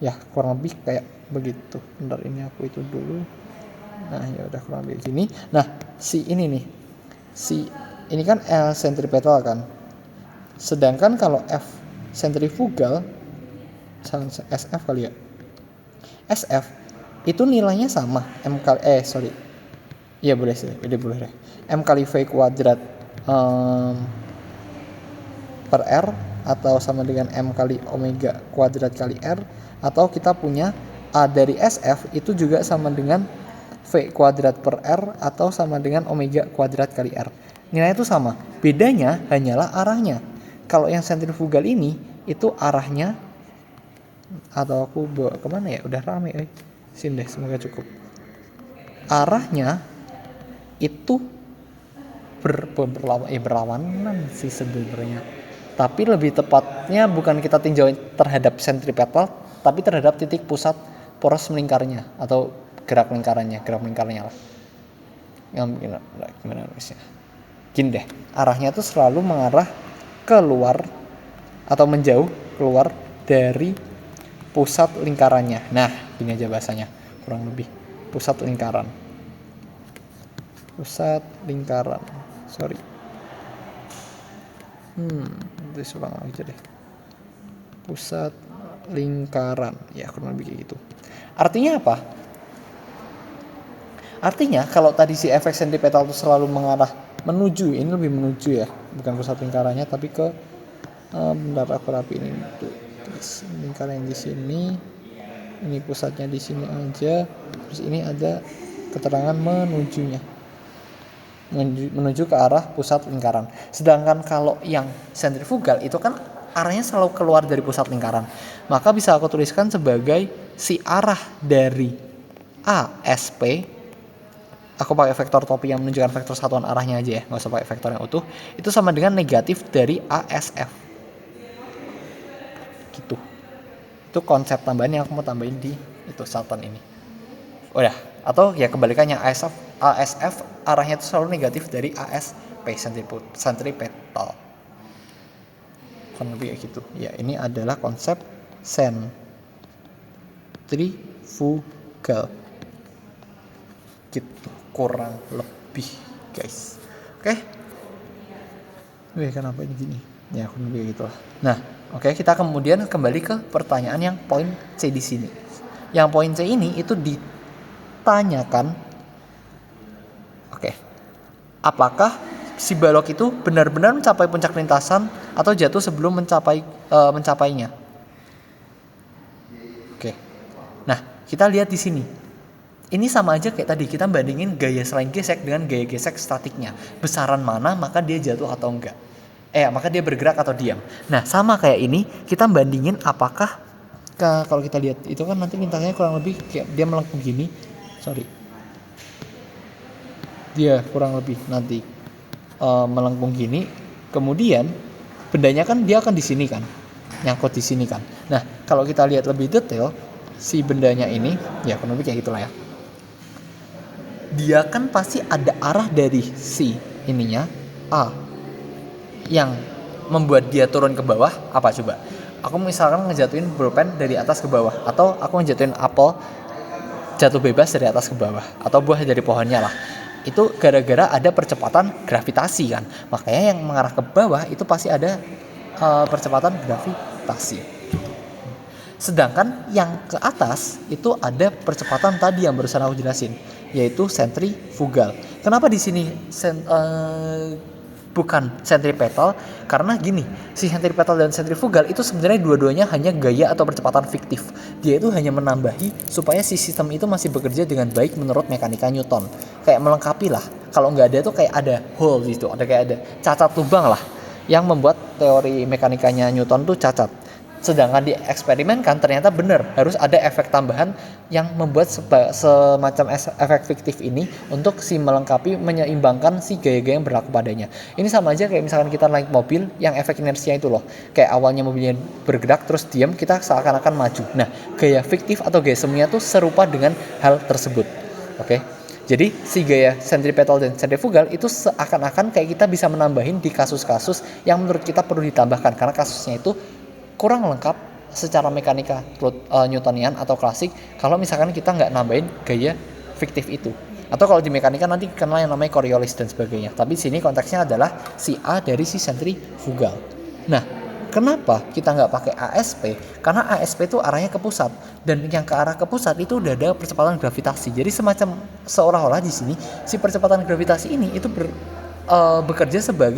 Ya, kurang lebih kayak begitu. Bentar, ini aku itu dulu. Nah, ya udah kurang lebih gini. Nah, si ini nih. Si ini kan L sentripetal kan. Sedangkan kalau F sentrifugal SF kali ya. SF itu nilainya sama M kali Iya boleh sih, boleh deh. M kali V kuadrat per R atau sama dengan M kali omega kuadrat kali R, atau kita punya A dari SF itu juga sama dengan V kuadrat per R atau sama dengan omega kuadrat kali R. Nilainya itu sama. Bedanya hanyalah arahnya. Kalau yang sentrifugal ini itu arahnya, atau aku bawa kemana ya? Udah rame. Sini deh, semoga cukup. Arahnya itu berlawanan sih sebenarnya. Tapi lebih tepatnya bukan kita tinjau terhadap sentripetal, tapi terhadap titik pusat poros melingkarnya atau gerak lingkarannya lah. Gimana nulisnya? Gini deh, arahnya tuh selalu mengarah keluar atau menjauh keluar dari pusat lingkarannya. Nah, gini aja bahasanya, kurang lebih pusat lingkaran. Sorry. Terus ulang aja deh. Pusat lingkaran, ya kurang lebih kayak gitu. Artinya apa? Artinya kalau tadi si efek sentripetal itu selalu mengarah menuju, ini lebih menuju ya, bukan pusat lingkarannya tapi ke bentar aku rapiin ini tuh. Lingkaran yang di sini, ini pusatnya di sini aja, terus ini ada keterangan menuju ke arah pusat lingkaran. Sedangkan kalau yang sentrifugal itu kan arahnya selalu keluar dari pusat lingkaran, maka bisa aku tuliskan sebagai si arah dari ASP. Aku pakai vektor topi yang menunjukkan vektor satuan arahnya aja ya, nggak usah pakai vektor yang utuh. Itu sama dengan negatif dari ASF. Gitu. Itu konsep tambahan yang aku mau tambahin di itu satuan ini. Udah. Atau ya kebalikannya, ASF arahnya itu selalu negatif dari ASP sentripetal. Kan lebih kayak gitu. Ya, ini adalah konsep sentrifugal. Gitu kurang lebih, guys. Oke. Kenapa ini gini? Ya, kurang lebih gitu lah. Nah, oke, kita kemudian kembali ke pertanyaan yang poin C di sini. Yang poin C ini itu ditanyakan, apakah si balok itu benar-benar mencapai puncak lintasan atau jatuh sebelum mencapainya? Oke. Nah, kita lihat di sini. Ini sama aja kayak tadi, kita bandingin gaya selain gesek dengan gaya gesek statiknya. Besaran mana maka dia jatuh atau enggak. Maka dia bergerak atau diam. Nah, sama kayak ini, kita bandingin apakah kalau kita lihat itu kan nanti lintasannya kurang lebih kayak dia melengkung gini. Dia kurang lebih nanti melengkung gini. Kemudian bendanya kan dia akan di sini kan, nyangkut di sini kan. Nah, kalau kita lihat lebih detail, si bendanya ini ya kurang lebih kayak gitulah ya. Dia kan pasti ada arah dari si ininya A yang membuat dia turun ke bawah. Apa coba? Aku misalkan ngejatuhin pulpen dari atas ke bawah, atau aku ngejatuhin apel jatuh bebas dari atas ke bawah, atau buah dari pohonnya lah. Itu gara-gara ada percepatan gravitasi kan. Makanya yang mengarah ke bawah itu pasti ada percepatan gravitasi. Sedangkan yang ke atas itu ada percepatan tadi yang barusan aku jelasin, yaitu sentrifugal. Kenapa di sini bukan sentripetal? Karena gini, si sentripetal dan sentrifugal itu sebenarnya dua-duanya hanya gaya atau percepatan fiktif. Dia itu hanya menambahi supaya si sistem itu masih bekerja dengan baik menurut mekanika Newton. Kayak melengkapi lah. Kalau nggak ada tuh kayak ada hole gitu, kayak ada cacat lubang lah, yang membuat teori mekanikanya Newton tuh cacat. Sedangkan dieksperimenkan ternyata benar, harus ada efek tambahan yang membuat semacam efek fiktif ini untuk si melengkapi, menyeimbangkan si gaya-gaya yang berlaku padanya. Ini sama aja kayak misalkan kita naik mobil yang efek inersia itu loh. Kayak awalnya mobilnya bergerak terus diam, kita seakan-akan maju. Nah, gaya fiktif atau gaya seminya tuh serupa dengan hal tersebut. Oke. Jadi si gaya sentripetal dan sentrifugal itu seakan-akan kayak kita bisa menambahin di kasus-kasus yang menurut kita perlu ditambahkan, karena kasusnya itu kurang lengkap secara mekanika Newtonian atau klasik kalau misalkan kita nggak nambahin gaya fiktif itu. Atau kalau di mekanika nanti kenal yang namanya Coriolis dan sebagainya. Tapi sini konteksnya adalah si A dari si sentrifugal. Nah, kenapa kita nggak pakai ASP? Karena ASP itu arahnya ke pusat, dan yang ke arah ke pusat itu udah ada percepatan gravitasi. Jadi semacam seolah-olah di sini si percepatan gravitasi ini itu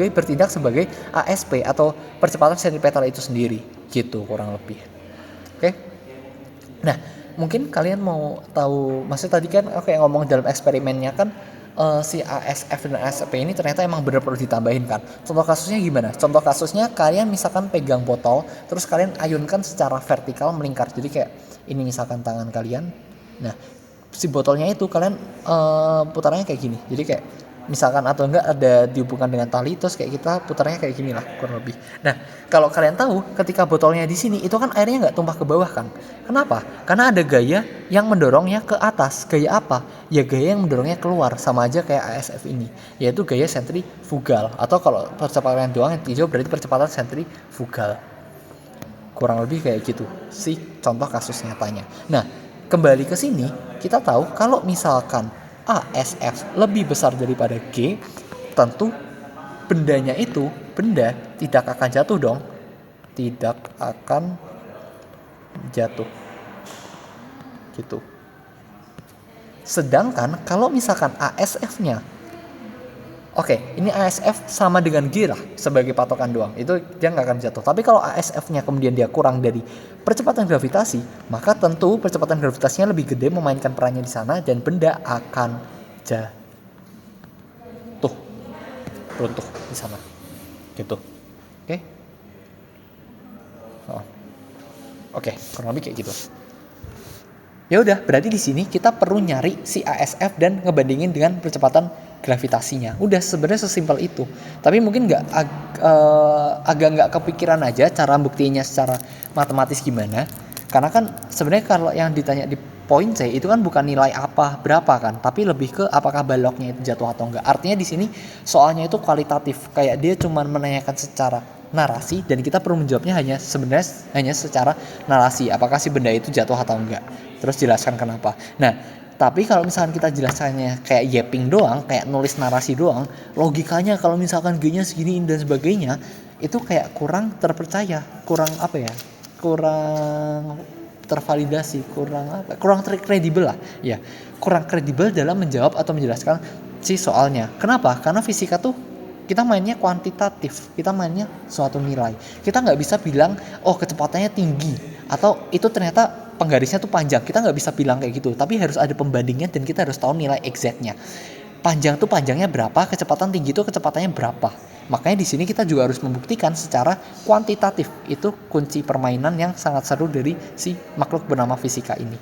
bertindak sebagai ASP atau percepatan sentripetal itu sendiri, gitu kurang lebih. Oke. Nah, mungkin kalian mau tahu, maksudnya tadi kan aku yang ngomong dalam eksperimennya kan si ASF dan ASP ini ternyata emang bener perlu ditambahin kan. Contoh kasusnya gimana? Contoh kasusnya kalian misalkan pegang botol, terus kalian ayunkan secara vertikal melingkar. Jadi kayak ini misalkan tangan kalian. Nah, si botolnya itu kalian putarnya kayak gini. Jadi kayak misalkan atau enggak ada dihubungkan dengan tali, terus kayak kita putarnya kayak gini lah kurang lebih. Nah, kalau kalian tahu ketika botolnya di sini itu kan airnya nggak tumpah ke bawah kan. Kenapa? Karena ada gaya yang mendorongnya ke atas. Gaya apa? Ya gaya yang mendorongnya keluar, sama aja kayak ASF ini, yaitu gaya sentrifugal, atau kalau percepatan doang yang hijau berarti percepatan sentrifugal. Kurang lebih kayak gitu sih contoh kasus nyatanya. Nah, kembali ke sini kita tahu kalau misalkan ASF lebih besar daripada G, tentu benda tidak akan jatuh dong. Tidak akan jatuh. Gitu. Sedangkan kalau misalkan ASF-nya, oke, ini ASF sama dengan G lah sebagai patokan doang, itu dia nggak akan jatuh. Tapi kalau ASF-nya kemudian dia kurang dari percepatan gravitasi, maka tentu percepatan gravitasinya lebih gede memainkan perannya di sana dan benda akan jatuh, runtuh di sana, gitu. Oke, oke, kurang lebih kayak gitu. Ya udah, berarti di sini kita perlu nyari si ASF dan ngebandingin dengan percepatan gravitasinya. Udah, sebenarnya sesimpel itu. Tapi mungkin agak nggak kepikiran aja cara buktinya secara matematis gimana. Karena kan sebenarnya kalau yang ditanya di poin C itu kan bukan nilai apa berapa kan, tapi lebih ke apakah baloknya itu jatuh atau enggak. Artinya di sini soalnya itu kualitatif, kayak dia cuma menanyakan secara narasi dan kita perlu menjawabnya hanya secara narasi, apakah si benda itu jatuh atau enggak. Terus jelaskan kenapa. Nah, tapi kalau misalkan kita jelaskannya kayak yapping doang, kayak nulis narasi doang, logikanya kalau misalkan G-nya segini dan sebagainya, itu kayak kurang terpercaya, kurang tervalidasi, kurang kredibel lah. Ya, kurang kredibel dalam menjawab atau menjelaskan si soalnya. Kenapa? Karena fisika tuh kita mainnya kuantitatif, kita mainnya suatu nilai. Kita nggak bisa bilang, oh kecepatannya tinggi, atau itu ternyata penggarisnya tuh panjang. Kita nggak bisa bilang kayak gitu, tapi harus ada pembandingnya dan kita harus tahu nilai exactnya. Panjang tuh panjangnya berapa, kecepatan tinggi tuh kecepatannya berapa. Makanya di sini kita juga harus membuktikan secara kuantitatif. Itu kunci permainan yang sangat seru dari si makhluk bernama fisika ini.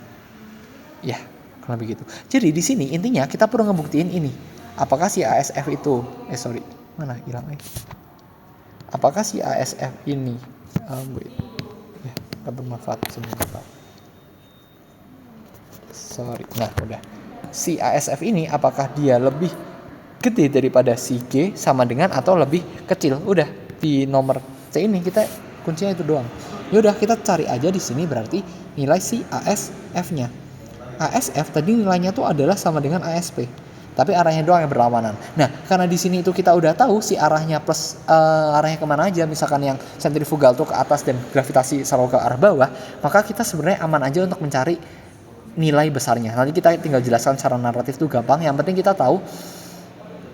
Ya, kalau begitu. Jadi di sini intinya kita perlu ngebuktiin ini. Apakah si ASF itu mana hilang apakah si ASF ini bermanfaat sebentar. Nah udah, si ASF ini apakah dia lebih gede daripada si G sama dengan atau lebih kecil? Udah, di nomor C ini kita kuncinya itu doang. Yaudah, kita cari aja di sini berarti nilai si ASF-nya. ASF tadi nilainya tuh adalah sama dengan ASP, tapi arahnya doang yang berlawanan. Nah, karena di sini itu kita udah tahu si arahnya plus arahnya kemana aja, misalkan yang sentrifugal tuh ke atas dan gravitasi selalu ke arah bawah, maka kita sebenarnya aman aja untuk mencari nilai besarnya. Nanti kita tinggal jelaskan secara naratif tuh gampang. Yang penting kita tahu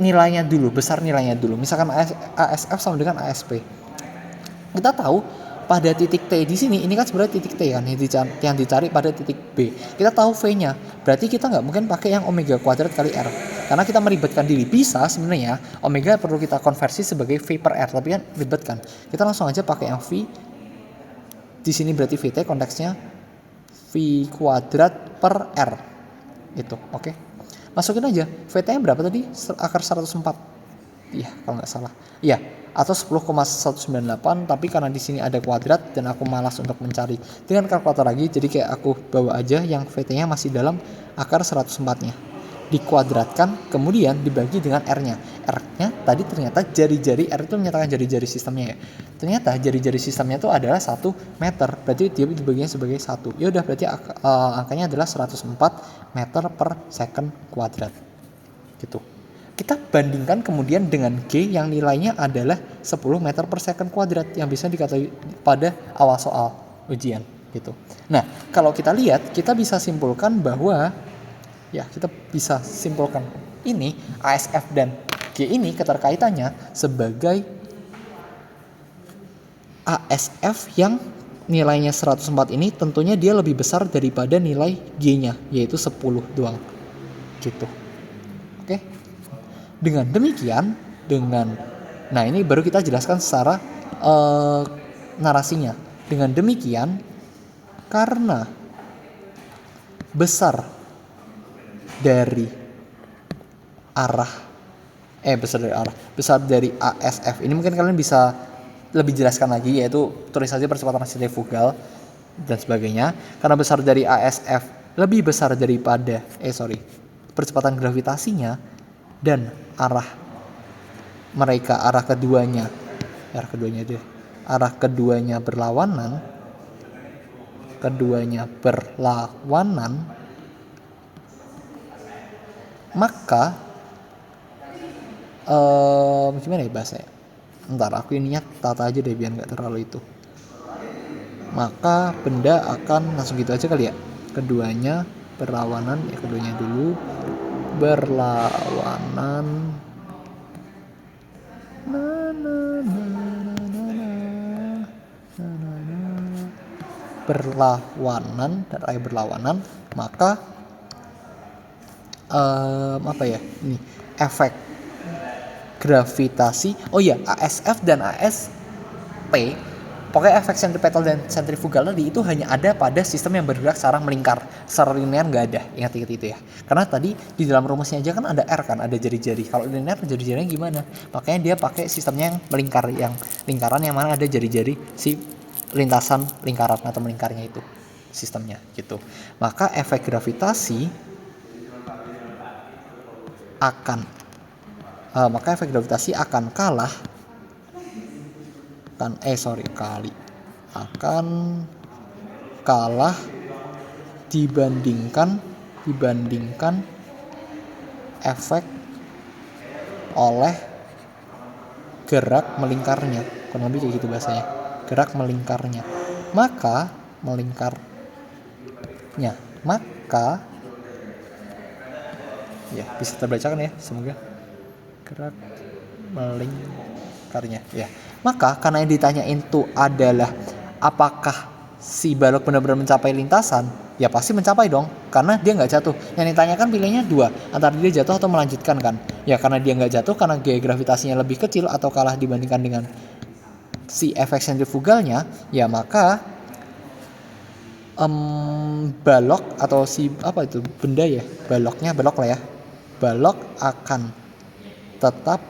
nilainya dulu, besar nilainya dulu. Misalkan ASF sama dengan ASP. Kita tahu pada titik T di sini, ini kan sebenarnya titik T kan yang dicari pada titik B. Kita tahu V-nya, berarti kita nggak mungkin pakai yang omega kuadrat kali R, karena kita meribetkan diri. Bisa sebenarnya omega perlu kita konversi sebagai V per R, tapi kan ribet kan. Kita langsung aja pakai yang V. Di sini berarti VT konteksnya V kuadrat per R. Itu, oke. Masukin aja. VT-nya berapa tadi? Akar 104. Iya, kalau nggak salah. Iya, atau 10,198, tapi karena di sini ada kuadrat dan aku malas untuk mencari dengan kalkulator lagi, jadi kayak aku bawa aja yang VT-nya masih dalam akar 104-nya. Dikuadratkan, kemudian dibagi dengan R-nya. R-nya tadi ternyata jari-jari, R itu menyatakan jari-jari sistemnya ya. Ternyata jari-jari sistemnya itu adalah 1 meter, berarti dia dibaginya sebagai 1. Ya udah, berarti angkanya adalah 104 meter per second kuadrat. Gitu. Kita bandingkan kemudian dengan G yang nilainya adalah 10 meter per second kuadrat yang bisa diketahui pada awal soal ujian gitu. Nah, kalau kita lihat, kita bisa simpulkan bahwa kita bisa simpulkan ini ASF dan G ini keterkaitannya sebagai ASF yang nilainya 104 ini tentunya dia lebih besar daripada nilai G-nya, yaitu 10 doang. Gitu. Oke. Dengan demikian, nah ini baru kita jelaskan secara narasinya. Dengan demikian, karena besar dari ASF ini mungkin kalian bisa lebih jelaskan lagi, yaitu tulis saja percepatan sentrifugal dan sebagainya. Karena besar dari ASF lebih besar daripada percepatan gravitasinya, dan arah keduanya berlawanan, maka gimana ya bahasanya? Ntar aku ininya tata aja deh biar nggak terlalu itu. Maka benda akan langsung gitu aja kali ya. Keduanya berlawanan, ya keduanya dulu berlawanan. Berlawanan, maka ini efek gravitasi. ASF dan ASP, pokoknya efek sentripetal dan sentrifugal tadi itu hanya ada pada sistem yang bergerak secara melingkar, secara linear nggak ada. Ingat itu ya. Karena tadi di dalam rumusnya aja kan ada R kan, ada jari-jari. Kalau linear jari-jarinya gimana? Makanya dia pakai sistemnya yang melingkar, yang lingkaran yang mana ada jari-jari si lintasan lingkaran atau melingkarnya itu sistemnya gitu. Maka efek gravitasi akan kalah dibandingkan efek oleh gerak melingkarnya. Kurang lebih kayak gitu bahasanya. Gerak melingkarnya. Maka ya bisa terbacakan ya, semoga. Gerak melingkarnya ya. Maka karena yang ditanyain itu adalah apakah si balok benar-benar mencapai lintasan, ya pasti mencapai dong, karena dia nggak jatuh. Yang ditanyakan pilihnya dua, antara dia jatuh atau melanjutkan kan. Ya karena dia nggak jatuh, karena gaya gravitasinya lebih kecil atau kalah dibandingkan dengan si efek sentrifugalnya, ya maka balok atau benda ya, balok lah ya, balok akan tetap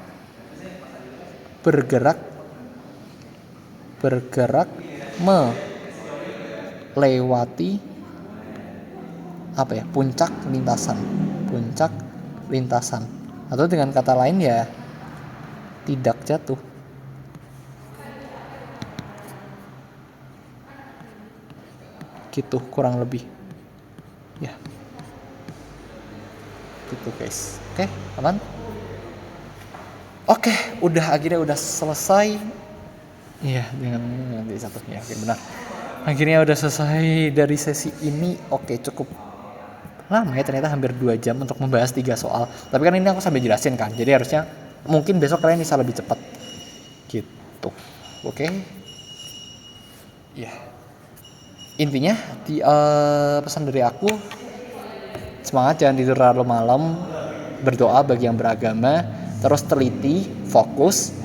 bergerak melewati puncak lintasan, atau dengan kata lain ya tidak jatuh. Gitu kurang lebih ya, gitu guys. Oke, aman. Oke, akhirnya udah selesai ya dengan satu ya. Oke, benar, akhirnya udah selesai dari sesi ini. Oke, cukup lama ya, ternyata hampir 2 jam untuk membahas 3 soal. Tapi kan ini aku sambil jelasin kan, jadi harusnya mungkin besok kalian bisa lebih cepat gitu. Oke ya, intinya pesan dari aku, semangat, jangan tidur terlalu malam, berdoa bagi yang beragama, terus teliti, fokus,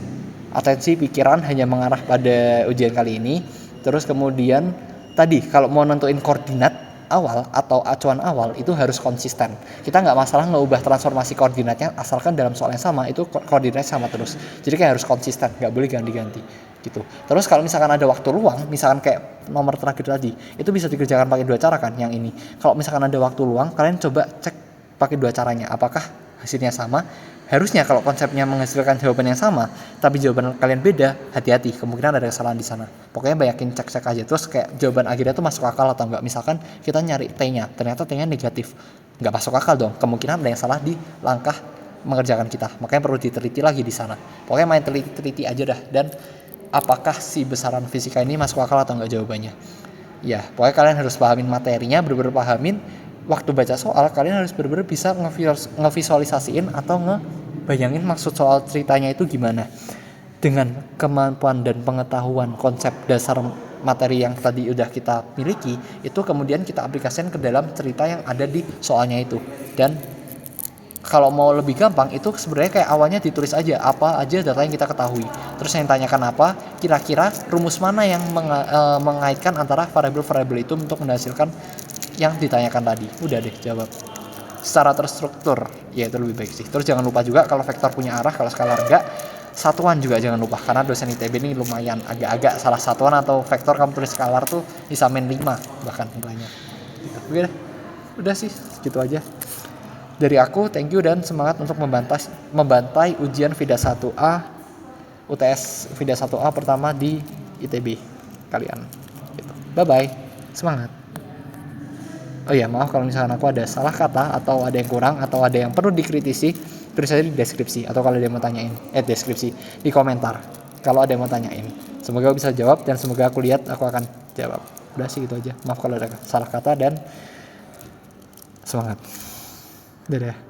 atensi pikiran hanya mengarah pada ujian kali ini. Terus kemudian tadi kalau mau nentuin koordinat awal atau acuan awal itu harus konsisten. Kita nggak masalah ngeubah transformasi koordinatnya asalkan dalam soal yang sama itu koordinatnya sama terus. Jadi kayak harus konsisten, nggak boleh ganti-ganti gitu. Terus kalau misalkan ada waktu luang, misalkan kayak nomor terakhir tadi, itu bisa dikerjakan pakai 2 cara kan. Yang ini kalau misalkan ada waktu luang, kalian coba cek pakai 2 caranya, apakah hasilnya sama. Harusnya kalau konsepnya menghasilkan jawaban yang sama, tapi jawaban kalian beda, hati-hati, kemungkinan ada kesalahan di sana. Pokoknya banyakin cek-cek aja. Terus kayak jawaban akhirnya tuh masuk akal atau enggak. Misalkan kita nyari T-nya, ternyata T-nya negatif, nggak masuk akal dong. Kemungkinan ada yang salah di langkah mengerjakan kita. Makanya perlu diteliti lagi di sana. Pokoknya main teliti aja dah. Dan apakah si besaran fisika ini masuk akal atau enggak jawabannya. Ya, pokoknya kalian harus pahamin materinya, bener-bener pahamin. Waktu baca soal, kalian harus benar-benar bisa ngevisualisasiin atau ngebayangin maksud soal ceritanya itu gimana. Dengan kemampuan dan pengetahuan konsep dasar materi yang tadi udah kita miliki itu kemudian kita aplikasikan ke dalam cerita yang ada di soalnya itu. Dan kalau mau lebih gampang itu sebenarnya kayak awalnya ditulis aja apa aja data yang kita ketahui, terus yang tanyakan apa kira-kira rumus mana yang mengaitkan antara variabel-variabel itu untuk menghasilkan yang ditanyakan tadi. Udah deh, jawab secara terstruktur, ya itu lebih baik sih. Terus jangan lupa juga kalau vektor punya arah, kalau skalar enggak. Satuan juga jangan lupa, karena dosen ITB ini lumayan agak-agak salah satuan atau vektor kamu tulis skalar tuh bisa min 5 bahkan nilainya gitu. Oke deh, udah sih gitu aja dari aku. Thank you dan semangat untuk membantai ujian VIDA 1A UTS VIDA 1A pertama di ITB kalian gitu. Bye bye, semangat. Oh iya, maaf kalau misalkan aku ada salah kata atau ada yang kurang atau ada yang perlu dikritisi, tulis aja di deskripsi, atau kalau ada yang mau tanyain deskripsi di komentar kalau ada yang mau tanyain. Semoga bisa jawab dan semoga aku lihat aku akan jawab. Udah sih gitu aja, maaf kalau ada salah kata dan semangat. Dadah.